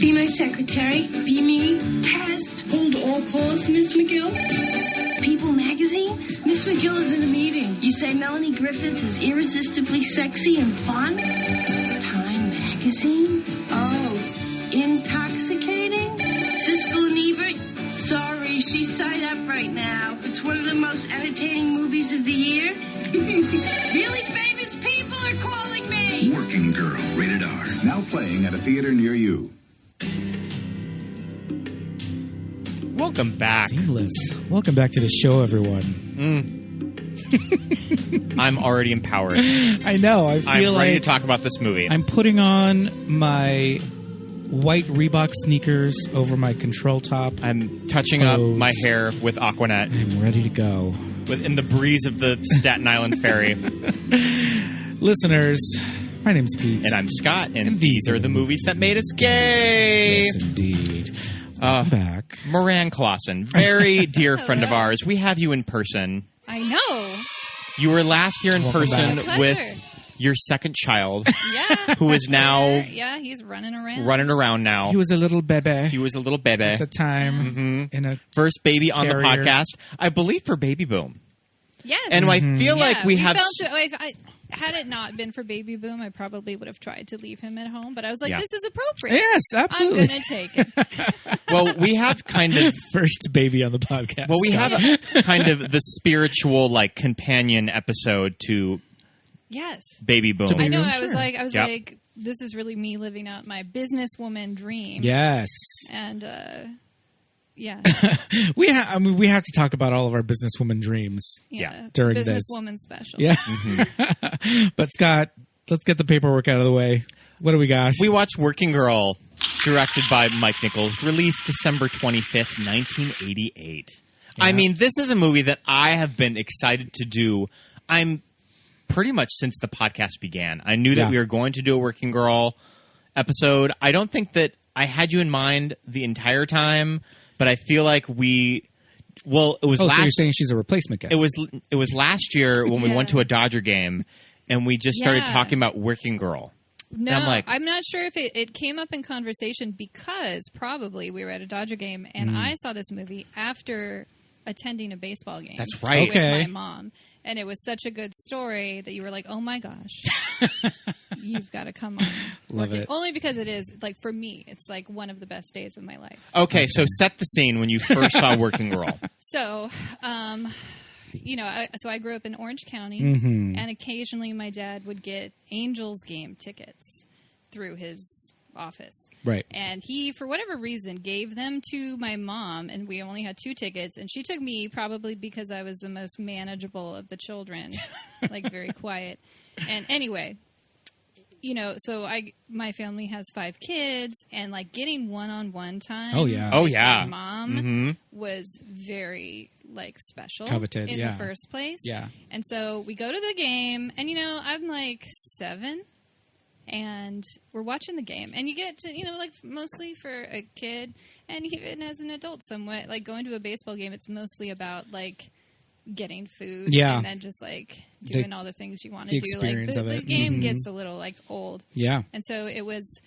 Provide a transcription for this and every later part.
Be my secretary. Be me. Tess. Hold all calls, Miss McGill. People magazine? Miss McGill is in a meeting. You say Melanie Griffith is irresistibly sexy and fun? Time magazine? Oh, intoxicating? Siskel and Ebert? Sorry, she's tied up right now. It's one of the most entertaining movies of the year. Really famous people are calling me. Working Girl, rated R. Now playing at a theater near you. Welcome back. Seamless. Welcome back to the show, everyone. I'm already empowered. I know. I feel I'm ready like to talk about this movie. I'm putting on my white Reebok sneakers over my control top. I'm touching up my hair with Aquanet. I'm ready to go. In the breeze of the Staten Island ferry. Listeners, my name's Pete. And I'm Scott, and these are the movies that made us gay. Yes, indeed. Welcome back. Moranne Klassen, very dear friend of ours. We have you in person. I know. You were last year in person back. with your second child. Yeah. Who is now... Yeah, he's running around. Running around now. He was a little bebe. He was a little bebe. At the time. Mm-hmm. In a first baby on carrier. the podcast. I believe for Baby Boom. Yes. And I feel like we have... Had it not been for Baby Boom, I probably would have tried to leave him at home. But I was like, this is appropriate. Yes, absolutely. I'm going to take it. Well, we have kind of... First baby on the podcast. Well, we have kind of the spiritual, like, companion episode to Yes. Baby Boom. I know. Boom, I was sure. like, this is really me living out my businesswoman dream. Yes. And, yeah. we have to talk about all of our businesswoman dreams. Yeah. During this. Businesswoman special. Yeah. Mm-hmm. But Scott, let's get the paperwork out of the way. What do we got? We watched Working Girl, directed by Mike Nichols, released December 25th, 1988. Yeah. I mean, this is a movie that I have been excited to do. I'm pretty much since the podcast began. I knew that we were going to do a Working Girl episode. I don't think that I had you in mind the entire time, but I feel like it was so last... you're saying she's a replacement guest. It was last year when we went to a Dodger game, and we just started talking about Working Girl. No, and I'm not sure if it came up in conversation because probably we were at a Dodger game, and I saw this movie after attending a baseball game. That's right. With my mom. And it was such a good story that you were like, oh my gosh, you've got to come on. Love it. Only because it is, like, for me, it's like one of the best days of my life. Okay, so set the scene when you first saw Working Girl. So, I grew up in Orange County, and occasionally my dad would get Angels game tickets through his office. Right. And he, for whatever reason, gave them to my mom, and we only had 2 tickets, and she took me probably because I was the most manageable of the children, like very quiet. And anyway, so my family has 5 kids, and like getting one-on-one time with my mom was very special, coveted in the first place. Yeah. And so we go to the game, and I'm like 7. And we're watching the game. And you get to, mostly for a kid, and even as an adult somewhat, like going to a baseball game, it's mostly about, getting food. Yeah. And then just, doing all the things you want to do. The it. game gets a little, old. Yeah. And so it was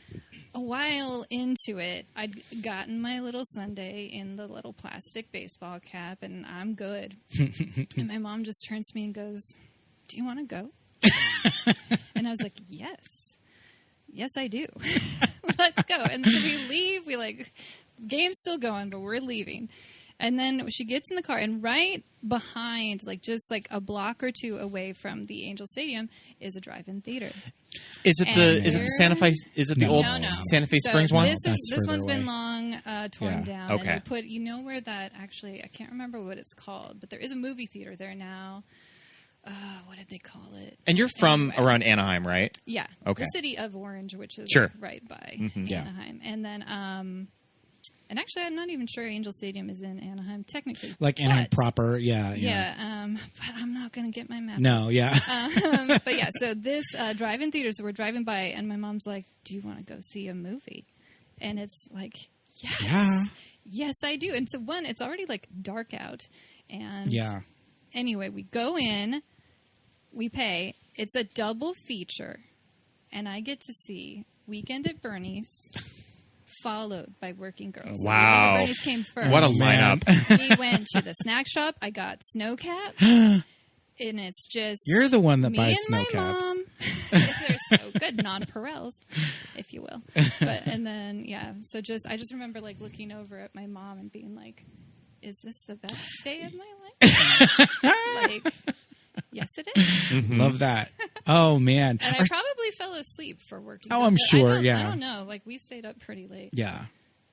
a while into it. I'd gotten my little sundae in the little plastic baseball cap, and I'm good. And my mom just turns to me and goes, do you want to go? And I was like, yes, I do. Let's go. And so we leave. Game's still going, but we're leaving. And then she gets in the car, and right behind, just a block or 2 away from the Angel Stadium, is a drive-in theater. Is it the Santa Fe? Is it the old Santa Fe Springs one? This one's been long torn down. Okay. And we put, where that actually, I can't remember what it's called, but there is a movie theater there now. What did they call it? And you're from around Anaheim, right? Yeah. Okay. The city of Orange, which is right by Anaheim. And then, and actually, I'm not even sure Angel Stadium is in Anaheim, technically. Anaheim proper, yeah. But I'm not going to get my map. No, yeah. But yeah, so this drive-in theater, so we're driving by, and my mom's like, do you want to go see a movie? And it's like, yes. Yeah. Yes, I do. And so, it's already, dark out. And anyway, we go in. We pay. It's a double feature, and I get to see Weekend at Bernie's followed by Working Girls. Wow. So Bernie's came first. What a lineup. We went to the snack shop. I got snow caps. And it's just... You're the one that me buys and snow my caps. mom. They're so good. Non-Perels, if you will. And then, so I just remember like looking over at my mom and being like, is this the best day of my life? Like... Yes, it is. Mm-hmm. Love that. Oh, man. And I probably fell asleep for Working Oh, Girls, I'm but sure, I don't know. Like, we stayed up pretty late. Yeah.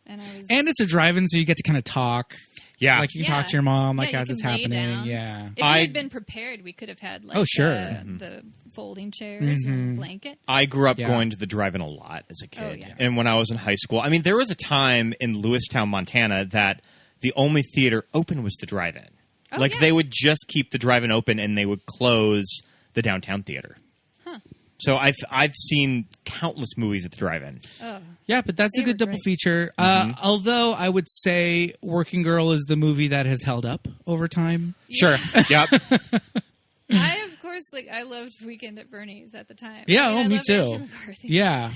And I was... And it's a drive-in, so you get to kind of talk. Yeah. Like, you can talk to your mom, like, you as it's can lay happening. down. Yeah. If we had been prepared, we could have had, like, the folding chairs and a blanket. I grew up going to the drive-in a lot as a kid. Oh, yeah. And when I was in high school, I mean, there was a time in Lewistown, Montana, that the only theater open was the drive-in. Oh, like, yeah. they would just keep the drive-in open, and they would close the downtown theater. Huh. So I've seen countless movies at the drive-in. Oh. Yeah, but that's They a good were double great. feature. Although I would say Working Girl is the movie that has held up over time. Sure. Yep. I, of course, I loved Weekend at Bernie's at the time. Yeah, I me loved too. Andrew McCarthy. Yeah.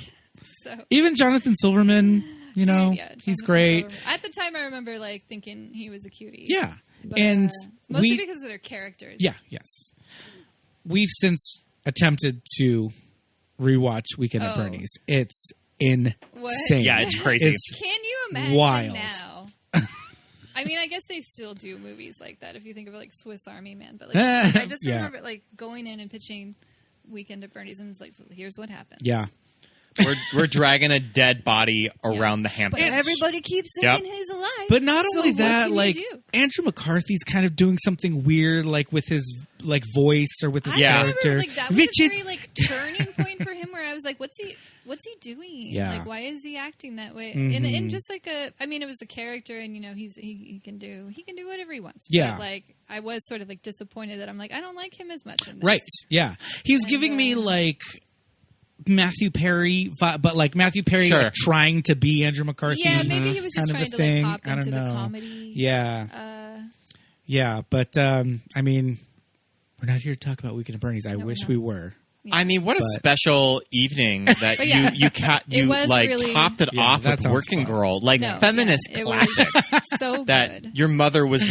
So... Even Jonathan Silverman, you know, Dude, yeah, he's Jonathan great. Silverman. At the time, I remember, thinking he was a cutie. Yeah. But, And mostly because of their characters. Yeah, yes. We've since attempted to rewatch Weekend at Bernie's. It's insane. Yeah, it's crazy. It's Can you imagine wild. now? I mean, I guess they still do movies like that if you think of it, Swiss Army Man. But I just Yeah. remember going in and pitching Weekend at Bernie's and it's like, so here's what happens. Yeah. We're dragging a dead body around the But Hamptons. everybody keeps thinking he's alive. But not So only what that, can you do? Andrew McCarthy's kind of doing something weird, with his voice or with his Yeah. I character. remember, that was Richard, a very turning point for him where I was like, what's he doing? Yeah. Why is he acting that way? Mm-hmm. And just it was a character and he can do whatever he wants. Yeah. But I was sort of disappointed that I'm I don't like him as much in this. right? Yeah, he's giving me Matthew Perry, but Matthew Perry Sure. trying to be Andrew McCarthy. Yeah, maybe he was just kind of trying a to thing. pop I don't into the know. comedy. Yeah, yeah, but I mean, we're not here to talk about Weekend at Bernie's. I wish we were. I mean, what a But- special evening that But yeah, you was really- topped it Yeah, off that with sounds Working fun. Girl, No, feminist yeah, it classic. was so that good. your mother was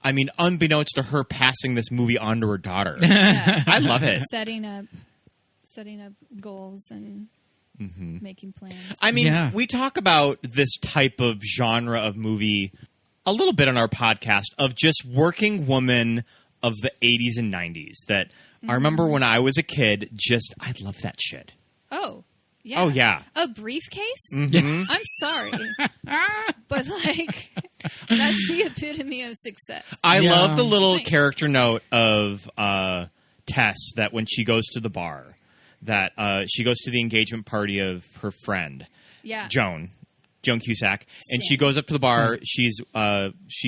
unbeknownst to her, passing this movie on to her daughter. I love it. Setting up goals and making plans. I mean, Yeah. we talk about this type of genre of movie a little bit on our podcast of just working woman of the 80s and 90s that I remember when I was a kid, I love that shit. Oh, yeah. Oh, yeah. A briefcase? Mm-hmm. I'm sorry. But, that's the epitome of success. I Yeah. love the little Thanks. character note of Tess that when she goes to the bar, that she goes to the engagement party of her friend, Yeah. Joan Cusack, and Same. she goes up to the bar. She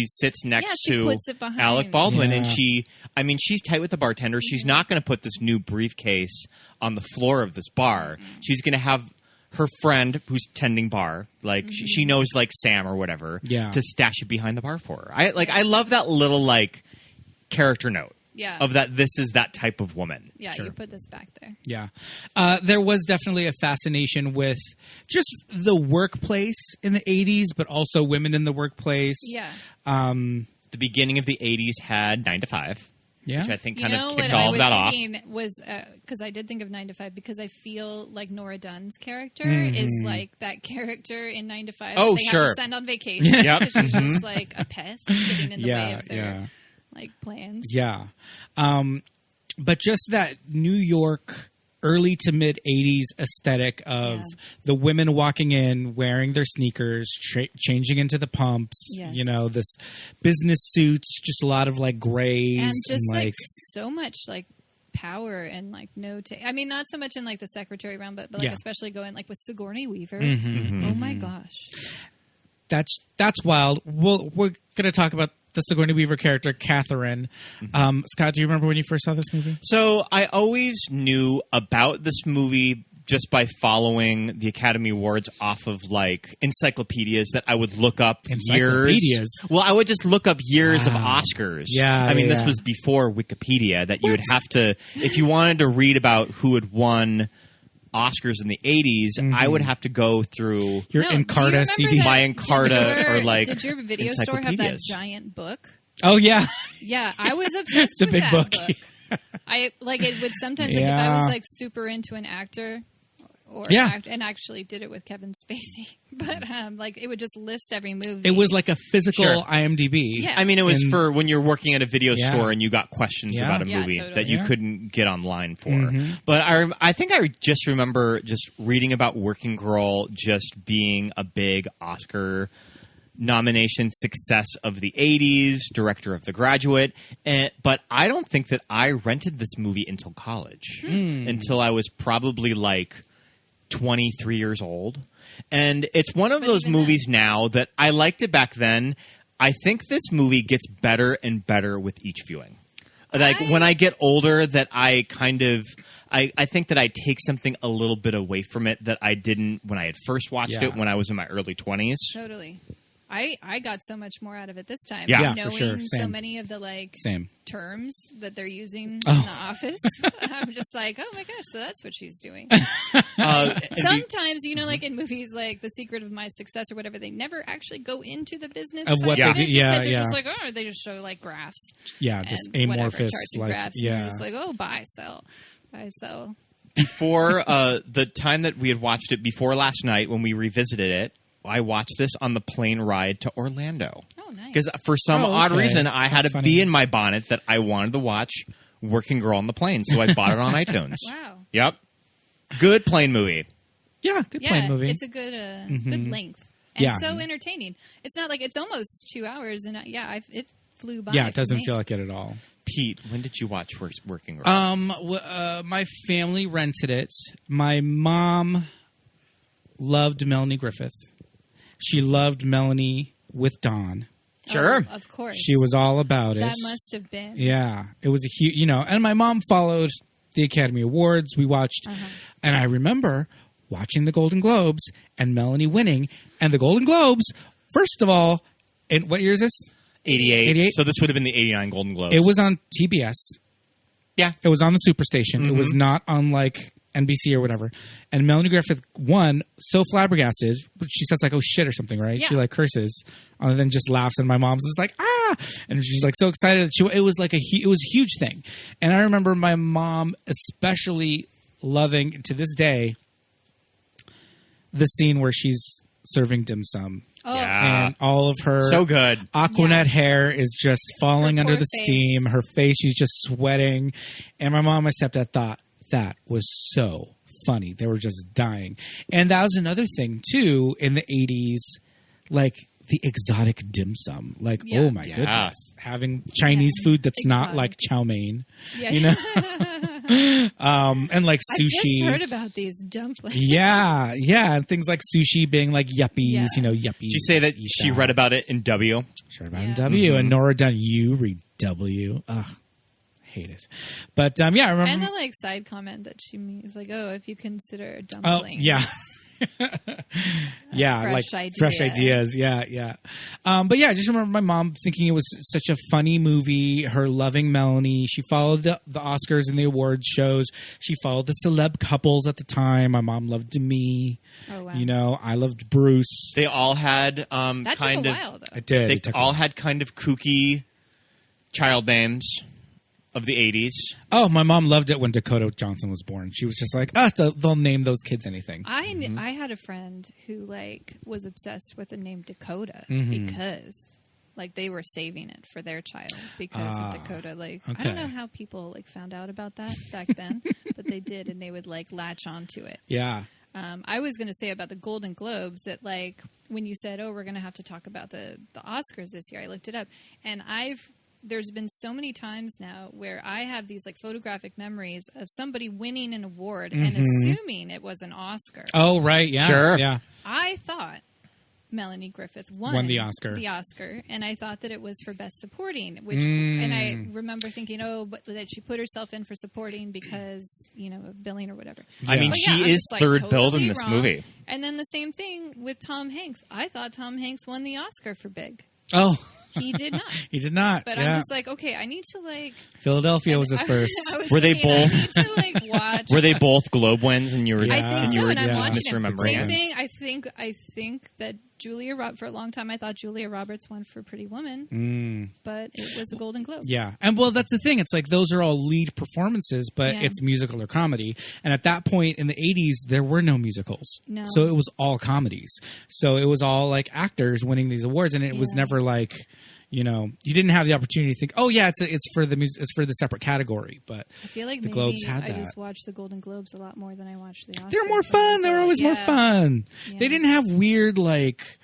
sits next she to puts it behind. Alec Baldwin, and Yeah. she's tight with the bartender. She's not going to put this new briefcase on the floor of this bar. She's going to have her friend who's tending bar, she knows Sam or whatever, Yeah. to stash it behind the bar for her. I love that little character note. Yeah. Of that, this is that type of woman. Yeah, Sure. you put this back there. Yeah. There was definitely a fascination with just the workplace in the 80s, but also women in the workplace. Yeah. The beginning of the 80s had 9 to 5, Yeah. which I think You kind know of what kicked I all of was that off. thinking was because I did think of 9 to 5 because I feel like Nora Dunn's character is like that character in 9 to 5. Oh, that they sure. have to send on vacation. Yep. Because she's just a pest getting in the way Yeah, of their plans. Yeah. But just that New York early to mid 80s aesthetic of the women walking in, wearing their sneakers, changing into the pumps, Yes. this business suits, just a lot of grays. And just and so much power and no I mean, not so much in the secretary realm, but Yeah. especially going with Sigourney Weaver. Mm-hmm. Oh my gosh. that's wild. We're going to talk about the Sigourney Weaver character, Catherine. Scott, do you remember when you first saw this movie? So I always knew about this movie just by following the Academy Awards off of encyclopedias that I would look up years. Encyclopedias? Well, I would just look up years of Wow. Oscars. Yeah, I mean, this yeah. was before Wikipedia that you would have to, if you wanted to read about who had won Oscars in the 80s, I would have to go through Your No, do you Encarta remember CD. that- my did Encarta your- or like Did your video store have that encyclopedias. giant book? Oh yeah, Yeah, I was obsessed The with big that book. I like it would sometimes like if Yeah. I was like super into an actor or Yeah. and actually did it with Kevin Spacey, but like it would just list every movie. it was like a physical Sure. IMDb. Yeah. I mean, it was And- for when you're working at a video Yeah. store and you got questions Yeah. about a Yeah, movie totally. that you Yeah. couldn't get online for. But I think I just remember just reading about Working Girl just being a big Oscar nomination success of the 80s, director of The Graduate. But I don't think that I rented this movie until college, until I was probably like 23 years old. And it's one of But those even movies now that I liked it back then. I think this movie gets better and better with each viewing. Like when I get older, that I kind of, I think that I take something a little bit away from it that I didn't when I had first watched Yeah. it when I was in my early 20s. totally. I got so much more out of it this time. Yeah. Yeah, for knowing sure. so Same. many of the like Same. terms that they're using in Oh. the office. I'm just like, oh my gosh, so that's what she's doing. And Sometimes, you know, like in movies like The Secret of My Success or whatever, they never actually go into the business Of side what they of do. it Yeah, because they're yeah. just like, oh, they just show like graphs. Yeah, just and whatever, amorphous, charts and like graphs, and yeah. they're just like, oh, buy, sell, buy, sell. before the time that we had watched it before last night when we revisited it, I watched this on the plane ride to Orlando. Oh, nice. Because for some Oh, odd okay. reason, I had to Funny. be in my bonnet that I wanted to watch Working Girl on the Plane, so I bought it on iTunes. Wow. Yep. Good plane movie. Yeah, good Yeah, plane movie. it's a good good length and Yeah. so entertaining. It's not like it's almost 2 hours, and it flew by. Yeah, it for doesn't me. feel like it at all. Pete, when did you watch Working Girl? My family rented it. My mom loved Melanie Griffith. She loved Melanie with Dawn. Sure. Oh, of course. She was all about it. That must have been. Yeah, it was a huge, and my mom followed the Academy Awards. We watched, and I remember watching the Golden Globes and Melanie winning. And the Golden Globes, first of all, in what year is this? 88. 88? So this would have been the 89 Golden Globes. It was on TBS. Yeah. It was on the Superstation. It was not on like NBC or whatever. And Melanie Griffith won, so flabbergasted. She says like, "Oh shit" or something, right? Yeah. She like curses, and then just laughs. And my mom's just like, "Ah!" And she's like so excited. It was like it was a huge thing. And I remember my mom especially loving to this day the scene where she's serving dim sum. Oh, Yeah. And all of her So good. Aquanet Yeah. hair is just falling Her under poor the face. steam. Her face, she's just sweating. And my mom and my stepdad thought that was so funny. They were just dying. And that was another thing, too, in the 80s, like the exotic dim sum. Like, Yeah. oh my Yeah. goodness. Having Chinese food that's not Exotic. like chow mein, yeah. you know? And like I sushi. just heard about these dumplings. Yeah, yeah. And things like sushi being like yuppies, Yeah. yuppies. Did you say that she read about it in W? Sure about Yeah. W and Nora Dunn. You read W. Ugh, hate it. But yeah, I remember. And the like side comment that she is like, oh, if you consider Oh dumplings. yeah, yeah, fresh like idea. fresh ideas. Yeah, yeah. But yeah, I just remember my mom thinking it was such a funny movie. Her loving Melanie. She followed the Oscars and the awards shows. She followed the celeb couples at the time. My mom loved Demi. Oh, wow. You know, I loved Bruce. They all had That kind took a of while, though. I did. they It took a all while. had kind of kooky child names of the 80s. Oh, my mom loved it when Dakota Johnson was born. She was just like, they'll name those kids anything. I had a friend who like was obsessed with the name Dakota Mm-hmm. because like they were saving it for their child because of Dakota. Like I okay. don't know how people like found out about that back then, but they did, and they would like latch onto it. Yeah. I was going to say about the Golden Globes that like when you said, "Oh, we're going to have to talk about the Oscars this year," I looked it up, and there's been so many times now where I have these like photographic memories of somebody winning an award and assuming it was an Oscar. Oh, right. Yeah. Sure. Yeah. I thought Melanie Griffith Won the Oscar. and I thought that it was for Best Supporting, which and I remember thinking, but that she put herself in for supporting because of billing or whatever. I mean, But she I'm is just, like, third totally billed in this wrong. movie. And then the same thing with Tom Hanks. I thought Tom Hanks won the Oscar for Big. Oh, He did not. He did not. But yeah. I'm just like, okay, I need to like. Philadelphia was his first. I was Were they thinking, both- I need to like watch. Were they both Globe wins, and you were? Yeah. I think and you so, were and I'm just watching it. misremembering Same it. thing. I think that for a long time I thought Julia Roberts won for Pretty Woman, but it was a Golden Globe. Yeah. And well, that's the thing. It's like those are all lead performances, but Yeah. it's musical or comedy. And at that point in the 80s, there were no musicals. No. So it was all comedies. So it was all like actors winning these awards. And it was Yeah. never like, you didn't have the opportunity to think, oh yeah, it's for the separate category. But I feel like the maybe Globes had I that. just watched the Golden Globes a lot more than I watched the Oscars. They're more fun. They were always more fun. Yeah. They didn't have weird like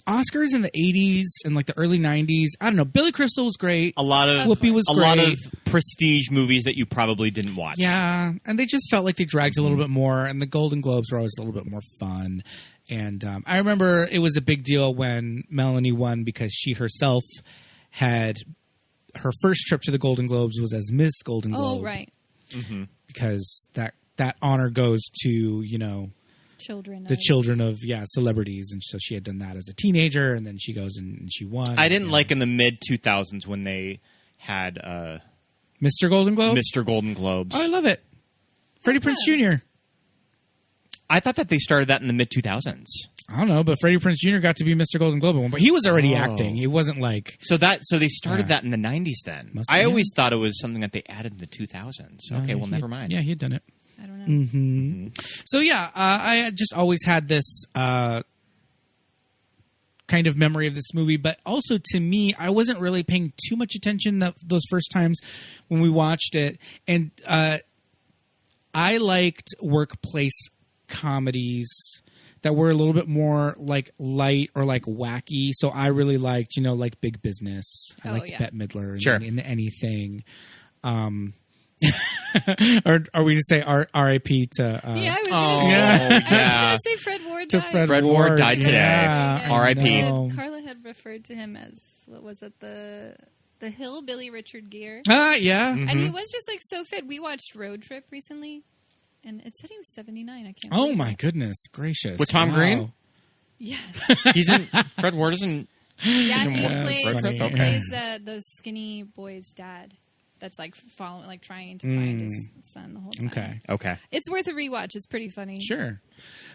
Oscars in the 80s and like the early 90s. I don't know. Billy Crystal was great. A lot of Whoopi was a great. lot of prestige movies that you probably didn't watch. Yeah, and they just felt like they dragged a little bit more, and the Golden Globes were always a little bit more fun. And I remember it was a big deal when Melanie won because she herself had her first trip to the Golden Globes was as Miss Golden Globe. Oh, right. Because that honor goes to, Children. the children of celebrities, and so she had done that as a teenager, and then she goes and she won. I didn't like in the mid 2000s when they had Mr. Golden Globe. Mr. Golden Globes. Oh, I love it. Freddie Prinze Jr. I thought that they started that in the mid 2000s. I don't know, but Freddie Prinze Jr. got to be Mr. Golden Globe at one point. He was already acting. He wasn't like So they started that in the 90s then. Must I have, always thought it was something that they added in the 2000s. Okay, well, never mind. Yeah, he had done it. I don't know. So yeah, I had just always had this kind of memory of this movie, but also to me, I wasn't really paying too much attention those first times when we watched it, and I liked workplace comedies that were a little bit more like light or like wacky. So I really liked, like Big Business. I liked Bette Midler in anything. Or are we to say R.I.P. to? Yeah, I was Oh, going to say Fred Ward To died. Fred Ward died today. Yeah, I R.I.P. know. Carla had referred to him as, what was it, the hillbilly Richard Gere. Yeah. And he was just like so fit. We watched Road Trip recently, and it said he was 79. I can't Oh believe my it. goodness gracious! With Tom Wow. Green? Yeah. He's in Fred Ward isn't. Yeah, He's in he what? plays, Road Trip? he Okay. plays the skinny boy's dad that's like following, like trying to find his son the whole time. Okay. Okay. It's worth a rewatch. It's pretty funny. Sure.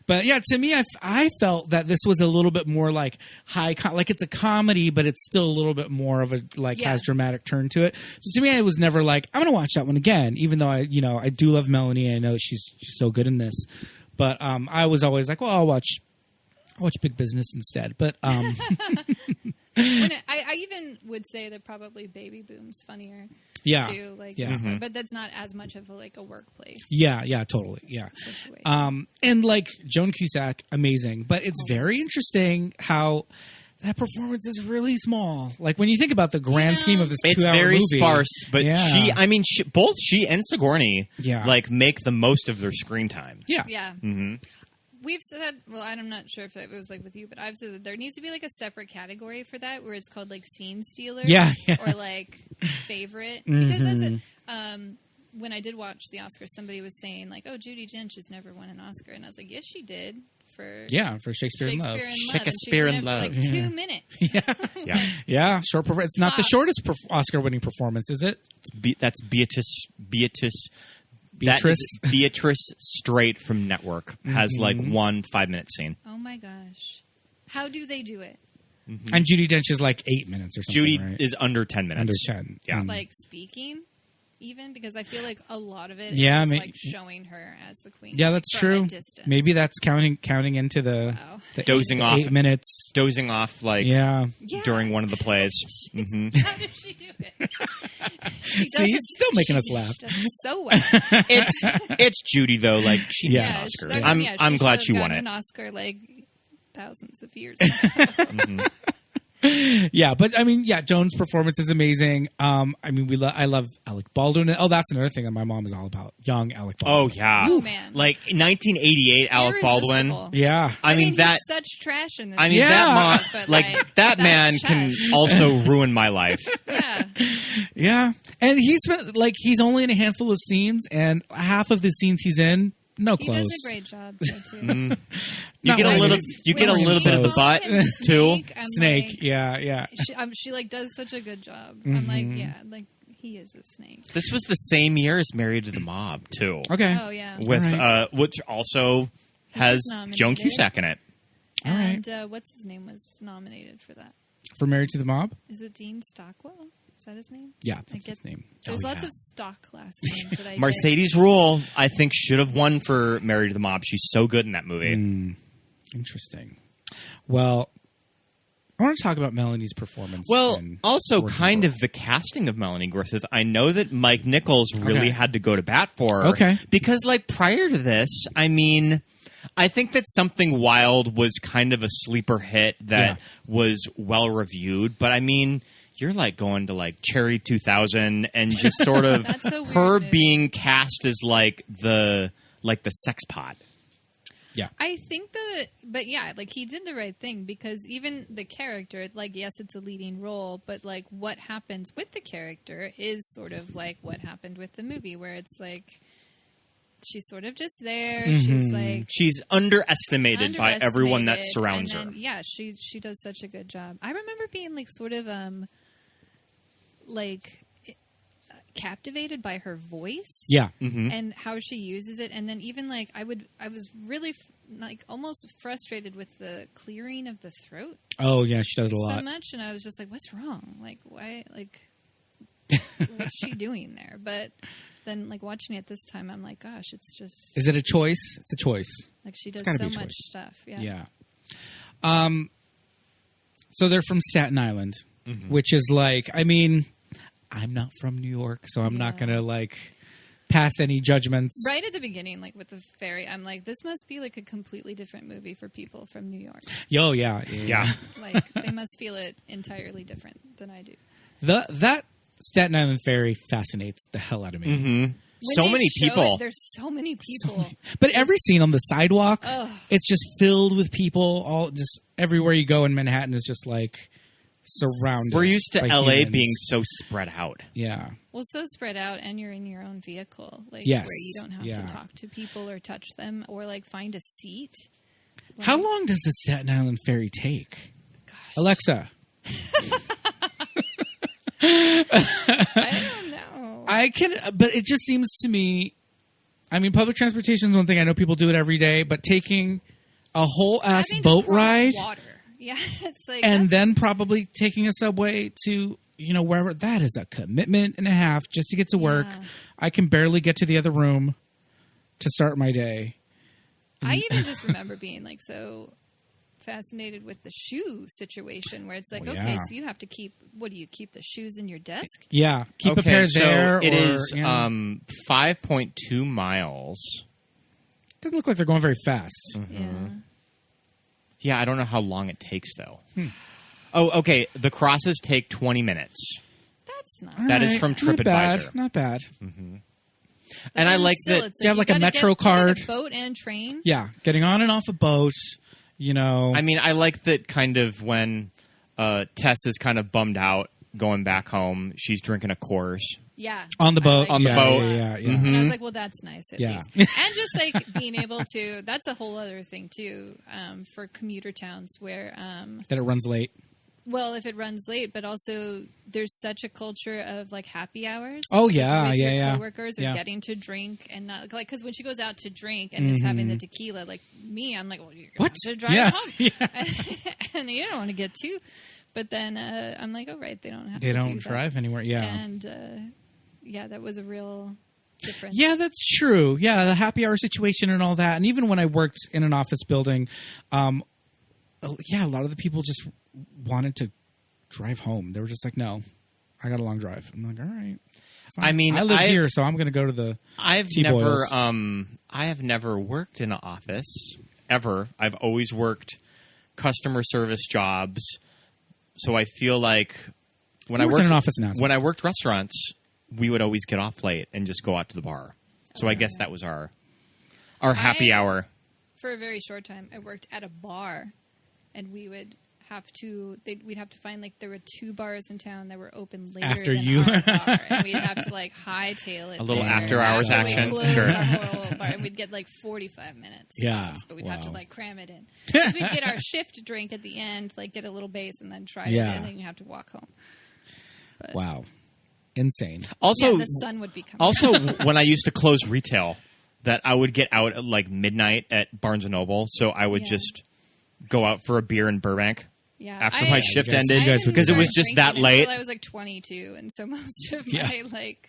But yeah, to me, I felt that this was a little bit more like like it's a comedy, but it's still a little bit more of a has dramatic turn to it. So to me, I was never like, I'm going to watch that one again, even though I do love Melanie. And I know that she's so good in this, but I was always like, well, I'll watch Big Business instead. But I even would say that probably Baby Boom's funnier. yeah, Too, like, yeah. this one, but that's not as much of a workplace. yeah, totally, yeah. Situation. And like Joan Cusack, amazing, but it's very interesting how that performance is really small. Like when you think about the grand scheme of this 2-hour It's very movie, sparse, but yeah. both she and Sigourney Yeah. make the most of their screen time. yeah, Yeah. We've said, well, I'm not sure if it was like with you, but I've said that there needs to be like a separate category for that where it's called like scene stealer, Yeah. or like favorite, because that's it. When I did watch the Oscars, somebody was saying like, "Oh, Judi Dench has never won an Oscar," and I was like, "Yes, she did for for Shakespeare in Love. Shakespeare in and Love. she was in it for like 2 minutes." Yeah. Yeah, short. It's not the Tops. shortest Oscar-winning performance, is it? That's Beatrice. Beatrice? That is Beatrice Straight from Network has like 1 5-minute scene. Oh my gosh, how do they do it? And Judi Dench is like 8 minutes or something. Judy right? is under 10 minutes. Under 10. Yeah. Like speaking, even because I feel like a lot of it Yeah, is just, ma- like showing her as the queen. Yeah, that's from a true. distance. Maybe that's counting into the, Wow. the Dozing eight, off. 8 minutes. Dozing off like Yeah. Yeah. during one of the plays. How did she do it? She does See, it- it's still making us she laugh. does it so well. It's Judy though. Like she needs Yeah. an Oscar. I mean, I'm she glad should she have won gotten it. An Oscar like thousands of years. Yeah, but I mean, Joan's performance is amazing. I mean, I love Alec Baldwin. Oh, that's another thing that my mom is all about. Young Alec Oh Baldwin. yeah. Oh, man. Like 1988 Alec Baldwin. Irresistible. Yeah. I mean he's that. such trash in this. I mean Yeah. that. But, Like that man can chest. also ruin my life. Yeah. Yeah. And he's only in a handful of scenes, and half of the scenes he's in, No He clothes. does a great job there too. You Not get a like little. it's- You get a When little she bit of the calls butt him too. Snake, I'm Snake. like- Yeah. She like does such a good job. I'm like, yeah, like he is a snake. This was the same year as Married to the Mob too, Okay. Oh yeah. with All right. which also has nominated. Joan Cusack in it. All right. And what's his name was nominated for that? For Married to the Mob? Is it Dean Stockwell? Is that his name? Yeah, I that's get his name. There's Oh, lots yeah. of stock last names that I get. Mercedes Rule, I think, should have won for Married to the Mob. She's so good in that movie. Interesting. Well, I want to talk about Melanie's performance. Well, in also Working kind for- of the casting of Melanie Griffith. I know that Mike Nichols really Okay. had to go to bat for her. Okay. Because, like, prior to this, I mean, I think that Something Wild was kind of a sleeper hit that was well reviewed. But, I mean, you're, like, going to, like, Cherry 2000 and just sort of That's a weird her movie. being cast as, like, the sex pot. Yeah. I think but yeah, like he did the right thing because even the character, like yes, it's a leading role, but like what happens with the character is sort of like what happened with the movie, where it's like she's sort of just there. She's like She's underestimated by everyone that underestimated, surrounds and her. then, yeah, she does such a good job. I remember being like sort of like captivated by her voice. Yeah. And how she uses it, and then even like I was really like almost frustrated with the clearing of the throat Oh, yeah, she does a lot. so much, and I was just like, "What's wrong? Like, why? Like, what's she doing there?" But then, like watching it this time, I'm like, "Gosh, it's just Is it a choice? It's a choice. like she does gotta so be a much choice. stuff." Yeah. Yeah. So they're from Staten Island, which is like, I mean, I'm not from New York, so I'm not Yeah. going to like pass any judgments. Right at the beginning, like with the ferry, I'm like, "This must be like a completely different movie for people from New York. Yo, yeah. Yeah. Like, they must feel it entirely different than I do." That Staten Island ferry fascinates the hell out of me. When So they many show people. it, there's so many people. But every scene on the sidewalk, Ugh. it's just filled with people. All just everywhere you go in Manhattan is just like surrounded. We're used to by LA humans. being so spread out. Yeah. Well, so spread out, and you're in your own vehicle, like Yes. where you don't have Yeah. to talk to people or touch them or like find a seat. Like, How long does the Staten Island ferry take? Alexa, I don't know. I can, but it just seems to me. I mean, public transportation is one thing. I know people do it every day, but taking a whole ass Having to boat cross ride water. Yeah, it's like and that's- then probably taking a subway to wherever, that is a commitment and a half just to get to work. Yeah. I can barely get to the other room to start my day. I even just remember being like so fascinated with the shoe situation, where it's like, Oh, okay, yeah. so you have to keep. What do you keep the shoes in your desk? Yeah, keep a pair so there. it or, is yeah. 5.2 miles. Doesn't look like they're going very fast. Yeah. Yeah, I don't know how long it takes though. Oh, okay. The crosses take 20 minutes, That's not. All That is right, from Not bad. TripAdvisor. Not bad. and But I then like still, that. it's you have like a gotta Metro get- you gotta card. boat and train. Yeah, getting on and off a boat. I mean, I like that kind of when Tess is kind of bummed out going back home. She's drinking a Coors. Yeah. On the boat. On the yeah, boat. Yeah. And I was like, well, that's nice at Yeah. least. And just like being able to, that's a whole other thing too, for commuter towns where, That it runs late. well, if it runs late, but also there's such a culture of like happy hours. Oh, like, yeah, with yeah, your yeah. coworkers or Yeah. getting to drink and not like, because when she goes out to drink and is having the tequila, like me, I'm like, well, you're going What? to have to drive Yeah. home. And you don't want to get too. But then I'm like, oh, right, they don't have They to don't do that. drive anywhere. Yeah. And yeah, that was a real difference. Yeah, that's true. Yeah, the happy hour situation and all that. And even when I worked in an office building, yeah, a lot of the people just wanted to drive home. They were just like, no, I got a long drive. I'm like, all right. fine. I mean, I live I've- here, so I'm going to go to the I've T-Boils. I have never worked in an office ever. I've always worked customer service jobs. So I feel like when You I worked in worked an office now. when I worked restaurants, we would always get off late and just go out to the bar. So I guess that was our happy hour. For a very short time, I worked at a bar, and we would we'd have to find like there were 2 bars in town that were open later After than you. our bar, and we'd have to like hightail it A little there after hours after we action. closed Sure. our whole bar, and we'd get like 45 minutes. Yeah. tops, but we'd have to Wow. like cram it in. 'Cause we'd get our shift drink at the end, like get a little base, and then try it, Yeah. and then you have to walk home. But, Wow. Insane. Also, yeah, the sun would be coming. also when I used to close retail, that I would get out at like midnight at Barnes and Noble, so I would Yeah. just go out for a beer in Burbank. Yeah, After my shift guys- ended, you guys would because do it was that. just that Drinking late. until I was like 22, and so most of Yeah. my like,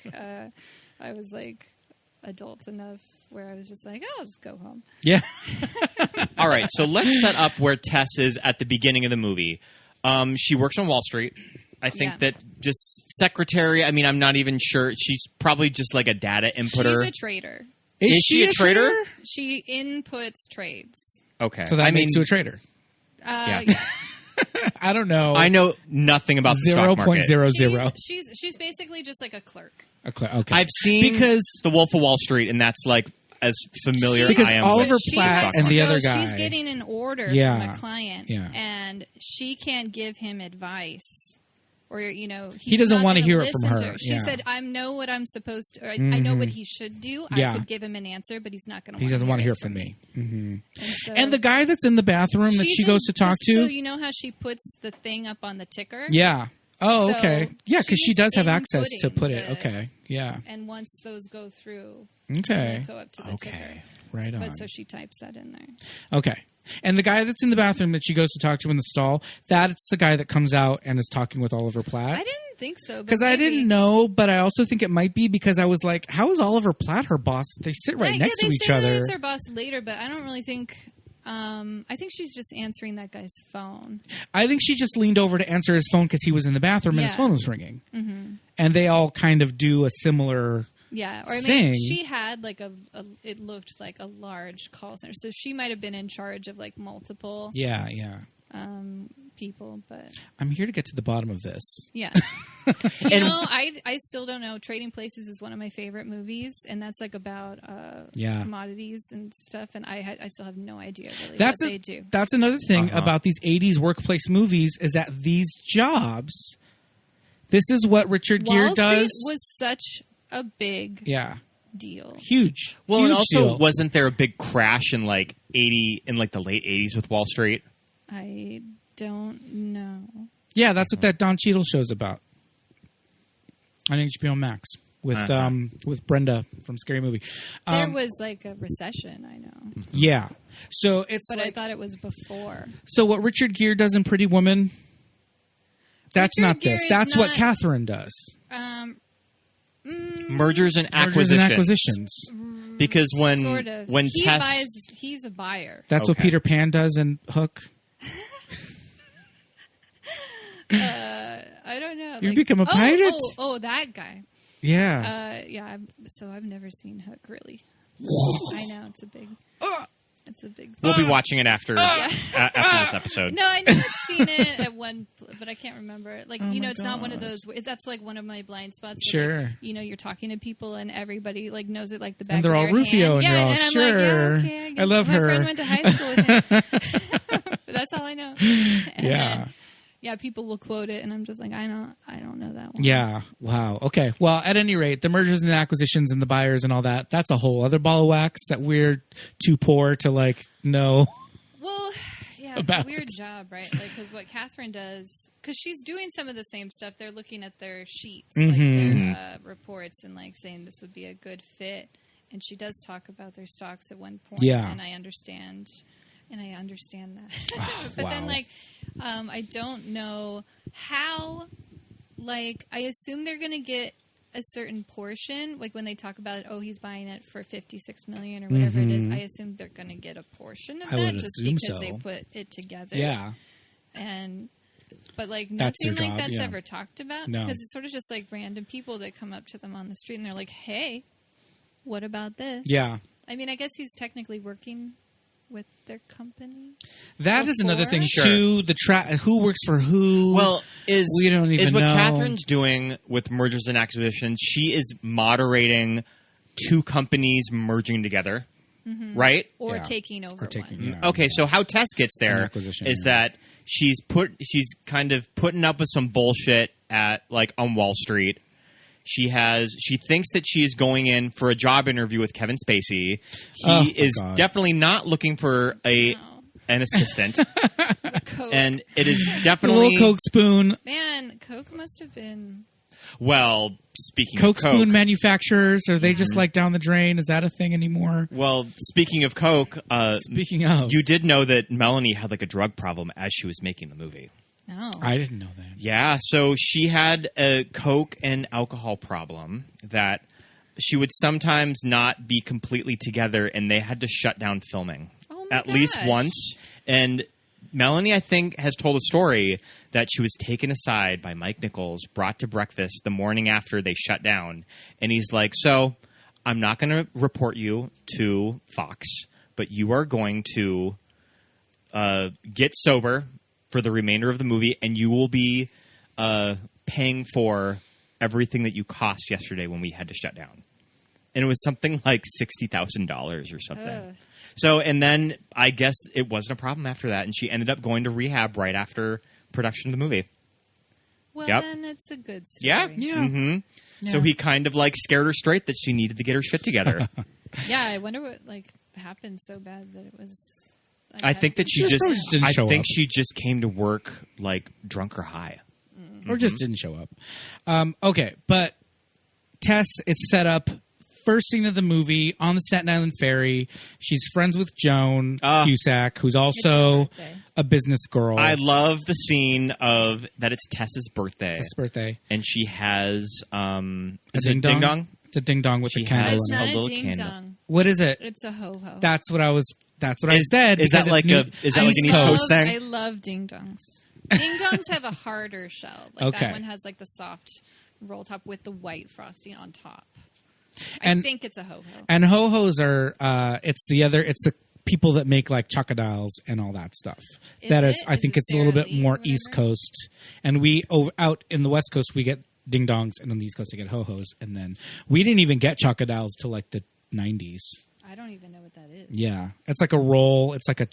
I was like adult enough where I was just like, oh, I'll just go home. Yeah. All right, so let's set up where Tess is at the beginning of the movie. She works on Wall Street. I think Yeah. that just secretary. I mean, I'm not even sure. She's probably just like a data inputter. She's a trader. Is she a trader? She inputs trades. Okay, So that I makes mean, you a trader. Yeah. Yeah. I don't know. I know nothing about the stock market. 0.00. She's basically just like a clerk. Okay. I've seen Because The Wolf of Wall Street, and that's like as familiar Because I am Oliver with Platt stock and the market. other guy- She's getting an order Yeah. from a client, Yeah. and she can't give him advice, or He he's doesn't not wanna gonna hear it from listen to her. She Yeah. said, "I know what I'm supposed to. Or I know what he should do. Yeah. I could give him an answer, but he's not going to. He doesn't want to hear it from me. And, so And the guy that's in the bathroom that she's she goes to talk to. So you know how she puts the thing up on the ticker? Yeah. Oh, So okay. Yeah, because she she's does have access to inputting put it. the- Okay. Yeah. And once those go through, Okay. they go up to the ticker. Right on. But so she types that in there. Okay. And the guy that's in the bathroom that she goes to talk to in the stall, that's the guy that comes out and is talking with Oliver Platt. I didn't think so. Because I didn't know, but I also think it might be because I was like, how is Oliver Platt her boss? They sit right next to each They say other. that it's her boss later, but I don't really think. I think she's just answering that guy's phone. I think she just leaned over to answer his phone because he was in the bathroom and his Yeah. phone was ringing. Mm-hmm. And they all kind of do a similar. Yeah, or I mean, thing. she had like it looked like a large call center, so she might have been in charge of like multiple Yeah. people. But I'm here to get to the bottom of this. yeah, I still don't know. Trading Places is one of my favorite movies, and that's like about commodities and stuff. And I still have no idea really what they do. That's another thing about these 80s workplace movies is that these jobs. This is what Richard Gere Wall does. Street was such a big deal. Huge. Well, Huge and also, deal. wasn't there a big crash in like the late 80s with Wall Street? I don't know. Yeah, that's what that Don Cheadle show's about on HBO Max with Brenda from Scary Movie. There was like a recession, I know. Yeah, so it's. But like, I thought it was before. So what Richard Gere does in Pretty Woman? That's Richard not Gere this. is That's what not- Catherine does. Mergers and Mergers and acquisitions. Because when Sort of. when he Tess buys, he's a buyer. That's what Okay. Peter Pan does in Hook. I don't know. You've become a pirate? Oh, that guy. Yeah. So I've never seen Hook really. I know it's a big. It's a big. we'll be watching it after after this episode. No, I never seen it at one, but I can't remember it. Like my it's not one of those. That's like one of my blind spots. Sure. Where, like, you're talking to people and everybody like knows it like the back. And they're of all their Rufio, hand. and you're all, and I'm sure. Like, okay, I love my her. friend went to high school with him. But that's all I know. And Yeah. then, people will quote it, and I'm just like, I don't know that one. Yeah. Wow. Okay. Well, at any rate, the mergers and the acquisitions and the buyers and all that—that's a whole other ball of wax that we're too poor to like know. Well, yeah, it's About. a weird job, right? Like, because what Catherine does, because she's doing some of the same stuff. They're looking at their sheets, like their reports, and like saying this would be a good fit. And she does talk about their stocks at one point. Yeah. And I understand that. But wow. then, like, I don't know how. Like, I assume they're going to get a certain portion. Like when they talk about, he's buying it for $56 million or whatever it is. I assume they're going to get a portion of I that would just assume because so. they put it together. Yeah. But like That's their nothing like job, that's yeah. ever talked about No. because it's sort of just like random people that come up to them on the street and they're like, "Hey, what about this?" Yeah. I mean, I guess he's technically working with their company. That is another thing Sure. too. Who works for who? Well, we don't even what know. Catherine's doing with mergers and acquisitions. She is moderating two companies merging together, right? Or Yeah. taking over Or taking- one. yeah. Okay, so how Tess gets An there acquisition, is yeah. that she's kind of putting up with some bullshit at like on Wall Street. She thinks that she is going in for a job interview with Kevin Spacey. He is definitely not looking for an assistant. And it is definitely a little Coke spoon. Man, Coke must have been. Well, speaking Coke of Coke, spoon manufacturers, are they just like down the drain? Is that a thing anymore? Well, speaking of Coke, speaking of, you did know that Melanie had like a drug problem as she was making the movie. No. I didn't know that. Yeah, so she had a Coke and alcohol problem that she would sometimes not be completely together, and they had to shut down filming at least once. And Melanie, I think, has told a story that she was taken aside by Mike Nichols, brought to breakfast the morning after they shut down, and he's like, so I'm not going to report you to Fox, but you are going to get sober for the remainder of the movie, and you will be paying for everything that you cost yesterday when we had to shut down. And it was something like $60,000 or something. Ugh. So, and then I guess it wasn't a problem after that, and she ended up going to rehab right after production of the movie. Well, Yep. then it's a good story. Yeah. Yeah. Mm-hmm. Yeah. So he kind of like scared her straight that she needed to get her shit together. Yeah, I wonder what like happened so bad that it was. I think that she Just just, probably just didn't I show think up. she just came to work like drunk or high. Or just didn't show up. Okay, but Tess, it's set up. First scene of the movie on the Staten Island ferry. She's friends with Joan Cusack, who's also It's her birthday. a business girl. I love the scene of that it's Tess's birthday. Tess' birthday. And she has A is it ding-dong? ding dong? It's a ding dong with She a candle has It's in it. not a a little ding candle. dong. What is it? It's a ho ho. That's what I said. Is that because like it's an East Coast thing? I love ding dongs. Ding dongs have a harder shell. Like Okay. that one has like the soft roll top with the white frosting on top. And- I think it's a ho ho. And ho-hos are, it's the people that make like chocodiles and all that stuff. Is That is, it? I Is think it it's a little Sara bit Lee or more whatever? East Coast. And we, out in the West Coast, we get ding dongs, and on the East Coast, we get ho-hos. And then we didn't even get chocodiles till like the 90s. I don't even know what that is. Yeah. It's like a roll. It's like a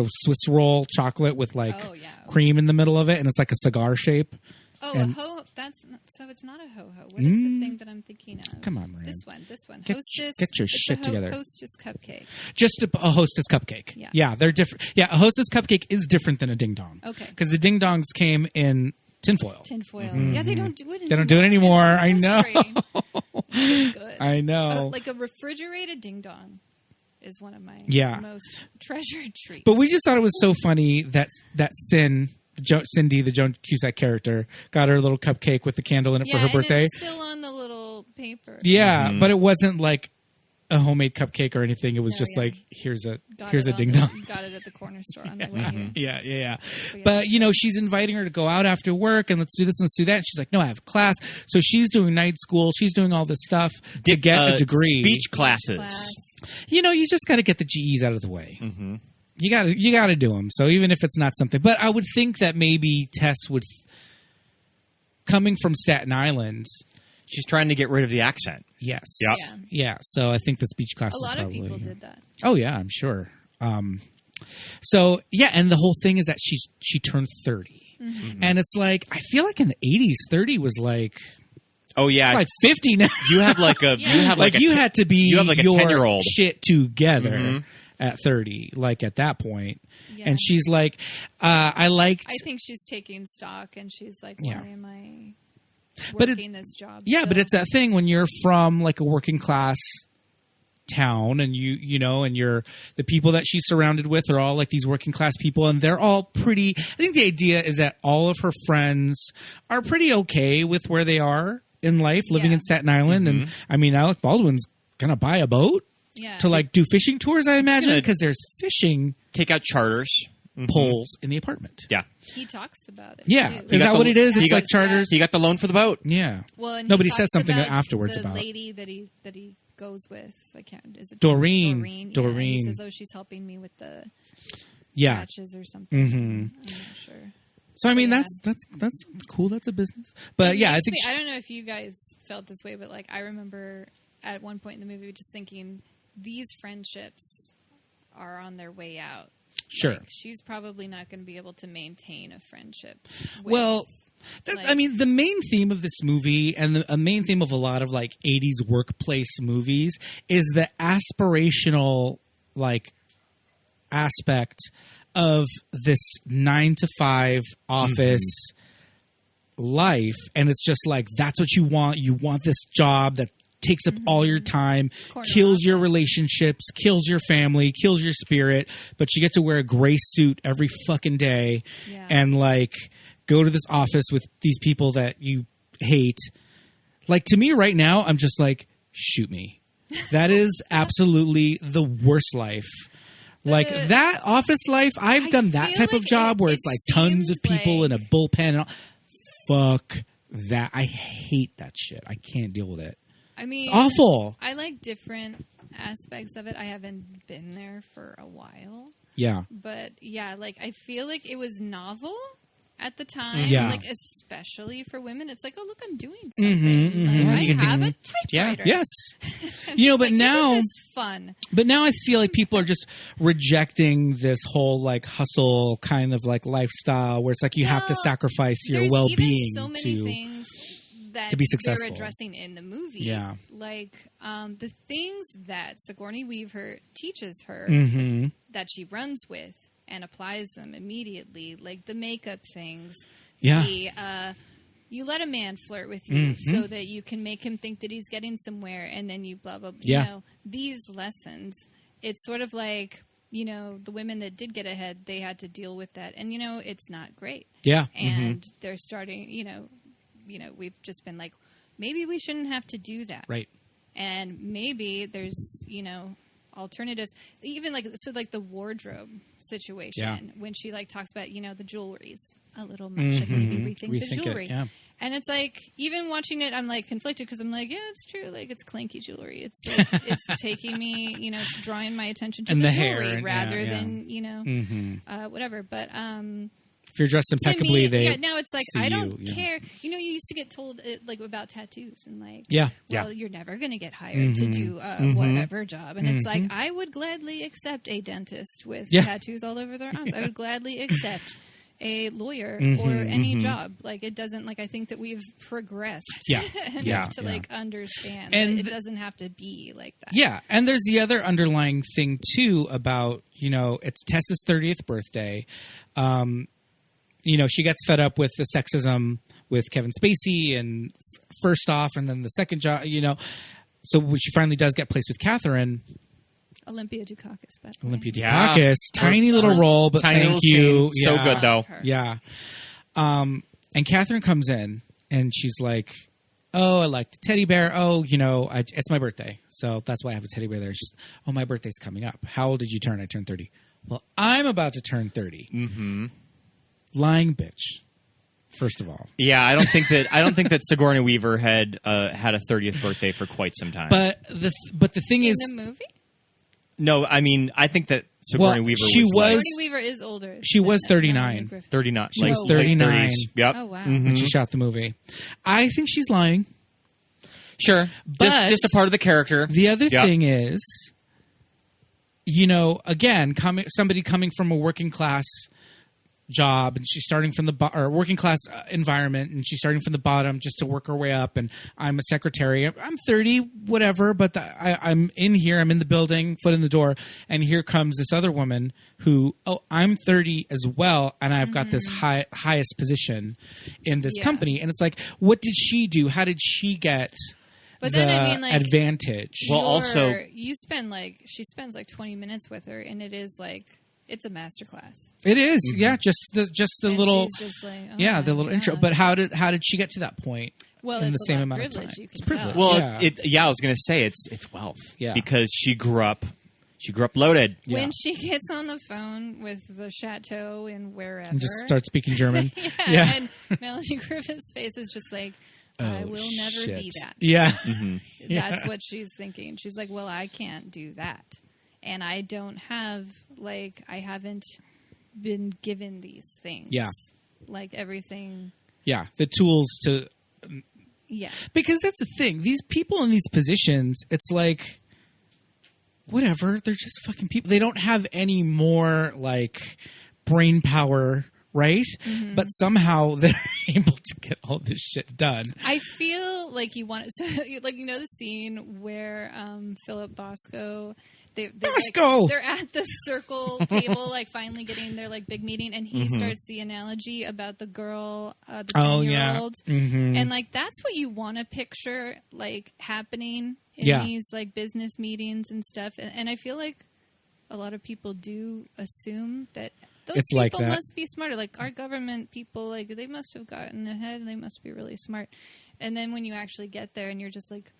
Swiss roll chocolate with like Oh, yeah. cream in the middle of it. And it's like a cigar shape. Oh, And- a ho. That's not, so. It's not a ho ho. What is the thing that I'm thinking of? Come on, Moranne. This one. Get- Hostess. get your it's shit a together. Hostess cupcake. Just a Hostess cupcake. Yeah. They're different. Yeah, a Hostess cupcake is different than a ding dong. Okay. Because the ding dongs came in tinfoil. Tinfoil. Yeah, they don't do it. They don't do it anymore. I know. It's good. I know. Like a refrigerated ding dong is one of my most treasured treats. But we just thought it was so funny that Cindy, the Joan Cusack character, got her little cupcake with the candle in it for her birthday. It's still on the little paper. Yeah, but it wasn't like a homemade cupcake or anything. It was No, just yeah. like here's a Got it ding dong. Got it at the corner store on the way here. Yeah. yeah. But she's inviting her to go out after work and let's do this and let's do that. And she's like, no, I have class. So she's doing night school. She's doing all this stuff to get a degree. Speech classes. Class. You just got to get the GEs out of the way. Mm-hmm. You got to do them. So even if it's not something, but I would think that maybe Tess would, coming from Staten Island. She's trying to get rid of the accent. Yes. Yep. Yeah. So I think the speech class. A is lot of probably, people did that. Oh yeah, I'm sure. So yeah, and the whole thing is that she turned 30, and it's like I feel like in the 80s, 30 was like. Oh yeah, Like 50 now. you have like a you have like, you had to be you have like a your 10-year-old shit together at 30, like at that point. Yeah. And she's like, I think she's taking stock and she's like, Yeah. why am I But working this job? yeah, but still? it's that thing when you're from like a working class town and and you're the people that she's surrounded with are all like these working class people and they're all pretty. I think the idea is that all of her friends are pretty okay with where they are in life, living Yeah. in Staten Island. And I mean, Alec Baldwin's gonna buy a boat yeah. to like do fishing tours, I imagine, gonna- because there's fishing take out charters. poles in the apartment. Yeah, He talks about it. Yeah. too. Is that what it is? He It's got- like charters? He got the loan for the boat. Yeah. Well, and Nobody he says talks something about afterwards the about lady that he goes with. I can't. Is it Doreen. Doreen. Yeah, Doreen. he says, "Oh, she's helping me with the Yeah. patches or something." I'm not sure. So I mean, Yeah. that's cool. That's a business. But It yeah, I makes think me- I don't know if you guys felt this way, but like I remember at one point in the movie just thinking these friendships are on their way out. Sure. Like, she's probably not going to be able to maintain a friendship. Well, I mean, the main theme of this movie and a main theme of a lot of like 80s workplace movies is the aspirational like aspect of this 9-to-5 office life. And it's just like, that's what you want. You want this job that takes up all your time, kills your relationships, kills your family, kills your spirit, but you get to wear a gray suit every fucking day and like go to this office with these people that you hate. Like, to me right now, I'm just like, shoot me. That is absolutely the worst life. Like that office life, I've done that type of job where it's like tons of people in a bullpen. And all. Fuck that. I hate that shit. I can't deal with it. I mean, it's awful. I like different aspects of it. I haven't been there for a while. Yeah. But yeah, like I feel like it was novel at the time. Yeah. Like especially for women. It's like, oh look, I'm doing something. Like, I have a typewriter. Yes. You know, but like, now isn't this fun. But now I feel like people are just rejecting this whole like hustle kind of like lifestyle where it's like you have to sacrifice your well-being so many things that to be successful. They're addressing in the movie. Yeah. Like the things that Sigourney Weaver teaches her that she runs with and applies them immediately, like the makeup things. Yeah. The you let a man flirt with you so that you can make him think that he's getting somewhere, and then you blah blah blah. Yeah. You know, these lessons, it's sort of like, you know, the women that did get ahead, they had to deal with that, and you know, it's not great. Yeah. And they're starting, you know, we've just been like, maybe we shouldn't have to do that. Right. And maybe there's, you know, alternatives. Even like, so like the wardrobe situation, when she like talks about, you know, the jewelry's a little much. Like maybe rethink the jewelry. And it's like, even watching it, I'm like conflicted because I'm like, yeah, it's true. Like it's clanky jewelry. It's like, it's taking me, you know, it's drawing my attention to and the hair jewelry and, rather than, you know, whatever. But, if you're dressed impeccably, now it's like, I don't care. You know, you used to get told like about tattoos and like, well, you're never going to get hired to do whatever job. And it's like, I would gladly accept a dentist with tattoos all over their arms. I would gladly accept a lawyer or any job. Like it doesn't, like I think that we've progressed enough to like understand and that it doesn't have to be like that. Yeah, and there's the other underlying thing too about, you know, it's Tess's 30th birthday. You know, she gets fed up with the sexism with Kevin Spacey and first off, and then the second job, you know. So when she finally does get placed with Catherine. Olympia Dukakis, but Olympia Dukakis, tiny little role, but tiny thank you. Scene. So good though. Yeah. And Catherine comes in and she's like, oh, I like the teddy bear. Oh, you know, it's my birthday. So that's why I have a teddy bear there. She's, oh, my birthday's coming up. How old did you turn? I turned 30. Well, I'm about to turn 30. Lying bitch. First of all, yeah, I don't think that Sigourney Weaver had a 30th birthday for quite some time. But the thing is, in the movie. No, I mean, I think that Sigourney Weaver Sigourney Weaver is older. She was 39. 39. She was 39. Yep. Oh wow. When she shot the movie. I think she's lying. Sure, but just a part of the character. The other thing is, you know, again, somebody coming from a working class job, and she's starting from or working class environment, and she's starting from the bottom just to work her way up. And I'm a secretary. I'm 30, whatever, but I'm in here. I'm in the building, foot in the door, and here comes this other woman who, I'm 30 as well, and I've got this highest position in this company. And it's like, what did she do? How did she get? But then I mean, like, advantage? Well, also, she spends like 20 minutes with her, and it is like. It's a masterclass. It is, just the and little, she's just like, the little intro. But how did she get to that point? Well, in the same amount of time? It's privilege. Well, I was going to say it's wealth. Yeah, because she grew up loaded. When she gets on the phone with the chateau and wherever, and just starts speaking German. And Melanie Griffith's face is just like, I will never be that. Yeah, That's what she's thinking. She's like, well, I can't do that. And I don't have, like, I haven't been given these things. Yeah. Like, everything. Yeah, the tools to. Yeah. Because that's the thing. These people in these positions, it's like, whatever. They're just fucking people. They don't have any more like brain power, right? Mm-hmm. But somehow they're able to get all this shit done. I feel like you want so like the scene where Philip Bosco. Bosco! They're at the circle table, like finally getting their like big meeting, and he starts the analogy about the girl, the 10-year-old, and like that's what you want to picture like happening in these like business meetings and stuff. And I feel like a lot of people do assume that those it's people like that. must be smarter. Like our government people, like they must have gotten ahead and they must be really smart. And then when you actually get there, and you're just like.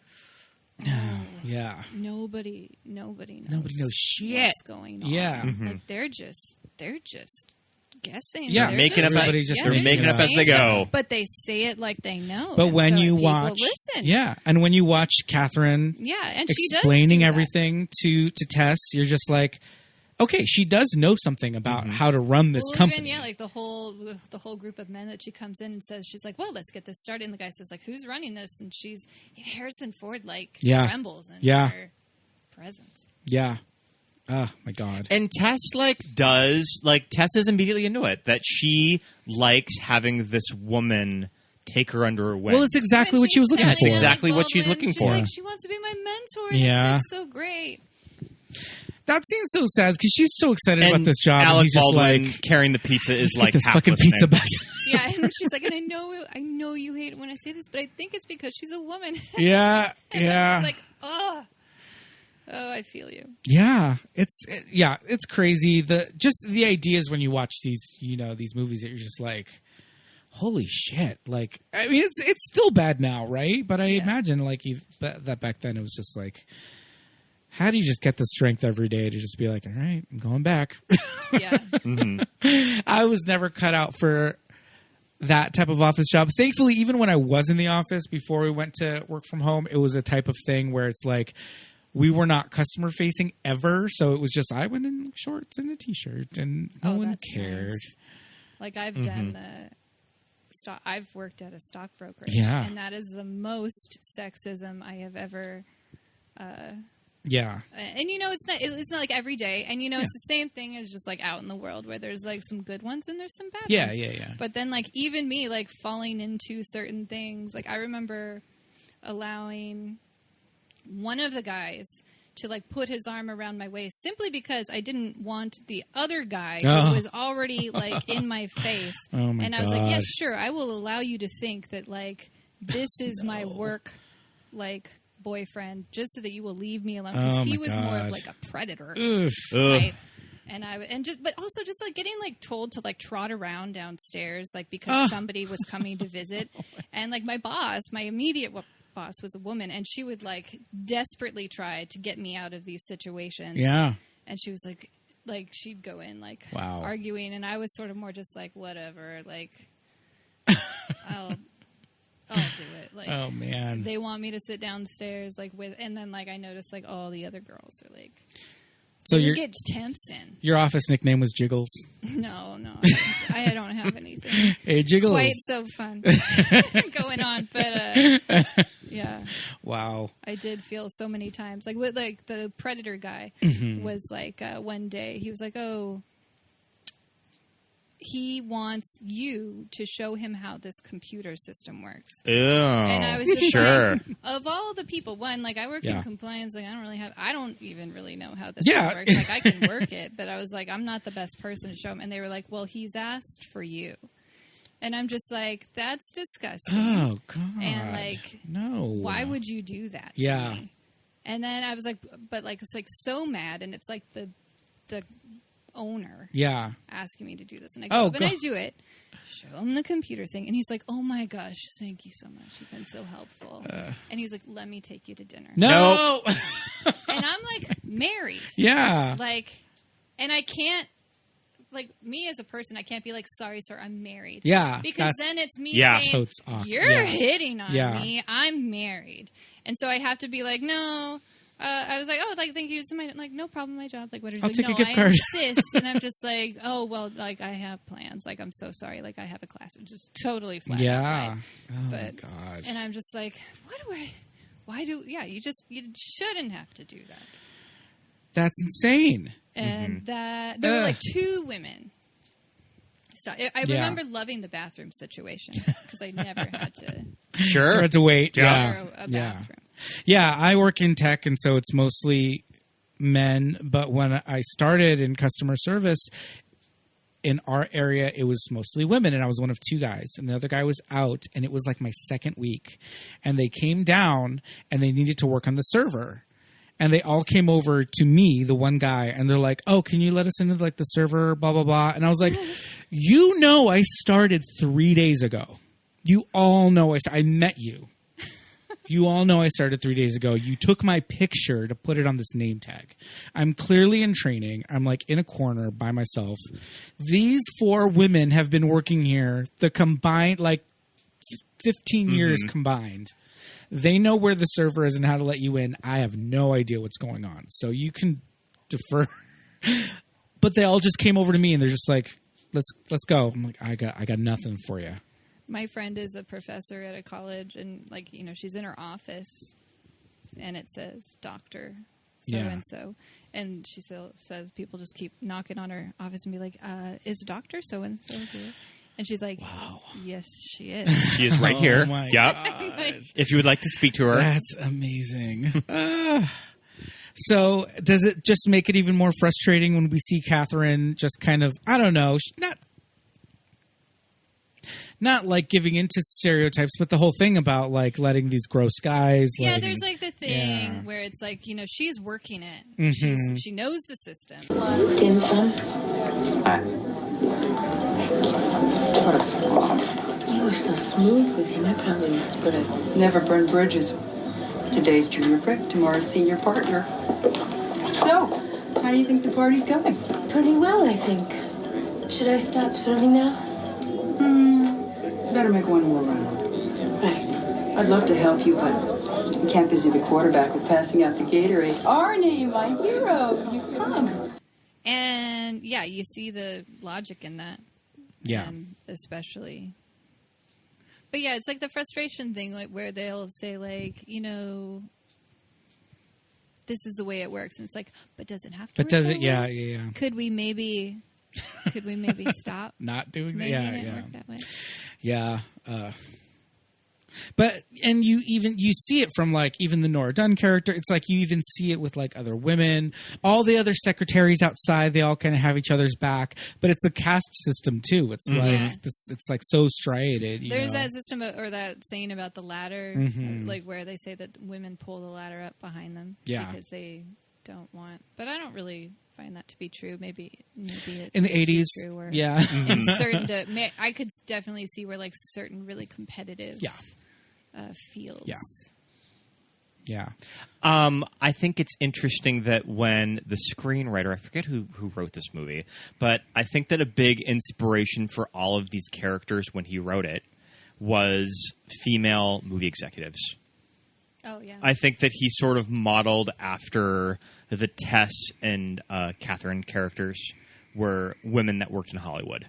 Yeah. Nobody knows shit. what's going on. Yeah. Like they're just guessing. Yeah. They're Making up everybody's just they're making up as they go. But they say it like they know. But and when so you people watch, listen. and when you watch Catherine, and she explaining does do everything to Tess, you're just like, okay, she does know something about how to run this company. Even, like the whole group of men that she comes in and says, she's like, well, let's get this started. And the guy says, like, who's running this? And she's Harrison Ford, like, trembles in her presence. Yeah. Oh my God. And Tess Tess is immediately into it, that she likes having this woman take her under her wing. Well, it's exactly what she was looking for. That's exactly what she's looking for. Like, she wants to be my mentor. And it's like so great. That seems so sad because she's so excited and about this job. Alec and he's just Baldwin like, carrying the pizza is like this half fucking listening. pizza back. Yeah, and she's like, and I know you hate it when I say this, but I think it's because she's a woman. Yeah, and like, oh, I feel you. Yeah, it's crazy. The ideas when you watch these, these movies that you're just like, holy shit! Like, I mean, it's still bad now, right? But I imagine like that back then it was just like. How do you just get the strength every day to just be like, all right, I'm going back? Yeah. I was never cut out for that type of office job. Thankfully, even when I was in the office before we went to work from home, it was a type of thing where it's like we were not customer facing ever. So it was just I went in shorts and a T-shirt and no one cared. Nice. Like I've done I've worked at a stockbrokerage. Yeah. And that is the most sexism I have ever Yeah. And it's not like every day. And it's the same thing as just like out in the world where there's like some good ones and there's some bad ones. Yeah. But then like even me like falling into certain things, like I remember allowing one of the guys to like put his arm around my waist simply because I didn't want the other guy who was already like in my face. Oh my and I was like, yes, sure, I will allow you to think that like this is my work like boyfriend just so that you will leave me alone because he was more of like a predator type. But also just like getting like told to like trot around downstairs like because somebody was coming to visit and like my immediate boss was a woman and she would like desperately try to get me out of these situations. Yeah. And she was like she'd go in like wow. arguing and I was sort of more just like whatever, like I'll do it. Like, oh man, they want me to sit downstairs like and then like I noticed like all the other girls are like. So you get temps in. Your office nickname was Jiggles. No, I don't have anything. Hey, Jiggles, quite so fun going on, but yeah. Wow, I did feel so many times like with like the predator guy was like one day he was like, oh. He wants you to show him how this computer system works. Ew. And I was just sure. like, of all the people, one, like I work in compliance, like I don't even really know how this works. Like I can work it, but I was like, I'm not the best person to show him. And they were like, well, he's asked for you. And I'm just like, that's disgusting. Oh, God. And like, no. Why would you do that to me? And then I was like, but like, it's like so mad. And it's like the owner asking me to do this and I go I do it, show him the computer thing and he's like, oh my gosh, thank you so much, you've been so helpful. And he was like, let me take you to dinner. No. And I'm like married, like, and I can't like me as a person I can't be like, sorry sir, I'm married, because then it's me saying you're hitting on me, I'm married, and so I have to be like, no. I was like, oh, like, thank you so much. Like, no problem, my job. Like, what is I'll like, take no, a gift I card. insist. And I'm just like, oh, well, like, I have plans. Like, I'm so sorry. Like, I have a class. I'm just totally flat. Yeah. Oh, my God. And I'm just like, you shouldn't have to do that. That's insane. And that there were like 2 women. So I remember loving the bathroom situation because I never had to Sure. You had to wait. share a bathroom. Yeah, I work in tech, and so it's mostly men. But when I started in customer service in our area, it was mostly women, and I was one of 2 guys, and the other guy was out, and it was like my second week. And they came down, and they needed to work on the server. And they all came over to me, the one guy, and they're like, "Oh, can you let us into like the server, blah, blah, blah." And I was like, I started 3 days ago. You all know I met you. You all know I started 3 days ago. You took my picture to put it on this name tag. I'm clearly in training. I'm like in a corner by myself. These 4 women have been working here, the combined, like 15 years combined. They know where the server is and how to let you in. I have no idea what's going on. So you can defer. But they all just came over to me and they're just like, let's go. I'm like, I got nothing for you. My friend is a professor at a college, and like, she's in her office and it says Dr. So-and-so. And she still says people just keep knocking on her office and be like, is Dr. So-and-so here? And she's like, wow. Yes, she is. She is right here. My yep. God. If you would like to speak to her. That's amazing. So does it just make it even more frustrating when we see Catherine just kind of, I don't know, not like giving into stereotypes, but the whole thing about like letting these gross guys. Yeah, there's like the thing where it's like, she's working it. She knows the system. Dim sum? What a slob. You were so smooth with him. I probably would have. Never burn bridges. Today's junior brick, tomorrow's senior partner. So, how do you think the party's going? Pretty well, I think. Should I stop serving now? Better make one more round. Right. I'd love to help you, but you can't busy the quarterback with passing out the Gatorade. Arnie, my hero, you come. And yeah, you see the logic in that. Yeah. Especially. But yeah, it's like the frustration thing, like where they'll say like, this is the way it works, and it's like, but does it have to? But does it? Yeah. Could we maybe stop not doing that? Making it work that way? Yeah. But you see it from like even the Nora Dunn character. It's like you even see it with like other women, all the other secretaries outside. They all kind of have each other's back, but it's a caste system too. It's like this. It's like so striated. There's that system or that saying about the ladder, like where they say that women pull the ladder up behind them, because they don't want. But I don't really find that to be true. Maybe it in the 80s, true where yeah. In certain, I could definitely see where like certain really competitive, fields. Yeah. I think it's interesting that when the screenwriter, I forget who wrote this movie, but I think that a big inspiration for all of these characters when he wrote it was female movie executives. Oh, yeah. I think that he sort of modeled after the Tess and Catherine characters were women that worked in Hollywood.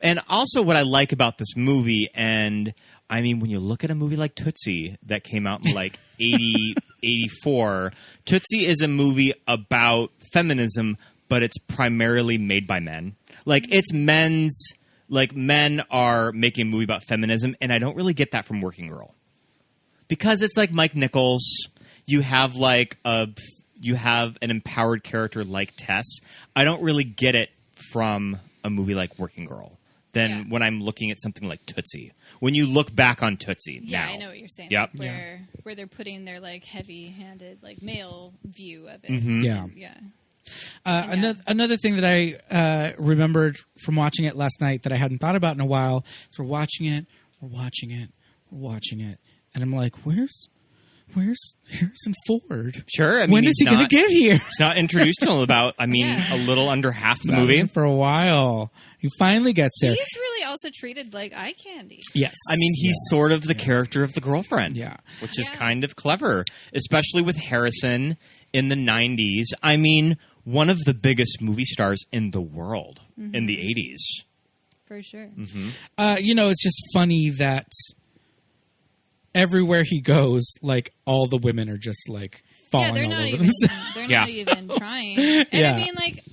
And also what I like about this movie, and I mean, when you look at a movie like Tootsie that came out in like 84, Tootsie is a movie about feminism, but it's primarily made by men. Like, it's men's, like, men are making a movie about feminism, and I don't really get that from Working Girl. Because it's like Mike Nichols, you have an empowered character like Tess. I don't really get it from a movie like Working Girl than when I'm looking at something like Tootsie. When you look back on Tootsie now. I know what you're saying. Yep. Where they're putting their like heavy-handed like male view of it. Another thing that I remembered from watching it last night that I hadn't thought about in a while is we're watching it, and I'm like, where's Harrison Ford? Sure. I mean, when is he going to get here? It's not introduced till about, a little under half the movie. For a while. He finally gets there. He's really also treated like eye candy. Yes. I mean, he's sort of the character of the girlfriend. Yeah. Which is kind of clever, especially with Harrison in the 90s. I mean, one of the biggest movie stars in the world in the 80s. For sure. It's just funny that everywhere he goes, like, all the women are just, like, falling they're all not over even. themselves. They're Yeah. not even trying. And Yeah. I mean, like,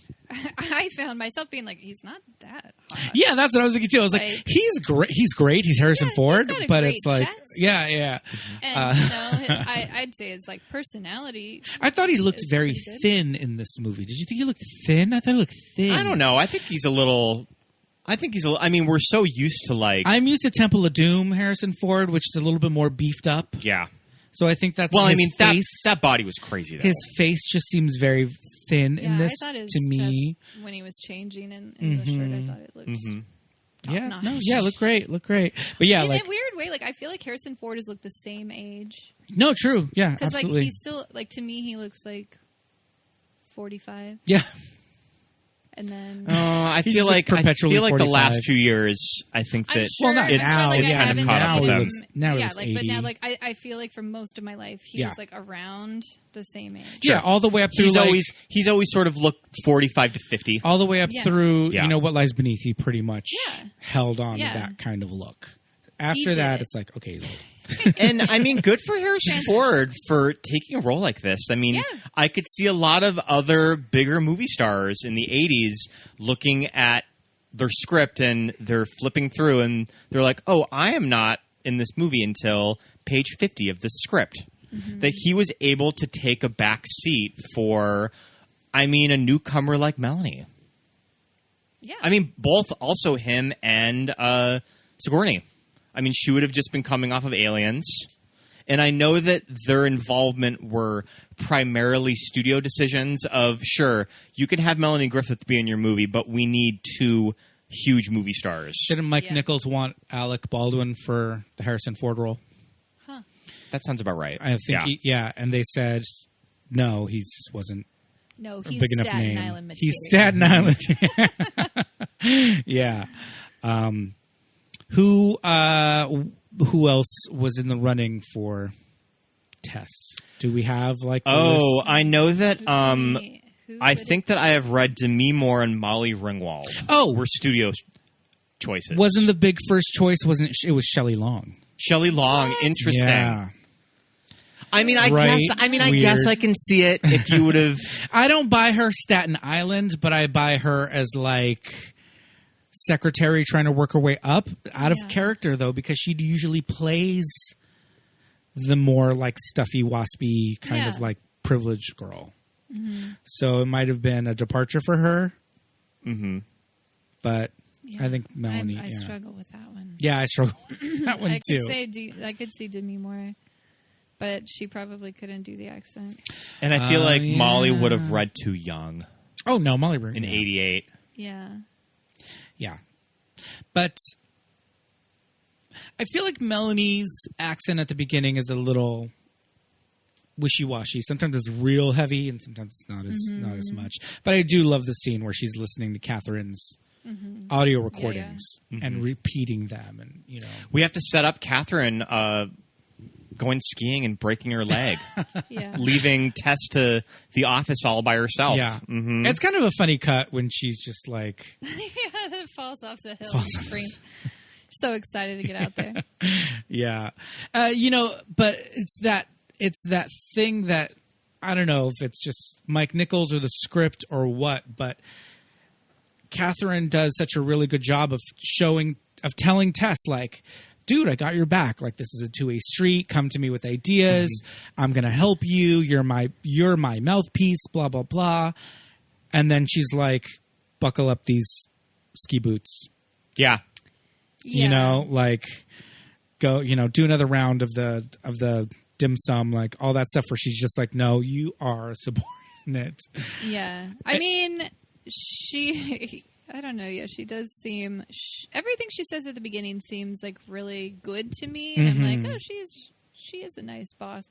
I found myself being like, he's not that hot. Yeah, that's what I was thinking too. I was like, Like- he's great. He's great. He's Harrison Yeah, Ford, he's got a but great it's like, chest. yeah. And I'd say his like personality. I thought he looked It's very pretty good. thin in this movie. Did you think he looked thin? I thought he looked thin. I don't know. I think he's a little. I mean, we're so used to like. I'm used to Temple of Doom, Harrison Ford, which is a little bit more beefed up. Yeah. So I think that's Well, I his mean, face. that body was crazy. Though. His face just seems very thin Yeah, in this I thought his to me. chest, when he was changing in the shirt, I thought it looked Yeah, top-notch. no, yeah, look great. But yeah, in like a weird way. Like I feel like Harrison Ford has looked the same age no, true. Yeah, because like absolutely. he's still like to me he looks like 45, yeah. I and then He's feel just like perpetually the 45. last few years. I think I'm that sure, Well, not I'm now, sure, like, it's I kind of haven't caught up seen with him- him. Now he yeah, looks like 80. but now like I feel like for most of my life he Yeah. was like around the same age. Yeah, all the way up through he's always sort of looked 45 to 50. all the way up Yeah. through Yeah. you know what lies beneath. He pretty much Yeah. held on Yeah. to that kind of look. He After did that, it. it's like okay, he's old. And I mean, good for Harrison Ford for taking a role like this. I mean, Yeah. I could see a lot of other bigger movie stars in the 80s looking at their script and they're flipping through and they're like, oh, I am not in this movie until page 50 of the script. That he was able to take a back seat for, I mean, a newcomer like Melanie. Yeah. I mean, both also him and Sigourney. I mean, she would have just been coming off of Aliens. And I know that their involvement were primarily studio decisions of, sure, you can have Melanie Griffith be in your movie, but we need two huge movie stars. Didn't Mike Yeah. Nichols want Alec Baldwin for the Harrison Ford role? That sounds about right. I think and they said no, he just wasn't no, a he's big enough Staten name. Island material. He's Staten Island. Yeah. Who else was in the running for Tess? Do we have like a Oh, list? I know that. Who I would think that I have read Demi Moore and Molly Ringwald. Oh. Were studio choices. Wasn't the big first choice? Wasn't it was Shelley Long? Shelley Long? Interesting. Yeah. I mean, I Right. guess. I mean, I Weird. guess I can see it if you would have. I don't buy her Staten Island, but I buy her as like secretary trying to work her way up out of Yeah. character though, because she usually plays the more like stuffy, waspy kind of Yeah. like privileged girl. So it might have been a departure for her. But Yeah. I think Melanie. I yeah. struggle with that one. Yeah, I struggle with that one I too. could say I could see Demi Moore, but she probably couldn't do the accent. And I feel like yeah. Molly would have read too young Oh no, Molly Ring in '88. Yeah. Yeah. But I feel like Melanie's accent at the beginning is a little wishy-washy. Sometimes it's real heavy and sometimes it's not as much. But I do love the scene where she's listening to Catherine's audio recordings and repeating them and you know. We have to set up Catherine going skiing and breaking her leg, Yeah. leaving Tess to the office all by herself. Yeah. Mm-hmm. It's kind of a funny cut when she's just like It falls off the hill and screams. So excited to get out there. yeah. You know, but it's that thing that I don't know if it's just Mike Nichols or the script or what, but Catherine does such a really good job of telling Tess like, dude, I got your back. Like this is a two-way street. Come to me with ideas. I'm going to help you. You're my mouthpiece, blah, blah, blah. And then she's like, buckle up these ski boots, Yeah. Yeah. you know, like go, you know, do another round of the dim sum, like all that stuff where she's just like, no, you are a subordinate. Yeah. I mean, I don't know. Yeah, she does seem. Everything she says at the beginning seems like really good to me, and I'm like, oh, she is a nice boss.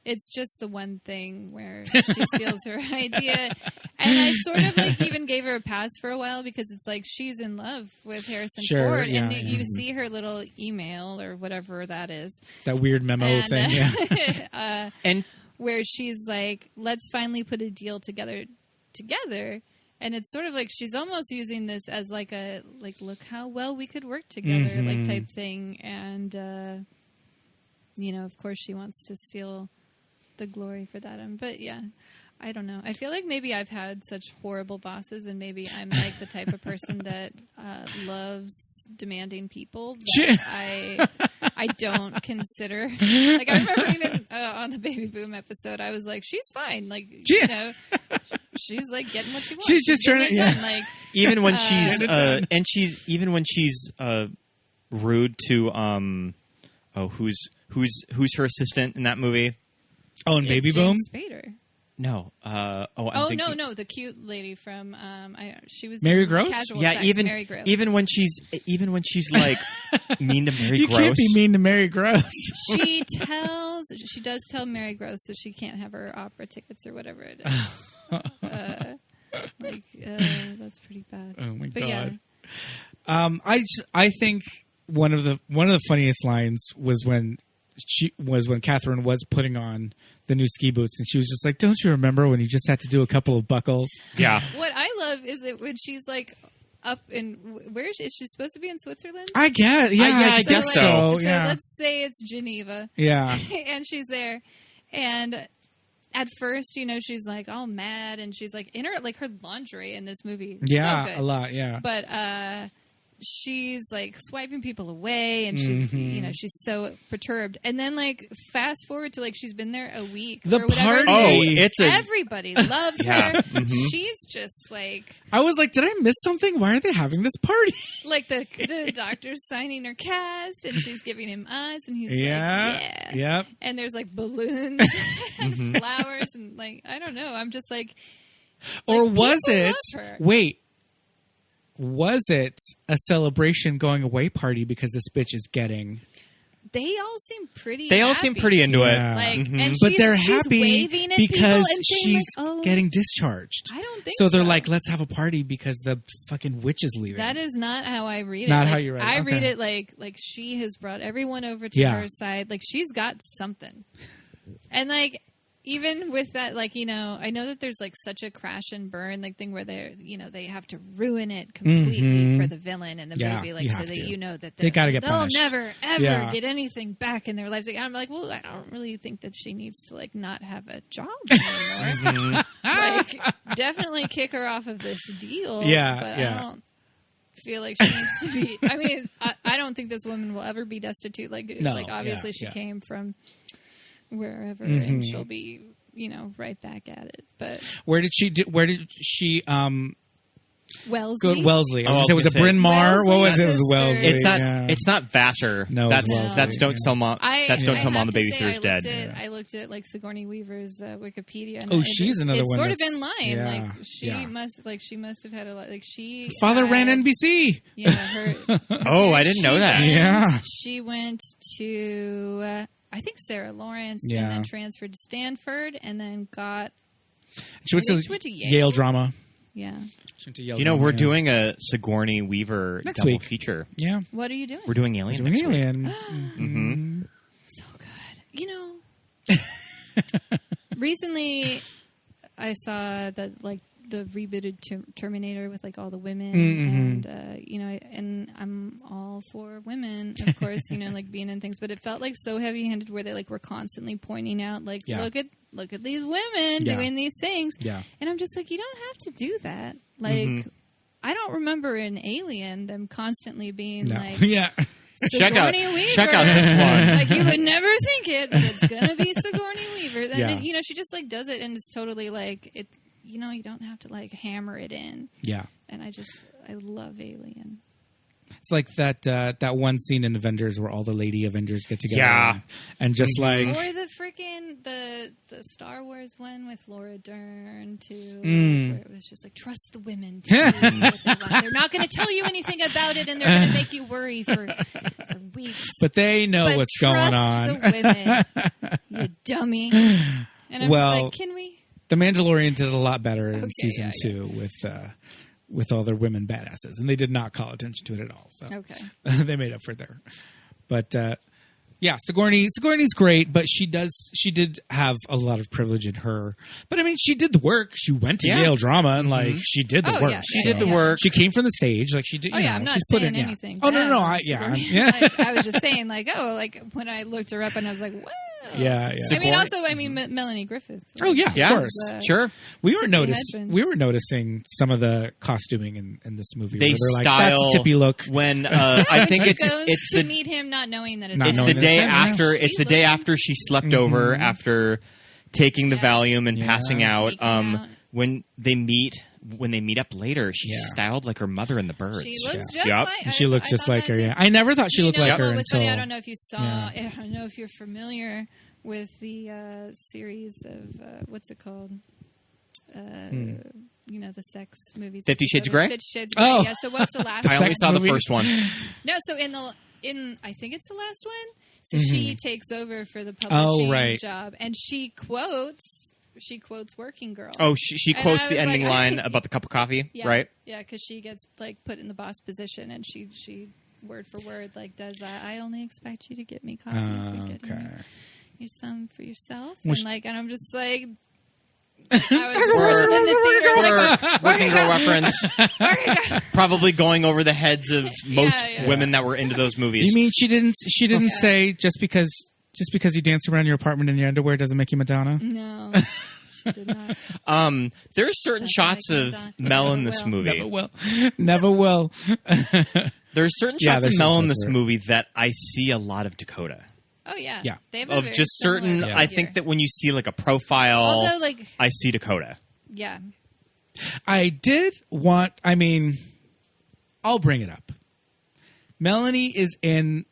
It's just the one thing where she steals her idea, and I sort of like even gave her a pass for a while because it's like she's in love with Harrison Sure, Ford, yeah, and yeah. you see her little email or whatever that is, That weird memo and, thing. Yeah. And where she's like, let's finally put a deal together. And it's sort of like she's almost using this as like a, like, look how well we could work together, like type thing. And, you know, of course she wants to steal the glory for that. But yeah, I don't know. I feel like maybe I've had such horrible bosses, and maybe I'm like the type of person that loves demanding people that I don't consider. Like I remember even on the Baby Boom episode, I was like, she's fine. Like you know, she's like getting what she wants. She's just trying to like even when she's rude to who's her assistant in that movie? Oh, and Baby Boom. Spader. No. No, the cute lady from she was Mary Gross? Casual Yeah, Sex, Mary Gross. even when she's like mean to Mary You Gross. can't be mean to Mary Gross. She does tell Mary Gross that she can't have her opera tickets or whatever it is. That's pretty bad. Oh my but God. Yeah. I think one of the funniest lines was when Catherine was putting on the new ski boots, and she was just like, "Don't you remember when you just had to do a couple of buckles?" Yeah. What I love is it when she's like up in where is she supposed to be in Switzerland? I guess, yeah, I guess so. Yeah. Let's say it's Geneva. Yeah. And she's there, and at first, you know, she's like all mad, and she's like in her lingerie in this movie. Yeah, so good. a lot. Yeah. But she's like swiping people away, and she's you know, she's so perturbed. And then like fast forward to like she's been there a week. The or whatever. party. Everybody loves Yeah. her. Mhm. She's just like I was like, did I miss something? Why are they having this party? like the doctor's signing her cast, and she's giving him eyes, and he's like, yeah. Yep. And there's like balloons and flowers, and like I don't know. I'm just like, Or like, was people it? love her. Wait. Was it a celebration going away party because this bitch is getting? They all seem pretty. They all happy. seem pretty into Yeah. it. Like, Mhm. and But they're she's happy waving at because people and saying, she's like, oh, getting discharged. I don't think So they're so. like, let's have a party because the fucking witch is leaving. That is not how I read it. Not Like, how you read it. I Okay. read it like she has brought everyone over to Yeah. her side. Like she's got something. And like even with that, like, you know, I know that there's like such a crash and burn like thing where they're, you know, they have to ruin it completely for the villain in the Yeah, movie, like you so have that to. you know that They gotta get they'll punished. never ever Yeah. get anything back in their lives. Like, I'm like, well, I don't really think that she needs to like not have a job anymore. Like, definitely kick her off of this deal. Yeah, but yeah. I don't feel like she needs to be. I mean, I don't think this woman will ever be destitute. Like, No, like obviously yeah, she yeah. came from wherever, and she'll be, you know, right back at it. But Where did she Wellesley, go? Wellesley. I was Oh, gonna say, was it I was Bryn Mawr? What was it? It was Wellesley's Wellesley. It's not. yeah. It's not Vassar. No, it's Wellesley, that's don't tell mom. That's don't tell mom the babysitter's dead. I looked at like Sigourney Weaver's Wikipedia. And Oh, she's another it's one sort of that's- in line. yeah, Like she yeah. must have had a lot. Like she Father ran had- NBC. Yeah, her. Oh, I didn't know that. Yeah. She went to I think Sarah Lawrence, Yeah. and then transferred to Stanford, and then got She went I think to she went to Yale Yale. drama. yeah. She went to Yale You know, drama, we're yeah. doing a Sigourney Weaver Next double week. feature. Yeah, What are you doing? We're doing Alien. doing next week. Alien. Mm-hmm. So good. You know, recently I saw that like the rebooted Terminator with like all the women, and you know, and I'm all for women, of course, you know, like being in things, but it felt like so heavy-handed where they like were constantly pointing out like, Yeah. look at these women Yeah. doing these things, Yeah. and I'm just like, you don't have to do that, like. I don't remember in Alien them constantly being No. like, yeah. Check out Sigourney Weaver. this one. Like you would never think it, but it's gonna be Sigourney Weaver. Then Yeah. you know, she just like does it, and it's totally like it. You know, you don't have to like hammer it in. Yeah. And I love Alien. It's like that one scene in Avengers where all the lady Avengers get together. Yeah. And just like Or the freaking the Star Wars one with Laura Dern too, where it was just like trust the women. To do what they want. They're not going to tell you anything about it, and they're going to make you worry for weeks. but they know But what's going trust on. the women, you dummy. And I'm Well, just like, can we? The Mandalorian did a lot better in Okay, season yeah, 2 with all their women badasses, and they did not call attention to it at all. So Okay. they made up for it there. But yeah, Sigourney's great, but she did have a lot of privilege in her. But I mean, she did the work. She went to Yeah. Yale drama, and like she did the Oh, work. yeah, She yeah, did the yeah. work. She came from the stage, like she did. Oh you yeah, know, I'm not she's put saying in, anything. Oh no, bad no, on yeah, Sigourney. yeah. Like, I was just saying, like, oh, like when I looked her up, and I was like, what? Yeah. I mean, also, Melanie Griffith. Oh yeah, Yeah, of course. sure. We were noticing some of the costuming in this movie. They where they're style like, that's a tippy look. when I think she it's goes it's to the meet him, not knowing that it's Not it's knowing the that day it's him, yeah. after it's the day after she slept over after taking the Valium and passing out. Sneaking out. When they meet up later, she's styled like her mother in the Birds. She looks just Yep. like. She looks I just thought like that her. too. Yeah, I never thought she looked like her what was funny, until. I don't know if you saw. I don't know if you're familiar with the series of what's it called? You know, the sex movies. 50 Shades of Grey? 50 Shades of Grey. Oh. Yeah. So what's the last? I only one? saw the movie? first one. No. So in I think it's the last one. So she takes over for the publishing job, and she quotes Working Girl. Oh, she And quotes I the was ending like, line about the cup of coffee, Yeah, right? Yeah, because she gets like put in the boss position, and she word for word like does that. I only expect you to get me coffee. You're getting you some for yourself, and I'm just like. I was working in the theater. Working Girl reference. Probably going over the heads of most women that were into those movies. You mean she didn't say just because you dance around your apartment in your underwear doesn't make you Madonna? No, she did not. There are certain shots of Mel in this movie. Never will. There are certain shots of Mel in this movie that I see a lot of Dakota. Oh yeah, Yeah. They have a Of very just certain, similar I figure. think that when you see like a profile, Although, like, I see Dakota. yeah, I did want. I mean, I'll bring it up. Melanie is in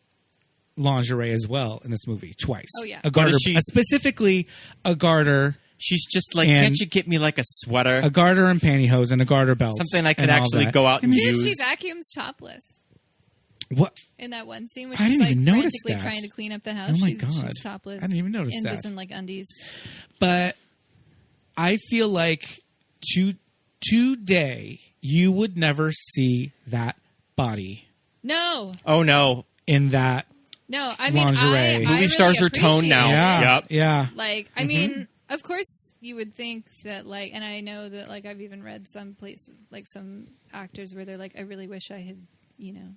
lingerie as well in this movie twice. Oh, yeah. A garter, What is she- specifically a garter, She's just like, And- can't you get me like a sweater? a garter and pantyhose and a garter belt. Something I could and all actually that. go out and dude, use. she vacuums topless What? in that one scene, which I she's didn't like even notice frantically that. trying to clean up the house. Oh my she's God. topless. I didn't even notice and that. just in like undies. But I feel like today you would never see that body No, Oh no, I in that mean, lingerie. I movie really stars are toned appreciate now. it. Yeah, Yep. yeah. Like, I mean, of course, you would think that, like, and I know that, like, I've even read some places, like, some actors where they're like, I really wish I had, you know,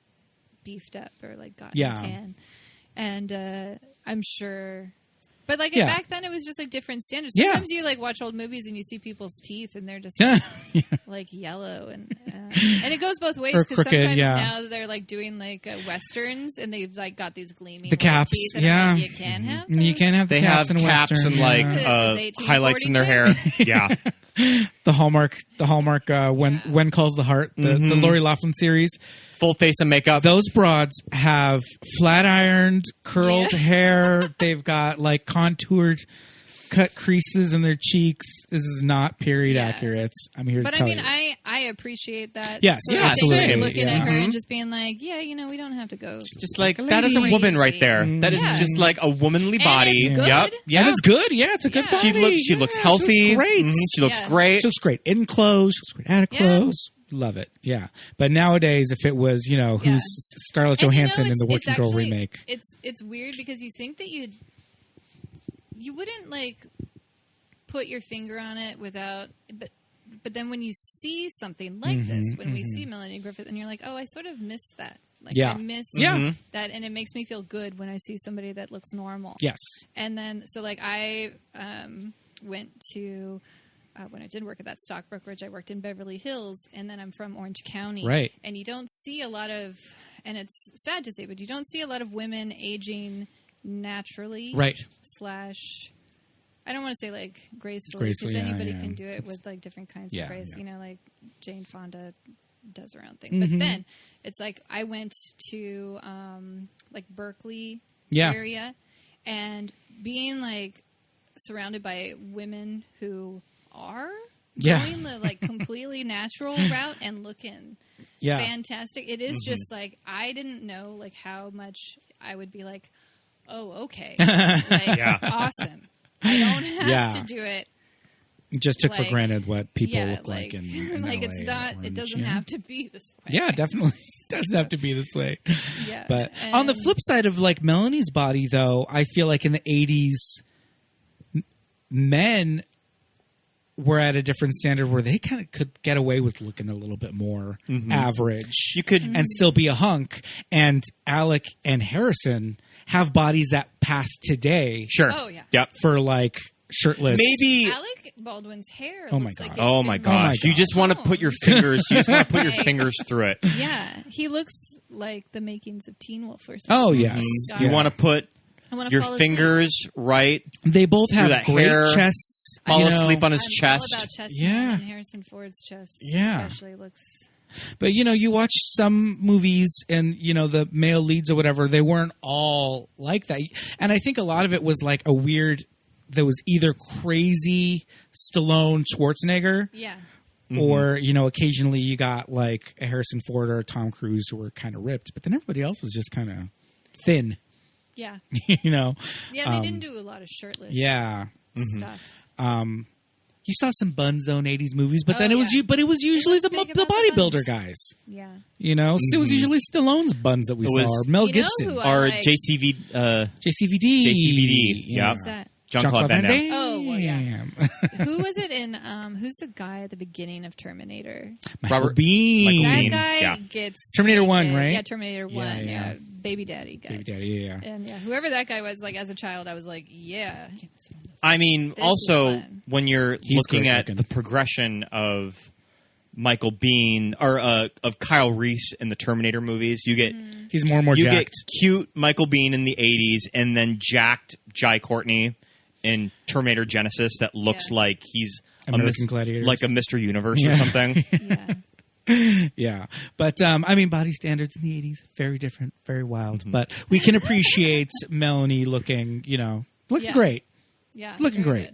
beefed up or, like, gotten Yeah. a tan. And I'm sure. But, like, Yeah. back then it was just, like, different standards. Yeah. Sometimes you, like, watch old movies and you see people's teeth and they're just, Yeah. like, yellow. And it goes both ways Or because crooked, sometimes yeah. now they're, like, doing, like, westerns and they've, like, got these gleaming The white caps, teeth. And yeah. I'm like, you can have And you those? can't have the They caps have in a caps Western, and like yeah. This is highlights in their hair. Yeah. the Hallmark when calls the heart, the Lori Loughlin series. Full face of makeup. Those broads have flat ironed, curled hair. They've got like contoured, cut creases in their cheeks. This is not period Yeah. accurate. I'm here But to tell I mean, you. I appreciate that. Yes, sort yeah, of thing, absolutely. Looking Yeah. at her and just being like, yeah, you know, we don't have to go. Just like, that is a woman right there. That is Yeah. just like a womanly body. it's good. Yep. Yeah, it's good. Yeah, it's a good Yeah. body. She looks Yeah, healthy. She looks great. Mhm, she looks Yeah. great. She looks great in clothes. She looks great out of Yeah. clothes. Love it. Yeah. But nowadays, if it was, you know, Yeah. who's Scarlett And, you know, Johansson in the it's Working Girl actually- remake? It's weird because you think that you wouldn't like put your finger on it without, but then when you see something like this, when we see Melanie Griffith, and you're like, oh, I sort of miss that. Like, Yeah. I miss Yeah. that, and it makes me feel good when I see somebody that looks normal. Yes. And then, so like I went to, when I did work at that stock brokerage, I worked in Beverly Hills, and then I'm from Orange County. Right. And you don't see a lot of, and it's sad to say, but you don't see a lot of women aging naturally. Right. I don't want to say like gracefully, because Gracefully, yeah, anybody yeah. can do it with like different kinds Yeah, of grace. yeah. You know, like Jane Fonda does her own thing. But then it's like I went to like Berkeley Yeah. area, and being like surrounded by women who are Yeah. going the like completely natural route and looking Yeah. fantastic. It is just like I didn't know like how much I would be like, oh, okay, like awesome. I don't have Yeah. to do it. Just took for like- granted what people yeah, look like in like LA it's or not. Orange, It doesn't yeah. have to be this way. Yeah, definitely. It doesn't have to be this way. Yeah, But on the and- flip side of like Melanie's body, though, I feel like in the 80s, men were at a different standard where they kind of could get away with looking a little bit more average. You could- and still be a hunk. And Alec and Harrison have bodies that pass today. Sure. Oh, yeah. Yep. For like shirtless. Maybe. Alec Baldwin's hair. Oh, my looks God. Like it's Oh my been gosh! You just want to put your fingers. You just want to put your Right. fingers through it. Yeah, he looks like the makings of Teen Wolf or something. Oh, yes. Dark. You want to put I wanna your fall asleep. fingers right. They both through have that great hair, chests. Fall you know. asleep on his I'm chest. all about chest Yeah. and Harrison Ford's chest. Yeah. Especially looks. But, you know, you watch some movies and, you know, the male leads or whatever, they weren't all like that. And I think a lot of it was like a weird, there was either crazy Stallone Schwarzenegger Yeah. or, you know, occasionally you got like a Harrison Ford or a Tom Cruise who were kind of ripped. But then everybody else was just kind of thin, Yeah. you know. Yeah, they didn't do a lot of shirtless Yeah. stuff. You saw some buns though in '80s movies, but Oh, then it was yeah. but it was usually was the big the about the bodybuilder buns. guys. Yeah. You know, so it was usually Stallone's buns that we It saw, was- or Mel You know Gibson, who I Or like? JCVD. JCVD. JCVD, Yeah. yeah. Who's that? Jean-Claude Van Damme. Oh, well, yeah. Damn. Who was it in? Who's the guy at the beginning of Terminator? Michael Robert- Bean. Michael That Bean. guy yeah. gets Terminator 1, naked. right? Yeah, Terminator 1. Yeah, Yeah, yeah. baby daddy guy. Baby Daddy, yeah. And yeah, whoever that guy was, like as a child, I was like, yeah, I mean, This also is fun. when you're He's looking great at looking. the progression of Michael Bean or of Kyle Reese in the Terminator movies, you get He's more and more you jacked. get cute Michael Bean in the '80s, and then jacked Jai Courtney in Terminator Genesis that looks Yeah. like he's American Gladiators. like a Mr. Universe Yeah. or something. yeah. Yeah. But, I mean, body standards in the 80s, very different, very wild. But we can appreciate Melanie looking, you know, looking Yeah. great. Yeah, Looking very great.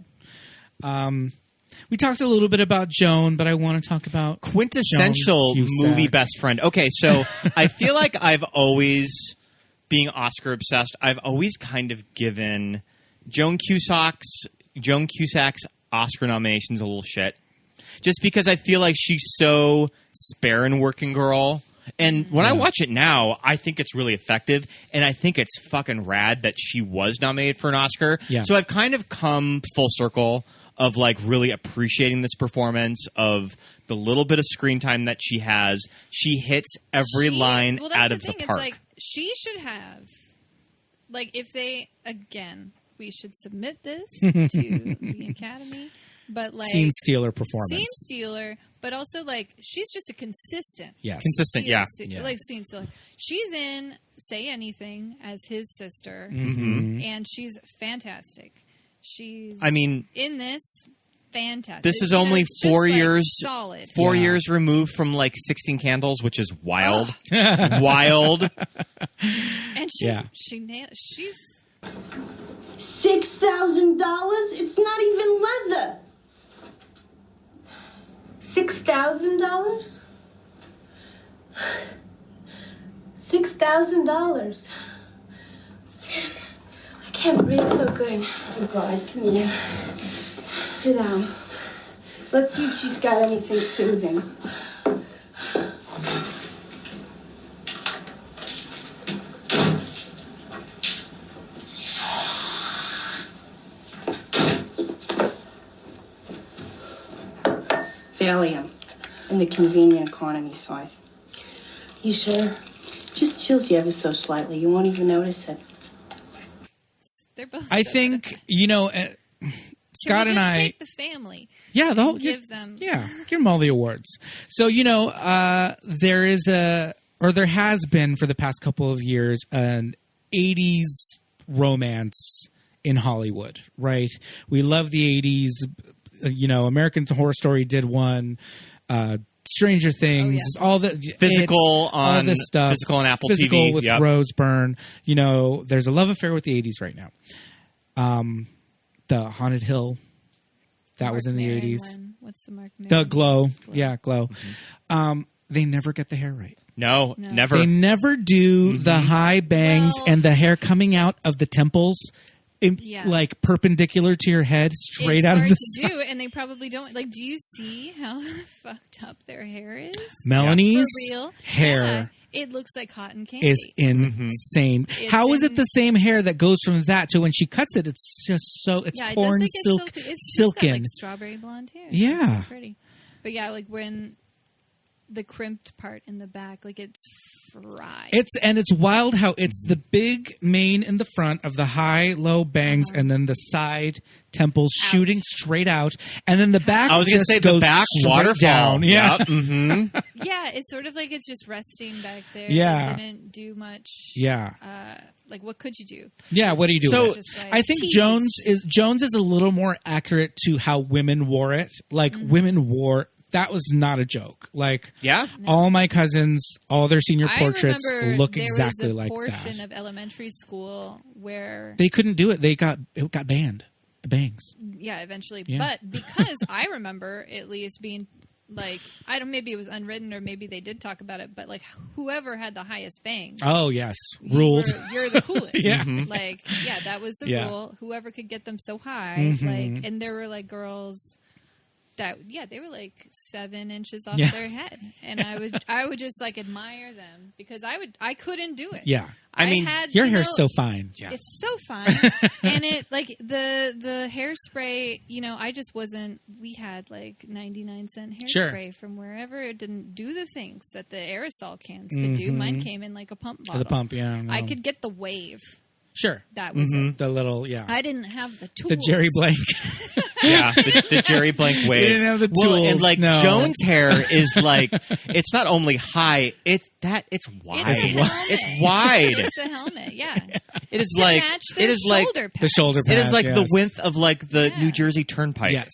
good. We talked a little bit about Joan, but I want to talk about Quintessential Joan Cusack. movie best friend. Okay, so I feel like I've always, being Oscar obsessed, I've always kind of given Joan Cusack's Oscar nominations a little shit. Just because I feel like she's so spare in Working Girl. And when I watch it now, I think it's really effective, and I think it's fucking rad that she was nominated for an Oscar. Yeah. So I've kind of come full circle of like really appreciating this performance, of the little bit of screen time that she has. She hits every line well, that's out the of thing. the park. It's like she should have, like, if they again, we should submit this to the Academy, but like Scene stealer performance. Scene stealer, but also like she's just a consistent. Yes. Consistent, yeah. Like scene stealer. She's in Say Anything as his sister, Mm-hmm. and she's fantastic. She's. I mean, in this, fantastic. this is You know, only it's 4 just, like, years. solid. 4 Yeah. years removed from like 16 Candles, which is wild. Wild. And Yeah. she nailed. She's. $6,000? It's not even leather. $6,000? $6,000. Sam, I can't breathe so good. Oh, God, come here. Sit down. Let's see if she's got anything soothing. Valium in the convenient economy size. You sure? Just chills you ever so slightly. You won't even notice it. They're both. I so think, good. you know, Can Scott we and just I. take the family. Yeah, the whole Give them. Yeah, give them all the awards. So, you know, there has been for the past couple of years an 80s romance in Hollywood, right? We love the 80s. You know, American Horror Story did one. Stranger Things, all the Physical all on this stuff. Physical on Apple Physical TV. with Yep. Rose Byrne. You know, there's a love affair with the 80s right now. The Haunted Hill. That was in the Mark 80s. Maron. What's the Mark The Maron? Glow. Yeah, Glow. They never get the hair right. No, No. never. They never do the high bangs Well- and the hair coming out of the temples, Yeah. like perpendicular to your head, straight It's out of hard the to side. do, and they probably don't. Like, do you see how fucked up their hair is? Melanie's For real? hair Yeah. It looks like cotton candy. is insane. It's How is it in- the same hair that goes from that to when she cuts it? It's just so it's yeah, it corn does, like, silk, it's just got, silken. like strawberry blonde hair. Yeah. It's so pretty. But yeah, like when the crimped part in the back, like it's fried. It's wild how it's the big mane in the front of the high, low bangs, and then the side temples shooting straight out, and then the back. I was going to say goes the back straight waterfall down. Yeah. Yep. Mm-hmm. Yeah, it's sort of like it's just resting back there. Yeah. It didn't do much. Yeah. Like, what could you do? Yeah, what do you do? So, with it? Just like, I think tease. Jones is a little more accurate to how women wore it. Like women wore. That was not a joke. Like, Yeah. all my cousins, all their senior portraits I remember look there exactly was a like portion that. of elementary school where They couldn't do it. It got banned. The bangs. yeah, eventually. Yeah. But because I remember at least being like, I don't, maybe it was unwritten or maybe they did talk about it, but like whoever had the highest bangs. Oh yes, ruled. You're the coolest. Yeah. Like, yeah, that was the Yeah. rule. Whoever could get them so high. Mhm. Like, and there were like girls that, yeah, they were like 7 inches off Yeah. their head. And I would just like admire them because I couldn't do it. Yeah. I mean, had, Your you hair's know, so fine. Yeah. It's so fine. And it like the hairspray, you know, I just wasn't, we had like 99-cent Sure. hairspray from wherever. It didn't do the things that the aerosol cans could do. Mine came in like a pump bottle. The pump, yeah. I could get the wave. Sure. That was it. The little, yeah. I didn't have the tools. The Jerry Blank. Yeah, the Jerry Blank wave. You didn't have the Well, tools, and like no. Joan's hair is like, it's not only high, it's wide. It's a helmet. It's wide. It's a helmet, yeah. It is To like match their it is like shoulder The pads. shoulder it is pads, like the yes. width of like the Yeah. New Jersey Turnpike. Yes.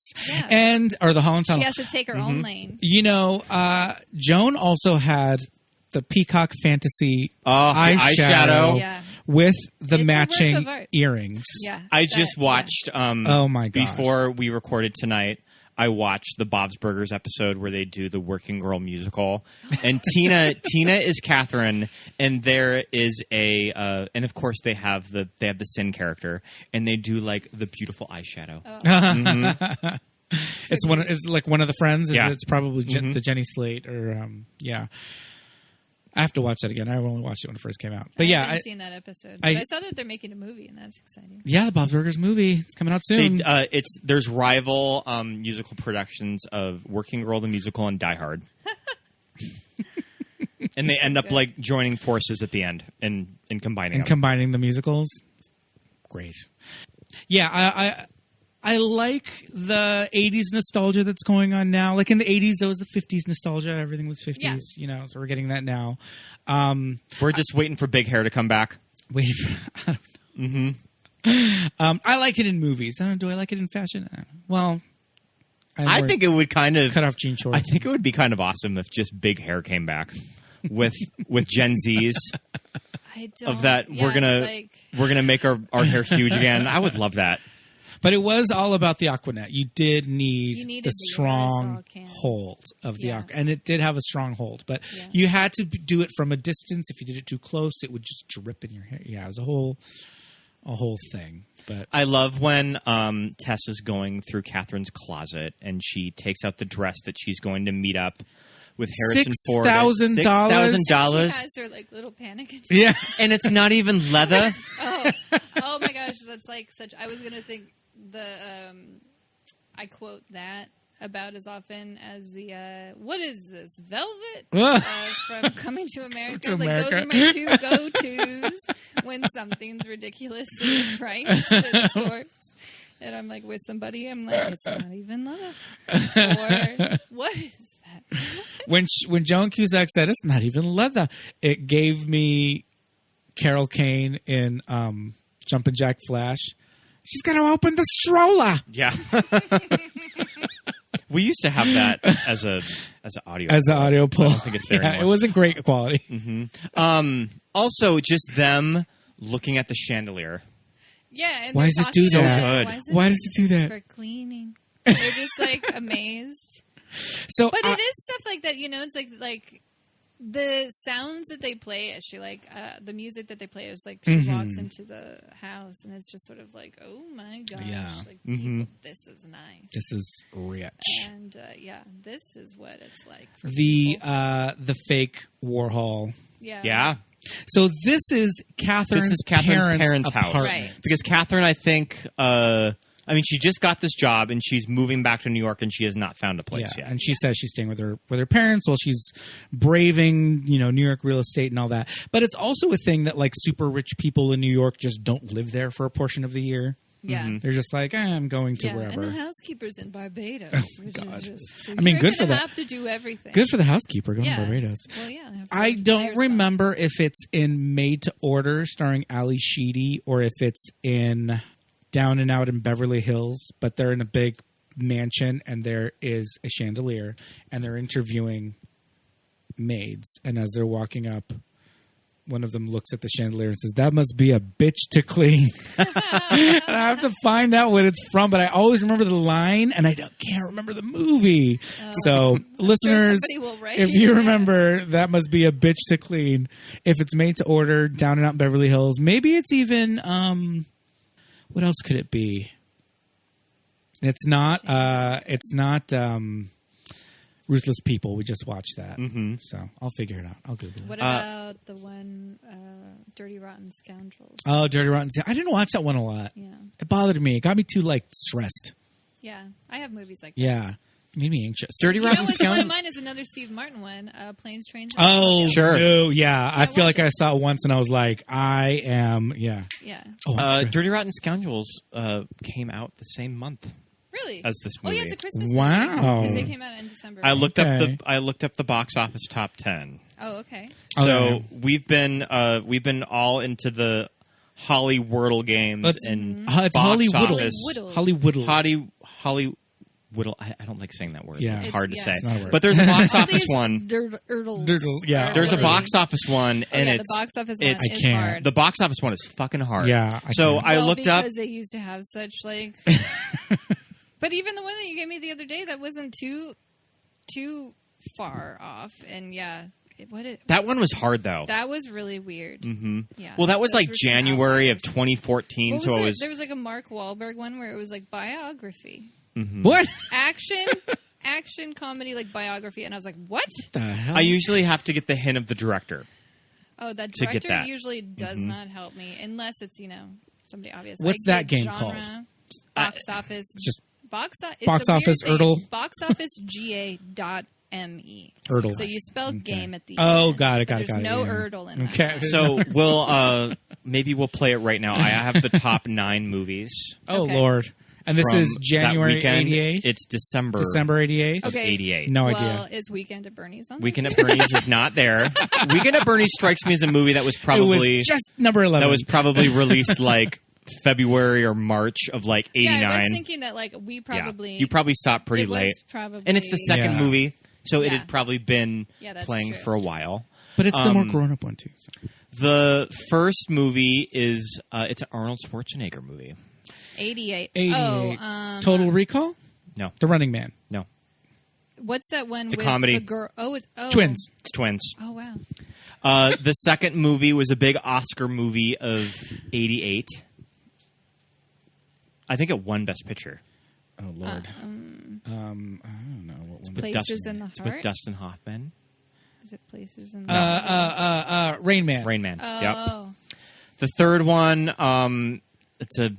Yeah. Or the Holland Tunnel. She has to take her own lane. You know, Joan also had the Peacock Fantasy the eyeshadow Yeah. with the It's a work matching of art. earrings. Yeah. I just yeah. watched. Oh my gosh. Before we recorded tonight, I watched the Bob's Burgers episode where they do the Working Girl musical, and Tina is Catherine, and there is a and of course they have the Sin character, and they do like the beautiful eyeshadow. Oh. It's like one of the friends. Yeah. It's probably the Jenny Slate or yeah. I have to watch that again. I only watched it when it first came out. But I yeah, haven't seen that episode. But I saw that they're making a movie, and that's exciting. yeah, the Bob's Burgers movie. It's coming out soon. There's rival musical productions of Working Girl the musical and Die Hard, and they end up like joining forces at the end and combining and them. combining the musicals. Great. Yeah, I like the 80s nostalgia that's going on now. Like in the 80s, there was the 50s nostalgia. Everything was 50s, Yeah. you know, so we're getting that now. We're just waiting for big hair to come back. Wait, I don't know. I like it in movies. I don't know. Do I like it in fashion? I don't know. Well, I think it would kind of cut off jean shorts. I think it would be kind of awesome if just big hair came back with Gen Z's I don't. of that. Yeah, We're gonna make our hair huge again. I would love that. But it was all about the Aquanet. You did need You needed the the strong aerosol can. hold of the Yeah. Aquanet. And it did have a strong hold. But Yeah. you had to do it from a distance. If you did it too close, it would just drip in your hair. Yeah, it was a whole thing. But I love when Tess is going through Catherine's closet and she takes out the dress that she's going to meet up with Harrison Ford. $6,000? $6,000. She has her like little panic attack. yeah. And it's not even leather. Oh my gosh, that's like such. I was gonna think I quote that about as often as the what is this velvet from Coming to America? To Like America. those are my two go-tos when something's ridiculously priced at stores. And I'm like with somebody, I'm like, it's not even leather. Or what is that? When Joan Cusack said it's not even leather, it gave me Carol Kane in Jumpin' Jack Flash. She's going to open the stroller Yeah. We used to have that as an audio. as an audio pull. I don't think it's there Yeah, anymore. it wasn't great quality. Also, just them looking at the chandelier. Yeah. And Why they're does it talking do that? about, Good. Why does it do that? For cleaning. They're just like amazed. So But it is stuff like that, you know. It's like the sounds that they play as she the music that they play is like she walks into the house, and it's just sort of like, oh my gosh, Yeah. like people, this is nice, this is rich. and this is what it's like for The people. fake Warhol. Yeah. So this is Catherine's, This is Catherine's parents' house. apartment. Right. Because Catherine, I think, I mean, she just got this job and she's moving back to New York and she has not found a place yet. And she says she's staying with her parents while she's braving, New York real estate and all that. But it's also a thing that like super rich people in New York just don't live there for a portion of the year. Yeah. They're just like, I'm going to wherever. And the housekeeper's in Barbados. Which is just, so good for that. Have to do everything. Good for the housekeeper going to Barbados. Well, yeah. I don't remember if it's in Made to Order starring Ali Sheedy or if it's in Down and Out in Beverly Hills, but they're in a big mansion and there is a chandelier and they're interviewing maids. And as they're walking up, one of them looks at the chandelier and says, "That must be a bitch to clean." And I have to find out what it's from, but I always remember the line and I can't remember the movie. So listeners, if you remember That Must Be a Bitch to Clean, if it's Made to Order, Down and Out in Beverly Hills, maybe it's even, what else could it be? It's not Ruthless People. We just watched that. Mm-hmm. So I'll figure it out. I'll Google it. What about the one, Dirty Rotten Scoundrels? Oh, Dirty Rotten Scoundrels. I didn't watch that one a lot. Yeah. It bothered me. It got me too, stressed. Yeah. I have movies like that. Yeah. It made me anxious. Dirty Rotten Scoundrels. One of mine is another Steve Martin one, Planes, Trains, Oh, sure. No, yeah. I feel like I saw it once and I was like, yeah. Oh, Dirty Rotten Scoundrels came out the same month. Really? As this movie. Oh, yeah, it's a Christmas movie. Wow. Because they came out in December. I looked up the box office top 10. Oh, okay. So we've been all into the Holly Wordle games and it's box Holly office. Holly Whittle. I don't like saying that word. Yeah. It's hard to say. It's not a word. But there's a box office one. Dirtle, yeah. There's a box office one, and the box office one is hard. The box office one is fucking hard. Yeah. I looked up because they used to have such But even the one that you gave me the other day, that wasn't too far off, and that one was hard though. That was really weird. Mm-hmm. Yeah. Well, that was like January of 2014. So there was like a Mark Wahlberg one where it was like biography. Mm-hmm. What? Action comedy like biography, and I was like, what the hell? I usually have to get the hint of the director. Oh, that director usually does not help me unless it's somebody obvious. What's that game called? Box office. Just box office Erdle. Boxofficega.me. Erdle. So you spell game at the end. Oh, got it. There's no Erdle in that. Okay. So we'll play it right now. I have the top 9 movies. Oh, Lord. And this is January 88? It's December 88? Okay. 88. No well, idea. Is Weekend at Bernie's on Weekend at Bernie's is not there. Weekend at Bernie's strikes me as a movie that was probably... It was just number 11. That was probably released February or March of 89. Yeah, I was thinking that we probably... Yeah. You probably stopped pretty late. And it's the second movie, so it had probably been playing for a while. But it's the more grown-up one, too. So. The first movie is... it's an Arnold Schwarzenegger movie. 88. Oh, Total Recall? No. The Running Man? No. What's that one it's with a comedy. The girl? Twins. It's Twins. Oh, wow. The second movie was a big Oscar movie of 88. I think it won Best Picture. Oh, Lord. I don't know. What one? Places in the Heart? It's with Dustin Hoffman. Is it Places in the Heart? Rain Man. Rain Man. Oh. Yep. The third one, it's a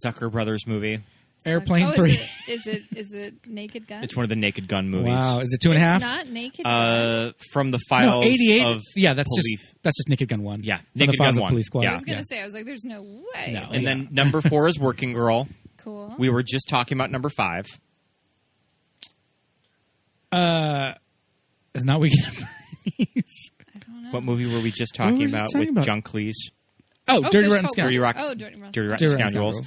Zucker Brothers movie. Airplane 3. Is it Naked Gun? It's one of the Naked Gun movies. Wow. Is it 2.5? It's not Naked Gun. From the files 88. of that's just Naked Gun 1. Yeah, Naked Gun 1. Police Squad. Yeah. I was going to say, I was like, there's no way. No. And then number 4 is Working Girl. Cool. We were just talking about number 5. Is not Weekend at Bernie's. I don't know. What movie were we just talking about with John Cleese? Oh, Dirty Rotten Scoundrels. Scoundrels. Dirty Rotten Scoundrels.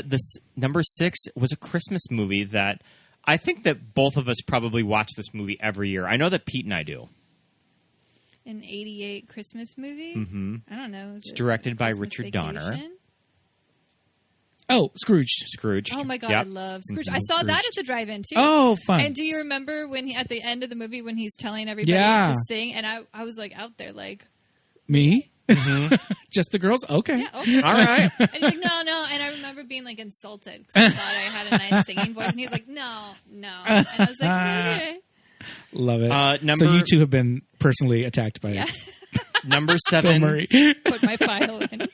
This number 6 was a Christmas movie that I think that both of us probably watch this movie every year. I know that Pete and I do. An 88 Christmas movie? Mm-hmm. I don't know. It's directed by Richard Donner. Oh, Scrooged. Oh my God, yep. I love Scrooge. I saw that at the drive-in too. Oh, fun! And do you remember when at the end of the movie when he's telling everybody to sing, and I was out there me, just the girls. Okay, yeah, okay. All right. And he's like, no, and I remember being insulted because I thought I had a nice singing voice, and he was like, no, and I was like, okay. Love it. So you two have been personally attacked by yeah. Number 7. Put my file in.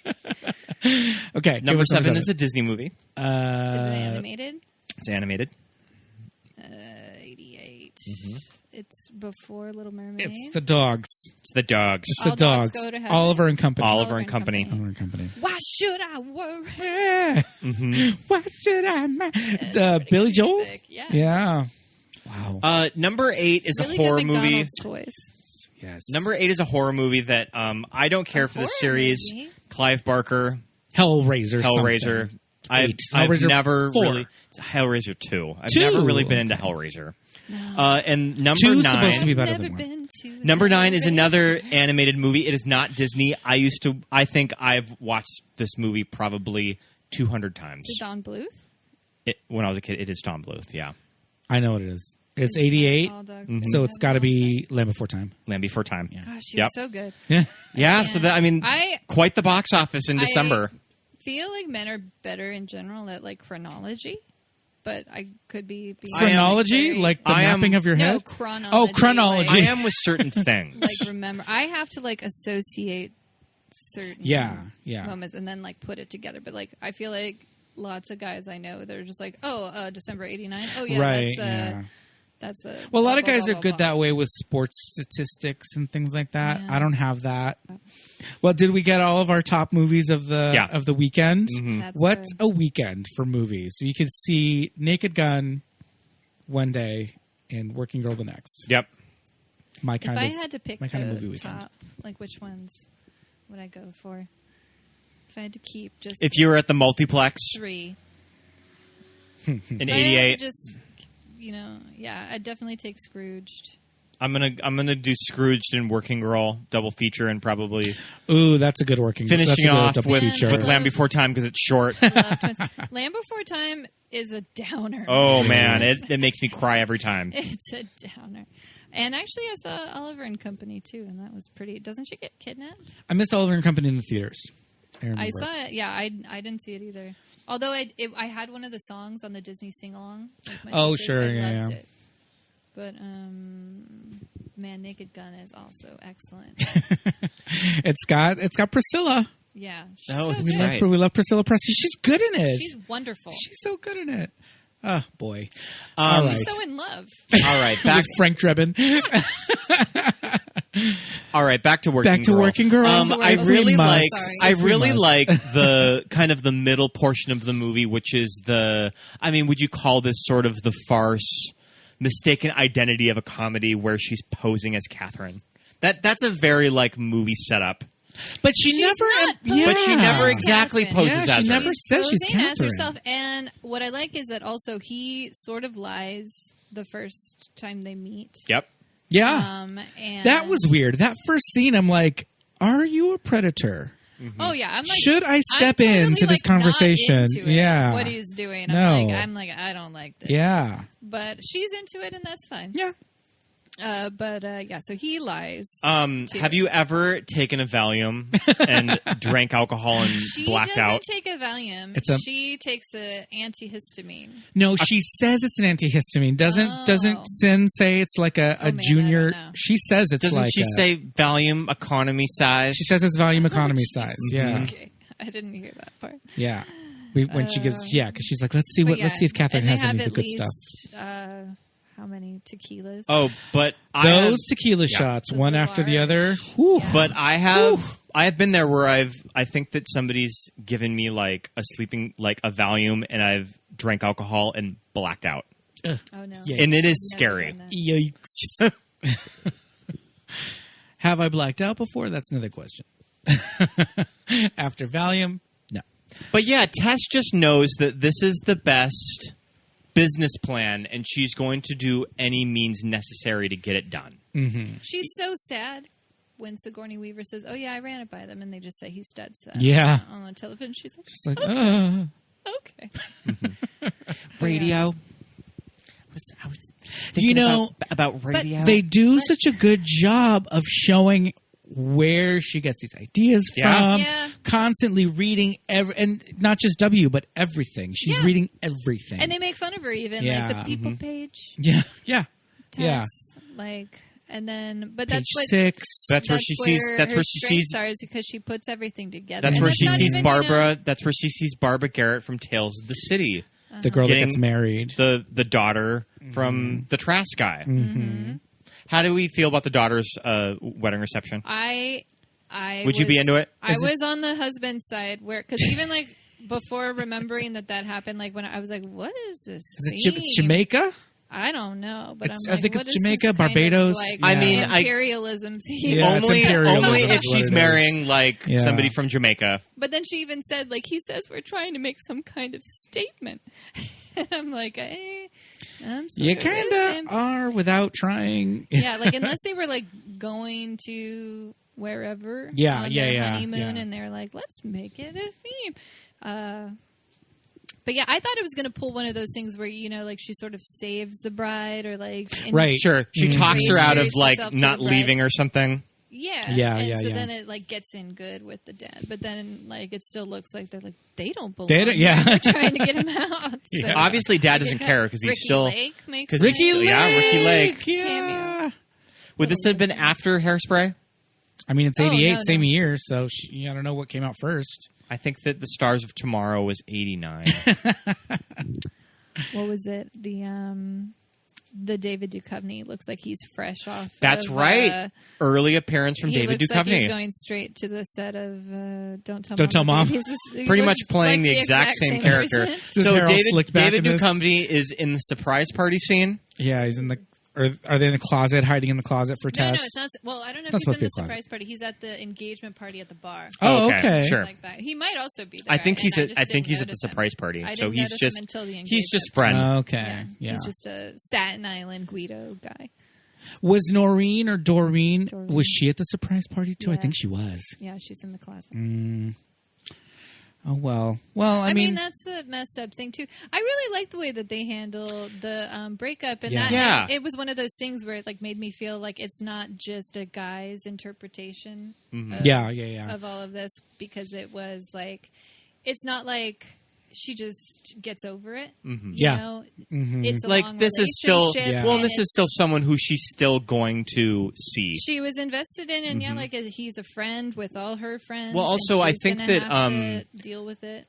Okay. Number 7 is a Disney movie. Is it animated? It's animated. 88. It's before Little Mermaid. It's the dogs. It's the dogs. It's the All dogs dogs. go to heaven. Oliver and Company. Oliver and Company. Oliver and Company. Why should I worry? Yeah. Why should I? Billy Joel? Music, yeah. Yeah. Wow. Number 8 is Really a horror good movie. McDonald's toys. Yes. Number 8 is a horror movie that I don't care for the horror series. movie? Clive Barker, Hellraiser. Hellraiser. something. I've Hellraiser never 4. really. It's Hellraiser 2. I've 2. never really been into Hellraiser. No. And number 2's 9. supposed to be I've better never than 1. been to Number 9 is Hellraiser. another animated movie. It is not Disney. I think I've watched this movie probably 200 times. Is it Don Bluth? When I was a kid, it is Tom Bluth, yeah. I know what it is. It's 88, All dogs so go it's to got to heaven. be Land Before Time. Land Before Time. Gosh, Yep. you're so good. Yeah. Yeah, so that, quite the box office in December. I feel like men are better in general at like chronology, but I could be being Chronology? very- Like the I am- mapping of your no head? chronology. Oh, chronology. I Like, am with certain things. like remember, I have to like associate certain Yeah. moments and then like put it together. But like I feel like lots of guys I know they're just like, December '89. Oh yeah, Right, that's yeah. that's a. Well, a lot of blah, guys blah, are blah, good blah. that way with sports statistics and things like that. Yeah. I don't have that. Well, did we get all of our top movies of the weekend? That's What's good. a weekend for movies? So you could see Naked Gun one day and Working Girl the next. Yep. My If kind I of had to pick my kind of the movie weekend. top, like which ones would I go for? If I had to keep just If you were at the multiplex 3, in If I had to '88, just I'd definitely take Scrooged. I'm gonna do Scrooged and Working Girl double feature and probably Ooh, that's a good working. that's finishing a good off double with, feature. with Land Before Time because it's short. Love Twins. Land Before Time is a downer. Oh man, it makes me cry every time. It's a downer. And actually, I saw Oliver and Company too, and that was pretty. Doesn't she get kidnapped? I missed Oliver and Company in the theaters. I saw it. Yeah, I didn't see it either. Although I had one of the songs on the Disney sing along. Oh, sure, I yeah, loved yeah. it. But man, Naked Gun is also excellent. It's got Priscilla. Yeah, she's Oh, so that's good. right. We love Priscilla Presley. She's good in it. She's wonderful. She's so good in it. Oh boy! Um, All right, She's so in love. All right, back with Frank Drebin. back to Working Back to Girl. Working Girl. I Okay, really must. like Sorry. I really must. like the kind of the middle portion of the movie, which is would you call this sort of the farce, mistaken identity of a comedy where she's posing as Catherine? That's a very like movie setup. But she She's never. not yeah. But she never Catherine. exactly Yeah, poses she as never her. says she's posing as Catherine. herself. And what I like is that also he sort of lies the first time they meet. Yep. Yeah, And that was weird. That first scene, I'm like, "Are you a predator? Oh yeah, I'm like, Should I step I'm totally, into this like, not conversation?" into it, Yeah. what he's doing. No. I'm like, I don't like this. Yeah, but she's into it, and that's fine. yeah. So he lies. Have you ever taken a Valium and drank alcohol and She blacked doesn't out? take a Valium. It's a- She takes an antihistamine. No, she says it's an antihistamine. Doesn't Sin say it's like a man, I junior? don't know. She says it's Doesn't like she say Valium economy size? She says it's volume economy Oh, size. Jesus. Yeah, Okay, I didn't hear that part. yeah. When she gives, because she's like, let's see But if Catherine and they has any have of the at good stuff. least, how many tequilas? Oh, but Those tequila shots, Those one are after the large. other. Whew. But I have been there where I think that somebody's given me like a Valium and I've drank alcohol and blacked out. Oh no! Yeah. And it is Never scary. done that. Yikes. Have I blacked out before? That's another question. After Valium, no. But yeah, Tess just knows that this is the best business plan and she's going to do any means necessary to get it done. She's so sad when Sigourney Weaver says, "Oh yeah, I ran it by them," and they just say he's dead sad. Yeah. On the television, she's like, It's like, "Okay." Radio. I was thinking You know, about radio. they do such a good job of showing where she gets these ideas Yeah. from. Yeah. Constantly reading and not just W, but everything. She's Yeah. reading everything. And they make fun of her even, Yeah. like the people page. yeah, yeah, Tess, yeah. like And then, but Page that's what 6. That's where she sees. That's where she sees. Stars because she puts everything together. That's And where she not sees even, Barbara. That's where she sees Barbara Garrett from Tales of the City, The girl that Getting gets married. the daughter from the Trask guy. Mm-hmm. How do we feel about the daughter's wedding reception? Would you be into it? I was on the husband's side because even like before remembering that happened, like when I was like, "What is this? It's Jamaica? I don't know, but It's- I'm like, I think what it's is Jamaica, this kind of, Barbados. like, I mean, imperialism theme. Yeah, it's imperialism only is if what she's it is. marrying like Yeah. somebody from Jamaica. But then she even said, like, he says we're trying to make some kind of statement. And I'm like, I'm sorry. You kind of are without trying. Yeah, like, unless they were, like, going to wherever Yeah, on yeah, their yeah, honeymoon, yeah. and they're like, let's make it a theme. But yeah, I thought it was going to pull one of those things where, like, she sort of saves the bride or, like... Right. Sure, she talks her out of like herself to not the bride. leaving or something. Yeah. Yeah, and yeah, so yeah. then it, like, gets in good with the dad. But then, like, it still looks like they're like, they don't belong. They don't- yeah. They're trying to get him out. So, Yeah. Obviously, Dad doesn't Ricky care because he's Ricky still. Lake makes Because it. Ricky Lake. Yeah, Ricky Lake. Yeah. Cameo. Would this have been after Hairspray? I mean, it's Oh, 88, no. same year, so I don't know what came out first. I think that The Stars of Tomorrow was 89. What was it? The David Duchovny looks like he's fresh off. That's of, right. Early appearance from he David looks Duchovny. Like he's going straight to the set of Don't Tell Don't Tell Mom. Mom. He Pretty looks much playing like the exact same character. person. His So hair all slicked back David in this. Duchovny is in the surprise party scene. Yeah, he's in the... Or are they in the closet, hiding in the closet for No, Tess? no, it's not. Well, I don't know if Not he's in supposed to be the a closet. surprise party. He's at the engagement party at the bar. Oh, Okay, okay. sure. Like that. He might also be there. I think he's and at. I think he's at the notice him. surprise party. I So didn't he's notice just. him until the He's just engagement friend. Okay, yeah. He's just a Staten Island Guido guy. Was Noreen or Doreen, Doreen. was she at the surprise party too? I Yeah. think she was. Yeah, she's in the closet. Oh, well. Well, I I mean, mean... that's the messed up thing too. I really like the way that they handle the breakup, and Yeah. that Yeah. and it was one of those things where it like made me feel like it's not just a guy's interpretation. Of, Yeah, yeah, yeah. Of all of this, because it was like, it's not like she just gets over it. You Yeah. know? It's a Like long this is still. relationship, Yeah. Well, and this is it's- still someone who she's still going to see. She was invested in, and yeah, like he's a friend with all her friends. Well, and also, I she's think gonna that, have to deal with it.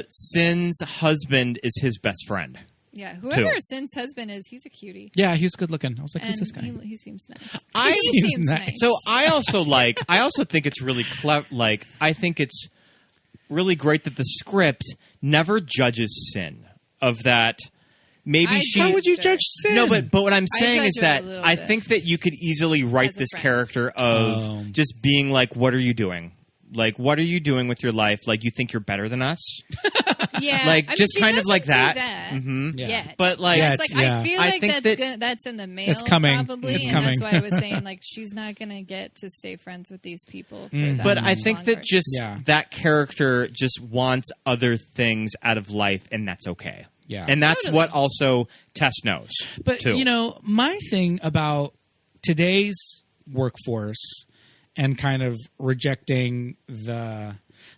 Sin's husband is his best friend. Yeah, whoever Sin's husband is, he's a cutie. Yeah, he was good looking. I was like, And who's this guy? he seems nice. I- he Seems seems nice. nice. So I also think it's really clever. Like, I think it's really great that the script never judges Sin. Of that, maybe I she. do, How would you sure. judge Sin? No, but what I'm I saying judge is her that a little I bit. think that you could easily write As a this friend. character of just being like, "What are you doing? Like, what are you doing with your life? Like, you think you're better than us?" Yeah, Like, I mean, just she kind of like doesn't that. do Mhm. Yeah. Yet. But like, Yeah, It's like yeah. I feel I like think that's in the mail. It's coming. Probably, It's and coming. that's why I was saying like she's not going to get to stay friends with these people. For that But I much think longer. that just Yeah. that character just wants other things out of life, and that's okay. Yeah. And that's Totally. what also Tess knows. But too. you know, my thing about today's workforce and kind of rejecting the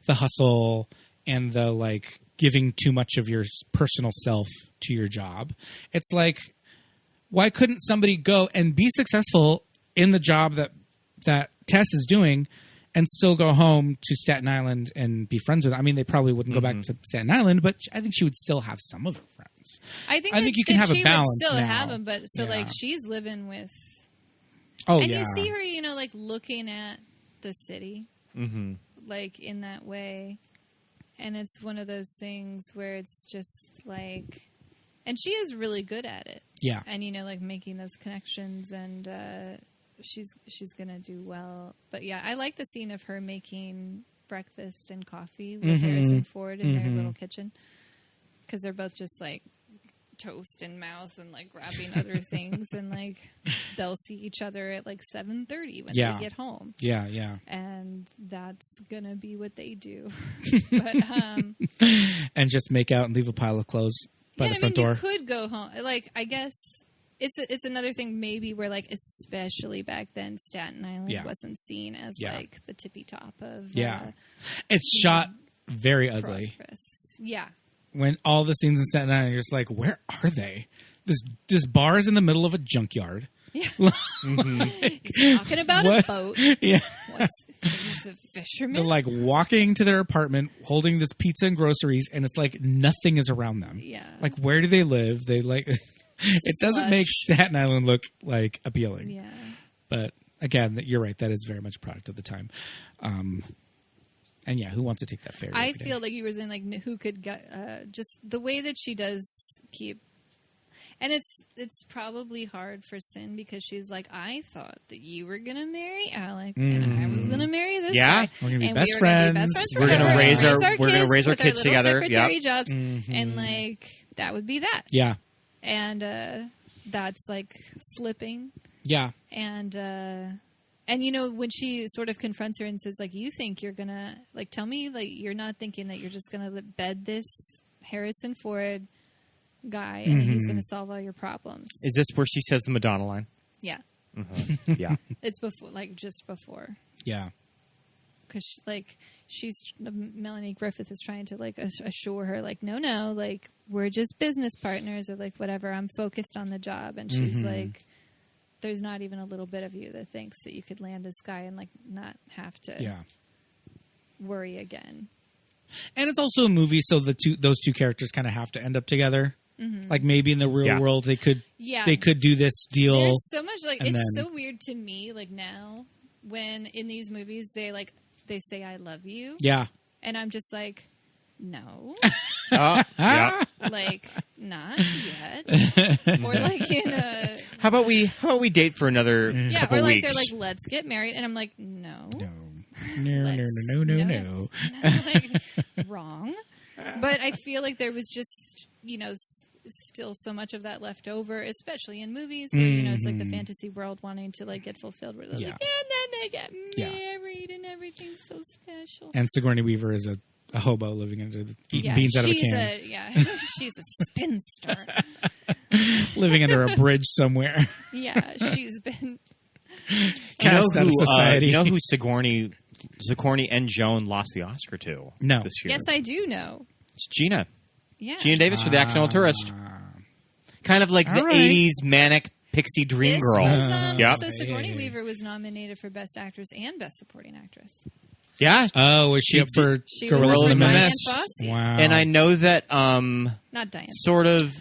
hustle and the like giving too much of your personal self to your job. It's like, why couldn't somebody go and be successful in the job that Tess is doing and still go home to Staten Island and be friends with? I mean, they probably wouldn't go back to Staten Island, but I think she would still have some of her friends. I think you can have a she balance would still now. have them, but so Yeah. like she's living with. Oh, and yeah. you see her, you know, like looking at the city, like in that way. And it's one of those things where it's just like, and she is really good at it. Yeah. And, you know, like making those connections, and she's going to do well. But yeah, I like the scene of her making breakfast and coffee with Harrison Ford in their little kitchen. Because they're both just like toast in mouth and like grabbing other things, and like they'll see each other at like 7:30 when Yeah. they get home, Yeah, yeah. and that's gonna be what they do. But And just make out and leave a pile of clothes by the front door. you could go home. Like, I guess it's another thing maybe where like, especially back then, Staten Island Yeah. wasn't seen as Yeah. like the tippy top of Yeah. It's shot very ugly. progress. Yeah. When all the scenes in Staten Island, you're just like, where are they? This bar is in the middle of a junkyard. Yeah. He's talking about a boat. Yeah. He's a fisherman. They're like walking to their apartment, holding this pizza and groceries, and it's like nothing is around them. Yeah. Like, where do they live? They like, it doesn't make Staten Island look like appealing. Yeah. But again, you're right. That is very much a product of the time. And yeah, who wants to take that ferry? I feel like you were saying, like, who could get, just the way that she does keep. And it's probably hard for Sin because she's like, I thought that you were going to marry Alec and I was going to marry this guy. We're going to be and best we were friends. Gonna be best friends We're forever. going to raise our kids with together. Secretary Yep. jobs. And like, that would be that. Yeah. And that's like slipping. Yeah. And you know, when she sort of confronts her and says, like, you think you're going to, like, tell me, like, you're not thinking that you're just going to bed this Harrison Ford guy and he's going to solve all your problems. Is this where she says the Madonna line? Yeah. Mm-hmm. Yeah. It's before, like, just before. Yeah. Because, Melanie Griffith is trying to, like, assure her, like, no, like, we're just business partners or, like, whatever. I'm focused on the job. And she's like, there's not even a little bit of you that thinks that you could land this guy and, like, not have to worry again. And it's also a movie, so those two characters kind of have to end up together. Like maybe in the real world they could do this deal. There's so much like it's then, so weird to me like now when in these movies they say I love you. Yeah. And I'm just like, no. Yeah. Like not yet. Or like in a How about we date for another couple or like weeks? they're like, let's get married and I'm like, no. No. Like, wrong. But I feel like there was just, you know, still so much of that left over, especially in movies where, you know, it's like the fantasy world wanting to like get fulfilled where they're like, and then they get married and everything's so special. And Sigourney Weaver is a hobo living eating beans out of a can. She's a spinster. Living under a bridge somewhere. Yeah, she's been cast out of society. You know who Sigourney and Joan lost the Oscar to this year? Yes, I do know. It's Gina. Yeah. Gina Davis for The Accidental Tourist. Kind of like the 80s manic pixie dream girl. Was, So Sigourney Weaver was nominated for Best Actress and Best Supporting Actress. Yeah. Oh, was she up for Gorilla in the Diane Mist? Fossey. Wow. And I know that not Diane. sort of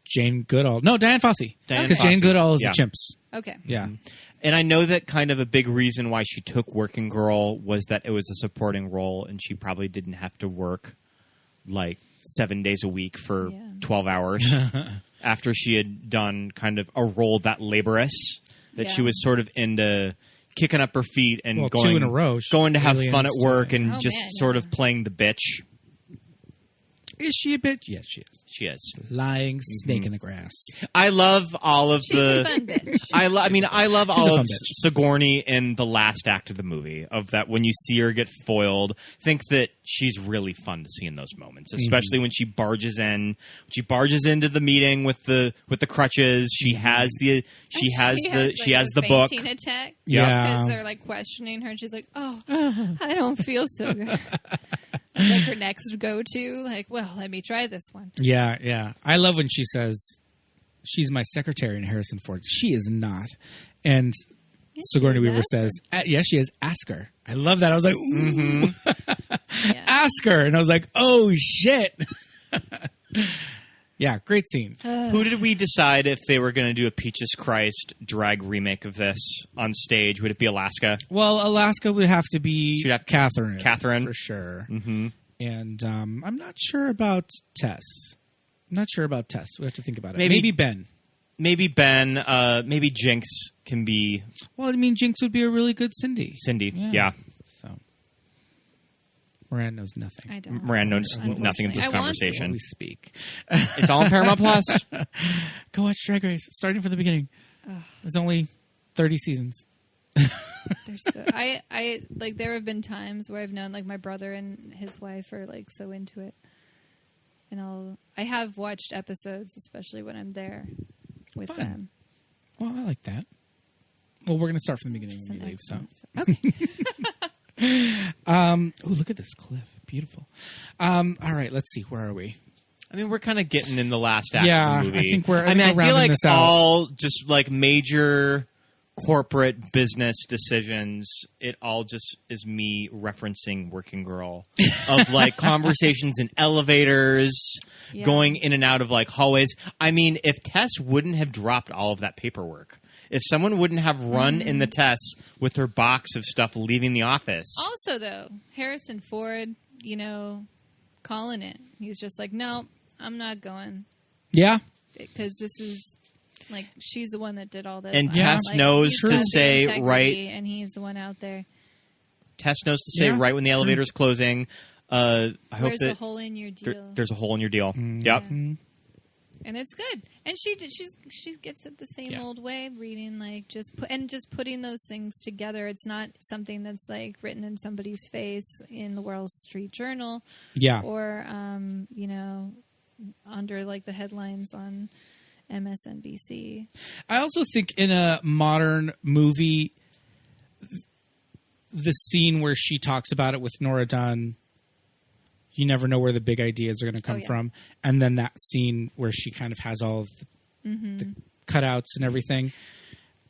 Jane Goodall. No, Diane Fossey. Because Jane Goodall is the Chimps. Okay. Yeah. And I know that kind of a big reason why she took Working Girl was that it was a supporting role and she probably didn't have to work like 7 days a week for 12 hours after she had done kind of a role that laborious that she was sort of into kicking up her feet and going 2 in a row. Going to have fun at work and sort of playing the bitch. Is she a bitch? Yes, she is. She is. Lying snake in the grass. I love all of She's a fun bitch. I love She's all a fun of bitch. Sigourney in the last act of the movie. Of that, when you see her get foiled, I think that she's really fun to see in those moments, especially when she barges in. She barges into the meeting with the crutches. She has the book. Fainting attack. Yeah. Because they're like questioning her, and she's like, "Oh, I don't feel so good." Like her next go-to, like, well, let me try this one. Yeah, yeah. I love when she says, she's my secretary in Harrison Ford. She is not. And Sigourney Weaver says, yes, she is. Ask her. I love that. I was like, ooh. Ask her. And I was like, oh, shit. Yeah, great scene. Who did we decide if they were going to do a Peaches Christ drag remake of this on stage? Would it be Alaska? Well, Alaska would have to be Catherine. Catherine. For sure. Mm-hmm. And I'm not sure about Tess. We have to think about it. Maybe Ben. Maybe Ben. Maybe Jinx can be... Well, I mean, Jinx would be a really good Cindy. Yeah. So Moranne knows nothing. I don't. Moranne knows nothing of this conversation. We speak. It's all on Paramount Plus. Go watch Drag Race, starting from the beginning. There's only 30 seasons. I like. There have been times where I've known like my brother and his wife are like so into it, and I have watched episodes, especially when I'm there with them. Well, I like that. Well, we're going to start from the beginning when we leave. So okay. Oh, look at this cliff. Beautiful. All right, let's see. Where are we? I mean, we're kind of getting in the last act Yeah, of the movie. I think we're I feel rounding like this out. all just like major corporate business decisions, it all just is me referencing Working Girl of like conversations in elevators, going in and out of like hallways. I mean, if Tess wouldn't have dropped all of that paperwork, if someone wouldn't have run in the Tess with her box of stuff leaving the office. Also, though, Harrison Ford, calling it. He was just like, no, I'm not going. Yeah. Because this is, like, she's the one that did all this. And Tess knows he's to got the say integrity, right. And he's the one out there. Tess knows to say right when the elevator's closing. I hope There's that a hole in your deal. there's a hole in your deal. Yep. Yeah. And it's good. And she gets it the same old way, reading like just putting those things together. It's not something that's like written in somebody's face in the Wall Street Journal. Yeah. Or under like the headlines on MSNBC. I also think in a modern movie, the scene where she talks about it with Nora Dunn, you never know where the big ideas are going to come from. And then that scene where she kind of has all of the cutouts and everything,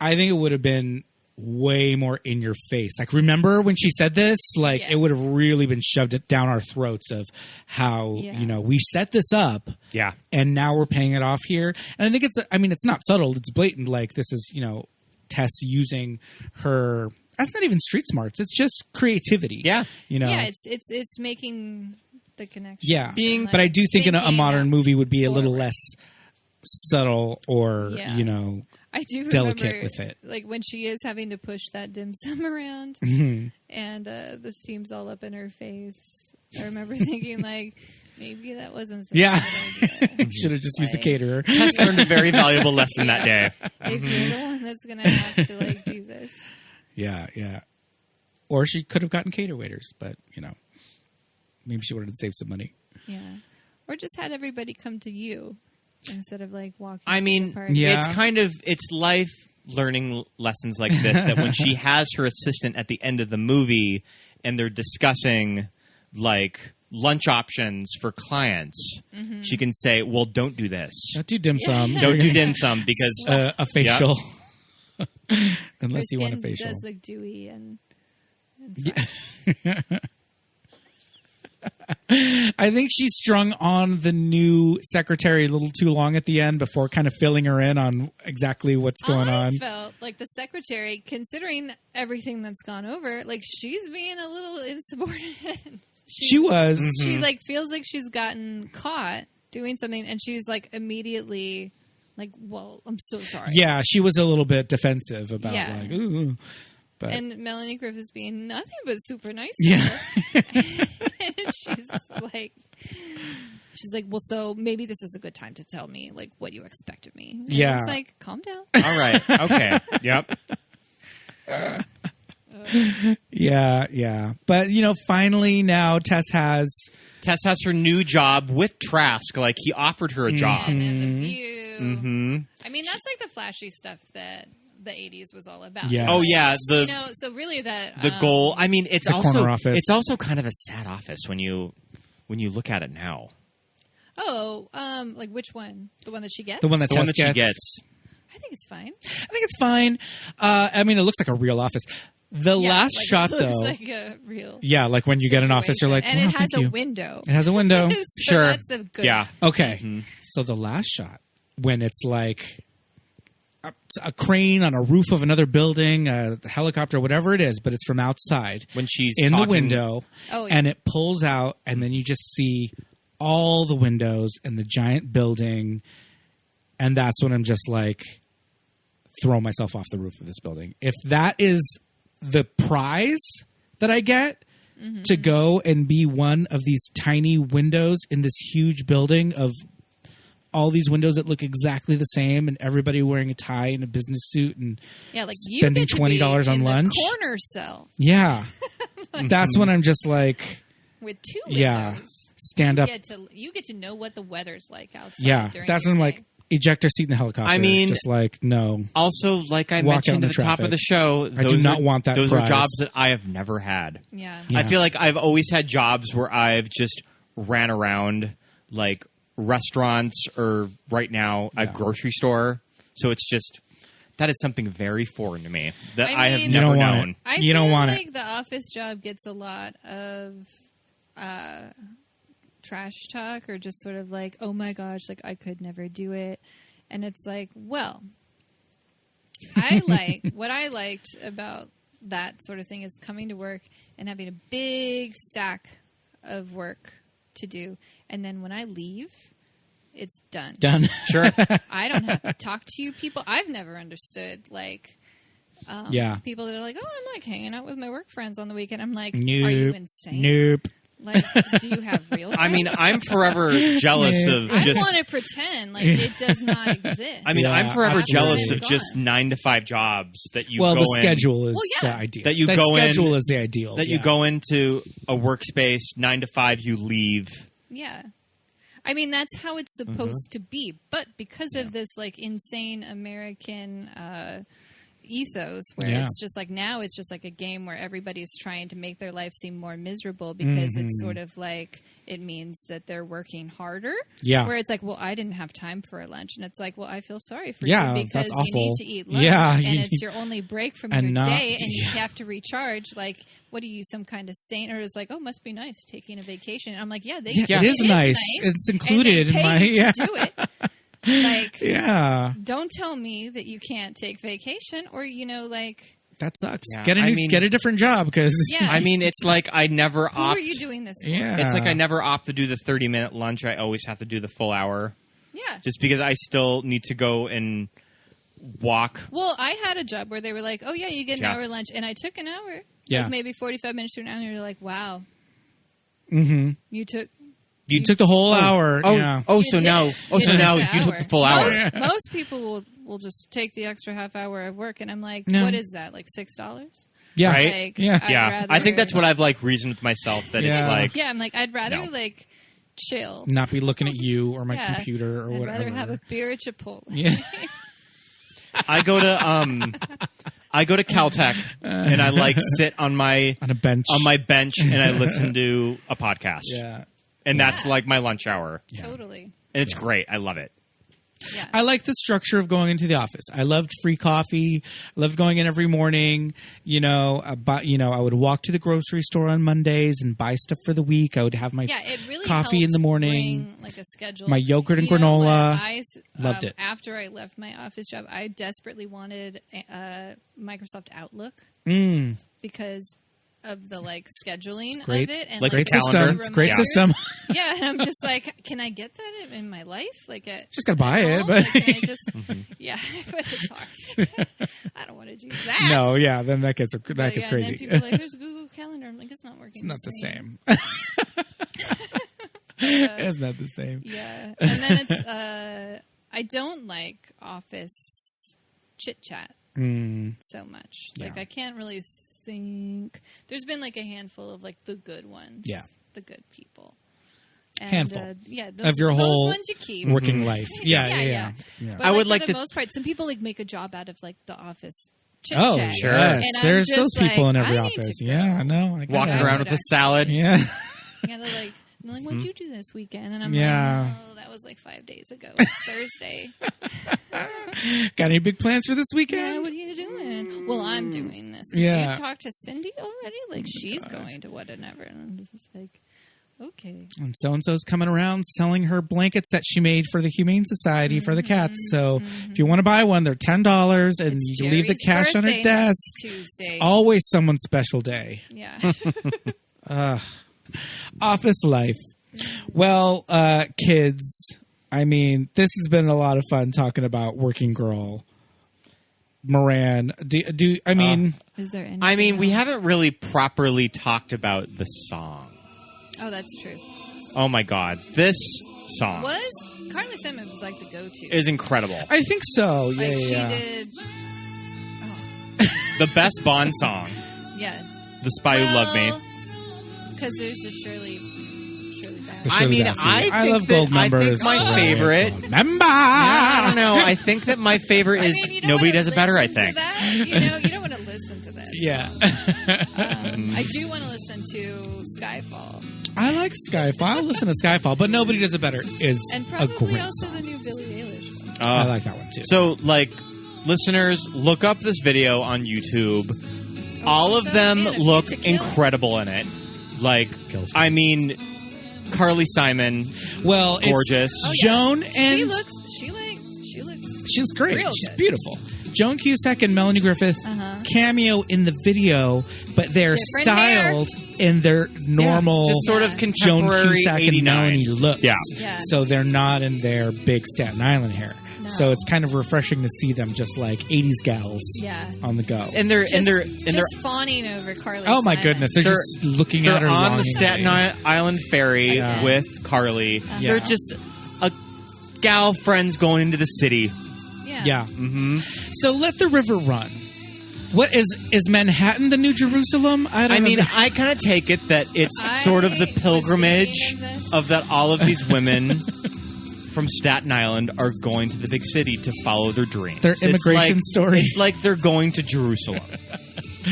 I think it would have been way more in your face. Like, remember when she said this? Like, it would have really been shoved down our throats of how, we set this up. Yeah. And now we're paying it off here. And I think it's not subtle. It's blatant. Like, this is, Tess using her, that's not even street smarts. It's just creativity. Yeah. Yeah, it's making the connection. Yeah. Like, but I do think a modern movie would be a little forward. less subtle or, I do delicate remember, with it. like when she is having to push that dim sum around, and the steam's all up in her face. I remember thinking, like, maybe that wasn't such a good idea. Should have just used the caterer. Tess learned a very valuable lesson that day. If you're the one that's gonna have to like do this, Yeah. Or she could have gotten cater waiters, but maybe she wanted to save some money. yeah, or just had everybody come to you instead of like walking. I to mean, the party. it's life learning lessons like this that when she has her assistant at the end of the movie and they're discussing like lunch options for clients, she can say, well, don't do this. Don't do dim sum. Don't do dim sum because a facial. Her Unless you want a skin facial. does look dewy and fresh. I think she strung on the new secretary a little too long at the end before kind of filling her in on exactly what's going on. I felt like the secretary, considering everything that's gone over, like she's being a little insubordinate. She was. She like feels like she's gotten caught doing something, and she's like immediately like, "Well, I'm so sorry." Yeah, she was a little bit defensive about like, ooh. But and Melanie Griffith's being nothing but super nice. Yeah. And she's like, well, so maybe this is a good time to tell me like what you expect of me. And Yeah. it's like, calm down. All right. Okay. Yep. Yeah. But finally now Tess has her new job with Trask. Like he offered her a job. And the view. I mean, that's like the flashy stuff that the 80s was all about. Yes. Oh yeah, so really that the goal. I mean, it's the also corner office. it's also kind of a sad office when you look at it now. Oh, like which one? The one that she gets? the one that The Tess one that she gets. I think it's fine. I think it's fine. I mean, it looks like a real office. The last like, shot, it looks though, like a real. yeah, like when you get an office, you're like, and wow, it has thank a you. window. It has a window. So Sure. that's a good. Yeah. Okay, so the last shot when it's like a crane on a roof of another building, a helicopter, whatever it is, but it's from outside When she's in talking, the window, Oh, yeah. and it pulls out, and then you just see all the windows and the giant building, and that's when I'm just like, throw myself off the roof of this building. If that is the prize that I get to go and be one of these tiny windows in this huge building of all these windows that look exactly the same and everybody wearing a tie and a business suit and Yeah, like spending you get to be $20 on in lunch. The corner cell Yeah. That's when I'm just like, with two windows. yeah, stand up. You get to know what the weather's like outside. Yeah. during That's your when I'm day. like, ejector seat in the helicopter. I mean- just like, no. Also, like I Walk out mentioned in at the the top traffic. of the show, I do not want that Those prize. are jobs that I have never had. Yeah. Yeah. I feel like I've always had jobs where I've just ran around like restaurants or right now a grocery store. So it's just that is something very foreign to me that I have never known. I You don't feel want like the office job gets a lot of trash talk or just sort of like, oh my gosh, like I could never do it. And it's like, well, what I liked about that sort of thing is coming to work and having a big stack of work to do. And then when I leave, it's done. Sure. I don't have to talk to you people. I've never understood like people that are like, oh, I'm like hanging out with my work friends on the weekend. I'm like, Nope. are you insane? Nope. Like, do you have real friends? I mean, I'm forever jealous of I just. want to pretend like it does not exist. I mean, Yeah, I'm forever absolutely. jealous of just 9 to 5 jobs that you Well, go the in. schedule is Well, yeah. the ideal. That you the go in- schedule is the ideal. That you go into a workspace 9 to 5, you leave. Yeah. I mean, that's how it's supposed to be. But because of this, like, insane American ethos where it's just like now it's just like a game where everybody's trying to make their life seem more miserable because it's sort of like it means that they're working harder. Yeah. Where it's like, well, I didn't have time for a lunch. And it's like, well, I feel sorry for Yeah, you because that's you need awful. to eat lunch. Yeah, and you it's need- your only break from and your not- day and you yeah. have to recharge. Like, what are you, some kind of saint? Or it's like, oh, must be nice taking a vacation. And I'm like, yeah, it is nice. It's included and they in my pay you yeah. to do it. Like, Yeah, don't tell me that you can't take vacation or, you know, like, that sucks. Yeah, Get a different job because yeah. I mean, it's like I never Who opt. are you doing this for? Yeah. It's like I never opt to do the 30-minute lunch. I always have to do the full hour. Yeah. Just because I still need to go and walk. Well, I had a job where they were like, oh, yeah, you get an Yeah. hour lunch. And I took an hour. Yeah. Like maybe 45 minutes to an hour. And you're like, wow. Mm-hmm. You took... You took the whole hour. Yeah. You so did now, it. You took now the you took hour. the full hour. Most people will just take the extra half hour of work. And I'm like, No. what is that? Like $6? Yeah. Right? Like, Yeah. I'd Yeah, rather- I think that's what I've like reasoned with myself that it's Yeah. like Yeah, I'm like, I'd rather No. like chill. Not be looking at you or my Yeah. computer or I'd whatever. rather have a beer at Chipotle. Yeah. I go to Caltech and I like sit on my bench. and I listen to a podcast. Yeah. And that's Yeah. like my lunch hour. Totally. And it's great. I love it. Yeah. I like the structure of going into the office. I loved free coffee. I loved going in every morning. I would walk to the grocery store on Mondays and buy stuff for the week. I would have my It really coffee in the helps morning. bring, like a schedule. My yogurt and You know granola. what? Loved it. After I left my office job, I desperately wanted Microsoft Outlook because of the like scheduling great. of it and Like Great the system. calendar. It's a great reminders. system. Yeah, and I'm just like, can I get that in my life? Like, Just gotta buy it, home? but- Like, can I just, yeah, but it's hard. I don't want to do that. No, yeah, then that gets But, gets yeah, And crazy. then people are like, there's a Google Calendar. I'm like, it's not working. It's not the same. Uh, It's not the same. Yeah, and then it's I don't like office chit chat so much. Like Yeah. I can't really think. There's been like a handful of like the good ones. Yeah. The good people. And, Handful. yeah, Of your those whole ones you keep. Working life. Yeah. But I would for like the to- most part, some people like make a job out of like the office chit Oh, chat. Sure. yes. And I'm There's just those people like, in every I need to office. go. Yeah, I know. I get Walking it. around with a salad. Yeah. Yeah, they're like, what'd you do this weekend? And I'm Yeah. like, no, that was like 5 days ago. It's Thursday. Got any big plans for this Yeah, weekend? what are you doing? Well, I'm doing this. Did Yeah. you talk to Cindy already? Like, she's going to whatever. And I'm just like, okay. And so-and-so's coming around selling her blankets that she made for the Humane Society for the cats. So if you want to buy one, they're $10 and It's you leave the Jerry's cash on her birthday desk. next Tuesday. It's always someone's special day. Yeah. Office life. Well, kids, I mean, this has been a lot of fun talking about Working Girl. Moranne, I mean... Is there any? I mean, we haven't really properly talked about the song. Oh, that's true. Oh my God. This song Carly Simon was like the go-to. is incredible. I think so. Yeah, like, yeah. she did. The best Bond song, Yeah. The Spy Who Loved Me. Because there's a Shirley Bassey. The I Shirley mean, Bassey. I love think gold that- I think numbers. my Great. favorite- Member. I don't know. I think that my favorite is I mean, you don't Nobody wanna Does It Better, I listen to think. that. You don't want to listen to that. Yeah. I do want to listen to Skyfall. I like Skyfall. I'll listen to Skyfall, but nobody does it better. Is And a probably great also song. the new Billie Eilish song. I like that one too. So, like, listeners, look up this video on YouTube. All of also, them and a look Few to Kill. incredible in it. Like, Kills. I mean, Carly Simon, Well, it's gorgeous. Joan and she looks she's great. real She's good. beautiful. Joan Cusack and Melanie Griffith cameo in the video, but they're Different hair. styled in their normal just sort of Joan contemporary Cusack and 89. Melanie looks. Yeah. Yeah. So they're not in their big Staten Island hair. No. So it's kind of refreshing to see them just like 80s gals Yeah. on the go. And they're just fawning over Carly. Oh my Simon. goodness, they're just looking at her on the longingly. Staten Island ferry Yeah. with Carly. Yeah. They're just a gal friends going into the city. Yeah. Mm-hmm. So let the river run. What is Manhattan the New Jerusalem? I mean, I kind of take it that it's sort of the I was pilgrimage thinking of this. of that all of these women from Staten Island are going to the big city to follow their dreams. Their It's immigration like- story. It's like they're going to Jerusalem.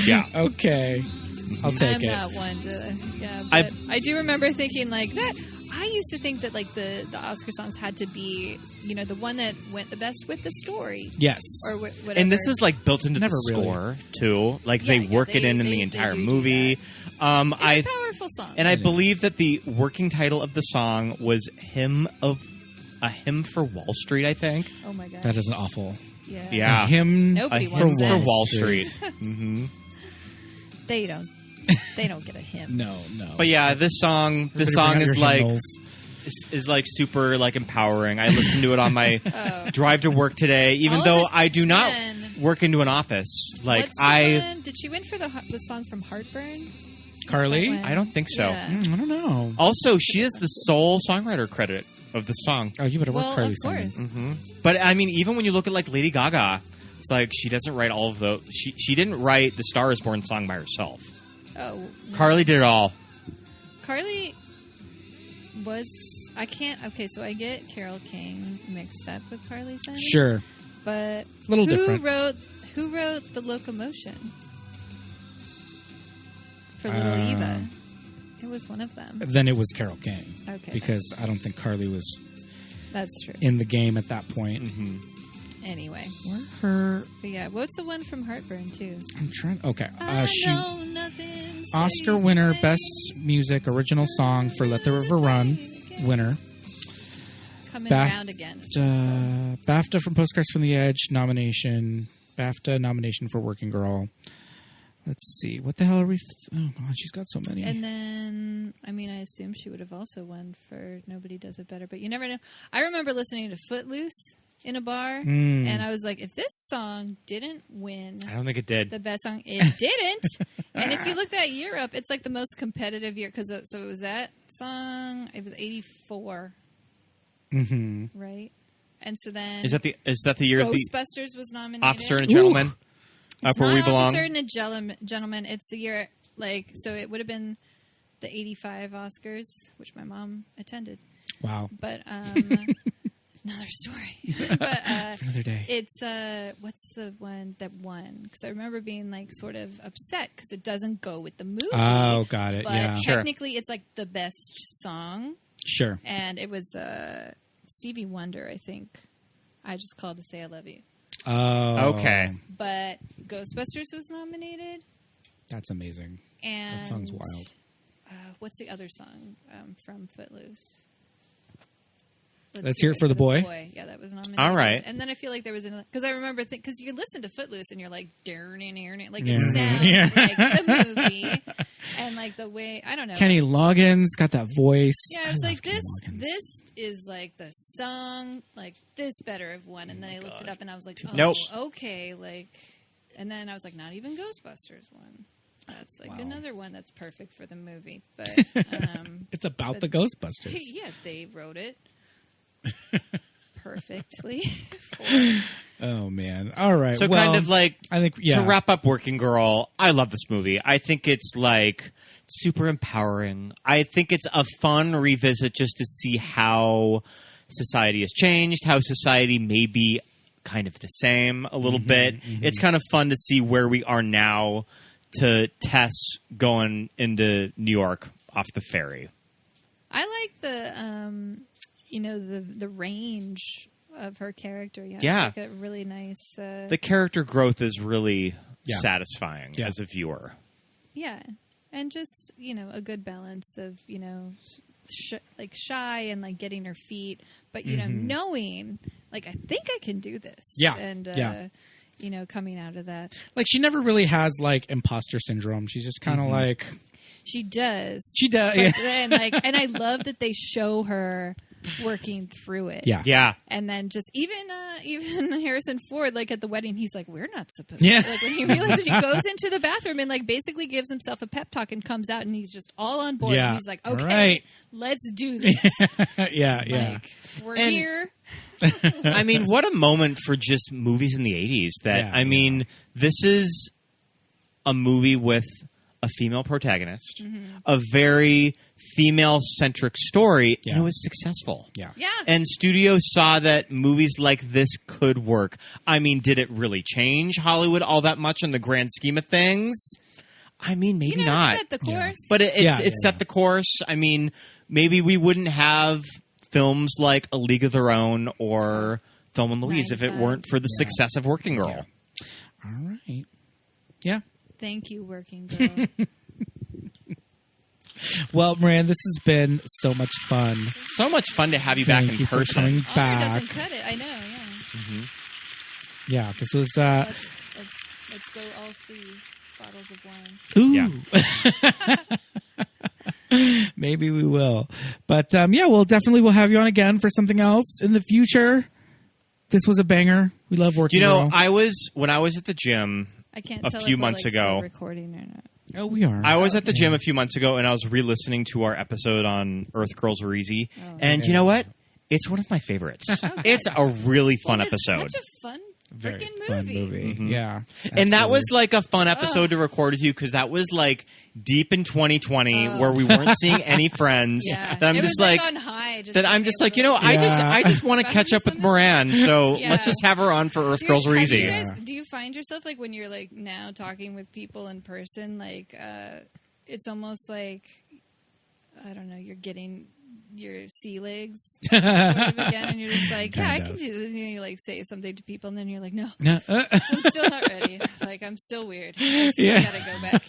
Yeah. Okay, I'll take I'm it. not one to. Yeah, but I do remember thinking like that. I used to think that like the Oscar songs had to be, you know, the one that went the best with the story. Yes. Or whatever. And this is like built into Never the really. score too. Like Yeah, they work it they- in the they entire do movie. It's a powerful song. And I believe that the working title of the song was A Hymn for Wall Street, I think. Oh my god. That is an awful. Yeah. Yeah. A hymn Nobody A wants Hymn that. for Wall Street. hmm They don't. They don't get a hymn. No. But yeah, this song Everybody bring out is your like hymnals. is like super like empowering. I listened to it on my Oh. drive to work today, even All though of us I do not men- work into an office. Like What's the one? Did she win for the song from Heartburn? Carly? That one. I don't think so. Yeah. I don't know. Also, she is the sole songwriter credit of the song. Oh, you better work Well, Carly of course. Simon. But I mean, even when you look at like Lady Gaga, it's like she doesn't write all of the. She didn't write the Star Is Born song by herself. Oh, Carly did it all. Carly was. I can't. Okay, so I get Carole King mixed up with Carly Simon. Sure. but Little who different. Who wrote the Locomotion for Little Eva? It was one of them. Then it was Carole King. Okay, Because I don't think Carly was that's true. in the game at that point. Mm-hmm. Anyway, Her. but yeah, what's the one from Heartburn too? I'm trying. Okay. I She. know nothing. Oscar winner, Best Music Original Song for Let the River Run. Winner. Coming Baf- around again. is what it's called. BAFTA from Postcards from the Edge nomination. BAFTA nomination for Working Girl. Let's see. What the hell are we... oh, God, she's got so many. And then, I mean, I assume she would have also won for Nobody Does It Better, but you never know. I remember listening to Footloose in a bar, and I was like, if this song didn't win I don't think it did. the best song, it didn't. And if you look that year up, it's like the most competitive year, because so it was that song, it was 84, right? And so then Is that the year of the Ghostbusters was nominated. Officer and a Gentleman? Up It's Where not We Belong? Officer and a Gentleman. It's the year, like, so it would have been the 85 Oscars, which my mom attended. wow. But, another story. But, For another day. it's, what's the one that won? Because I remember being, like, sort of upset because it doesn't go with the movie. Oh, got it. But Yeah. Sure. technically, it's, like, the best song. Sure. And it was Stevie Wonder, I think. I Just Called to Say I Love You. Oh. Okay. But Ghostbusters was nominated. That's amazing. And That song's wild. What's the other song from Footloose? Let's hear it for the boy. Yeah, that was nominated. All right. And then I feel like there was another, because I remember because you listen to Footloose and you're like, like Yeah. it sounds Yeah. like the movie, and like the way I don't know. Kenny Loggins got that voice. Yeah, it's I like love Kenny this. Loggins. This is like the song. Like this better have won. And then I looked it up and I was like, oh, Nope. okay. Like, and then I was like, not even Ghostbusters won. That's like another one that's perfect for the movie. But It's about but- the Ghostbusters. yeah, they wrote it perfectly. Oh, man. All right. So well, kind of like I think, yeah. to wrap up Working Girl, I love this movie. I think it's like super empowering. I think it's a fun revisit just to see how society has changed, how society may be kind of the same a little bit. It's kind of fun to see where we are now to Tess going into New York off the ferry. I like the the range of her character. Yeah. It's like a really nice. The character growth is really satisfying as a viewer. Yeah, and just a good balance of shy and like getting her feet, but knowing like I think I can do this. Yeah, and coming out of that, like she never really has like imposter syndrome. She's just kind of like she does. Yeah. Then, and I love that they show her working through it. Yeah. And then just even Harrison Ford, like at the wedding, he's like, "We're not supposed to." Like when he realizes he goes into the bathroom and like basically gives himself a pep talk and comes out and he's just all on board. Yeah. And he's like, "Okay, right. let's do this." Yeah. Like, we're here. I mean, what a moment for just movies in the 80s. This is a movie with a female protagonist, a very female-centric story, and it was successful. Yeah. And studios saw that movies like this could work. I mean, did it really change Hollywood all that much in the grand scheme of things? I mean, maybe not. It set the course. But it set the course. I mean, maybe we wouldn't have films like A League of Their Own or Thelma and Louise if it weren't for the success of Working Girl. Yeah. All right. Yeah. Thank you, Working Girl. Well, Moranne, this has been so much fun. So much fun to have you back in For person. coming Oliver back. doesn't cut it. I know. Yeah. Yeah, this was. Let's go all 3 bottles of wine. Ooh. Maybe we will. But we'll definitely have you on again for something else in the future. This was a banger. We love working. When I was at the gym I can't a tell few if months we're, like, ago. still recording or not. Oh, we are. I was at the gym a few months ago, and I was re-listening to our episode on Earth Girls Are Easy. And you know what? It's one of my favorites. It's a really fun episode. It's such a fun Very freaking fun movie. Yeah. And that was like a fun episode to record with you because that was like deep in 2020 where we weren't seeing any friends. Yeah. That I'm It just was, like on high. Just that I'm being just able like, to- I just want to catch up with Moranne. So Yeah. let's just have her on for Earth Do Girls Are have Easy. you guys- do you find yourself like when you're like now talking with people in person, like it's almost like I don't know, you're getting your sea legs sort of again, and you're just like, I can do this. And you like say something to people, and then you're like, no, I'm still not ready. Like I'm still weird. I still gotta go back.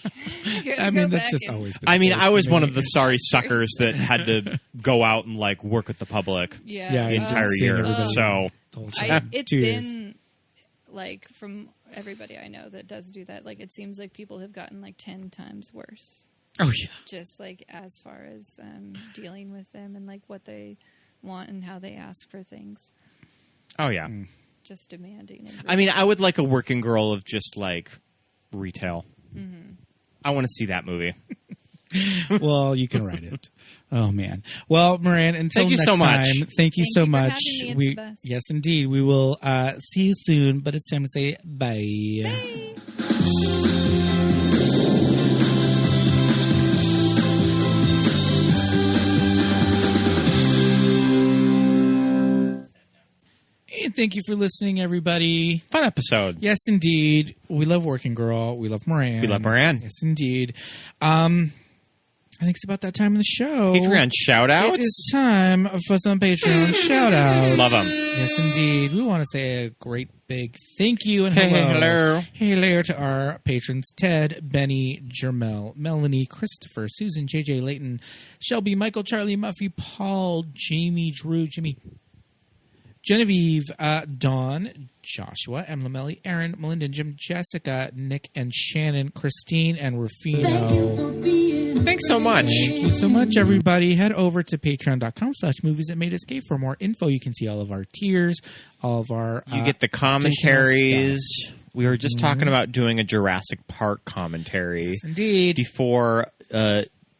I mean, that's just always been. I mean, I was for one me. of the sorry suckers that had to go out and like work with the public Yeah, the entire seeing year. everybody. So The whole time. It's 2 years. been like from everybody I know that does do that. Like it seems like people have gotten like 10 times worse. Oh yeah. Just like as far as dealing with them and like what they want and how they ask for things. oh yeah. Just demanding. And I mean, I would like a Working Girl of just like retail. I want to see that movie. Well, you can write it. Oh man. Well, Moranne, until Thank you next so much. time, thank you Thank so you for much. having me. It's We the best. yes, indeed. We will see you soon, but it's time to say bye. And thank you for listening, everybody. Fun episode. Yes, indeed. We love Working Girl. We love Moranne. We love Moranne. Yes, indeed. I think it's about that time in the show. Patreon shout outs. It is time for some Patreon shout outs. Love them. Yes, indeed. We want to say a great big thank you and Hey, hello. hello. Hello to our patrons Ted, Benny, Jermel, Melanie, Christopher, Susan, JJ, Layton, Shelby, Michael, Charlie, Muffy, Paul, Jamie, Drew, Jimmy, Genevieve, Dawn, Joshua, Emma, Melly, Aaron, Melinda, Jim, Jessica, Nick, and Shannon, Christine, and Rufino. Thanks so much. Thank you so much, everybody. Head over to patreon.com/movies that made escape for more info. You can see all of our tiers, all of our You get the commentaries. We were just talking about doing a Jurassic Park commentary Yes, indeed. before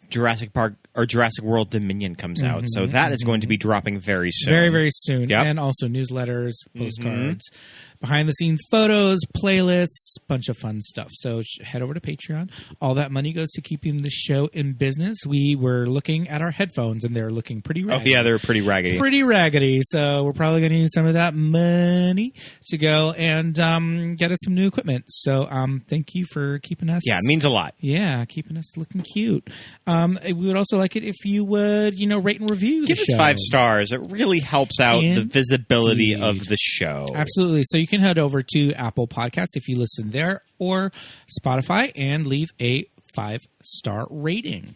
Jurassic Park or Jurassic World Dominion comes out. So that is going to be dropping very soon. Very, very soon. Yep. And also newsletters, postcards, behind-the-scenes photos, playlists, bunch of fun stuff. So head over to Patreon. All that money goes to keeping the show in business. We were looking at our headphones, and they're looking pretty Oh, raggedy. yeah, they're pretty raggedy. Pretty raggedy. So we're probably going to use some of that money to go and get us some new equipment. So thank you for keeping us... Yeah, it means a lot. Yeah, keeping us looking cute. We would also like like it if you would, rate and review Give the us show. 5 stars. It really helps out the visibility Indeed. of the show. Absolutely. So you can head over to Apple Podcasts if you listen there, or Spotify, and leave a 5-star rating.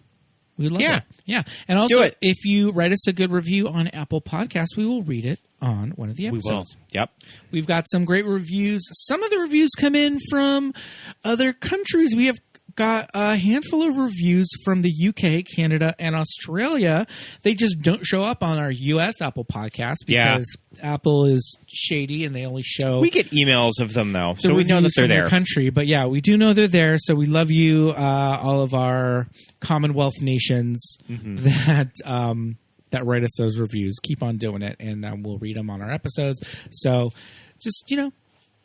We love it. Yeah. And also, Do it. if you write us a good review on Apple Podcasts, we will read it on one of the episodes. We will. Yep. We've got some great reviews. Some of the reviews come in from other countries. We have got a handful of reviews from the UK, Canada, and Australia. They just don't show up on our US Apple Podcast because Apple is shady and they only show... We get emails of them, though, so we know that reviews they're from their there. country. But yeah, we do know they're there, so we love you, all of our Commonwealth nations that write us those reviews. Keep on doing it, and we'll read them on our episodes. So just,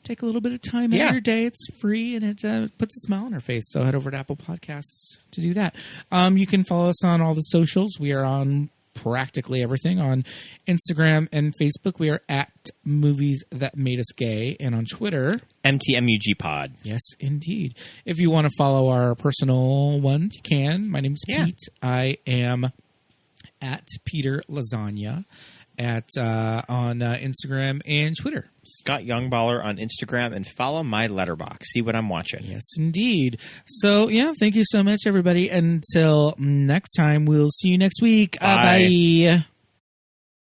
take a little bit of time out of your day. It's free, and it puts a smile on our face. So head over to Apple Podcasts to do that. You can follow us on all the socials. We are on practically everything. On Instagram and Facebook, we are at Movies That Made Us Gay. And on Twitter, MTMUG Pod. yes, indeed. If you want to follow our personal ones, you can. My name is Pete. I am at Peter Lasagna on Instagram and Twitter. Scott Youngballer on Instagram, and follow my letterbox. See what I'm watching. Yes, indeed. So, thank you so much, everybody. Until next time, we'll see you next week. Bye. Bye.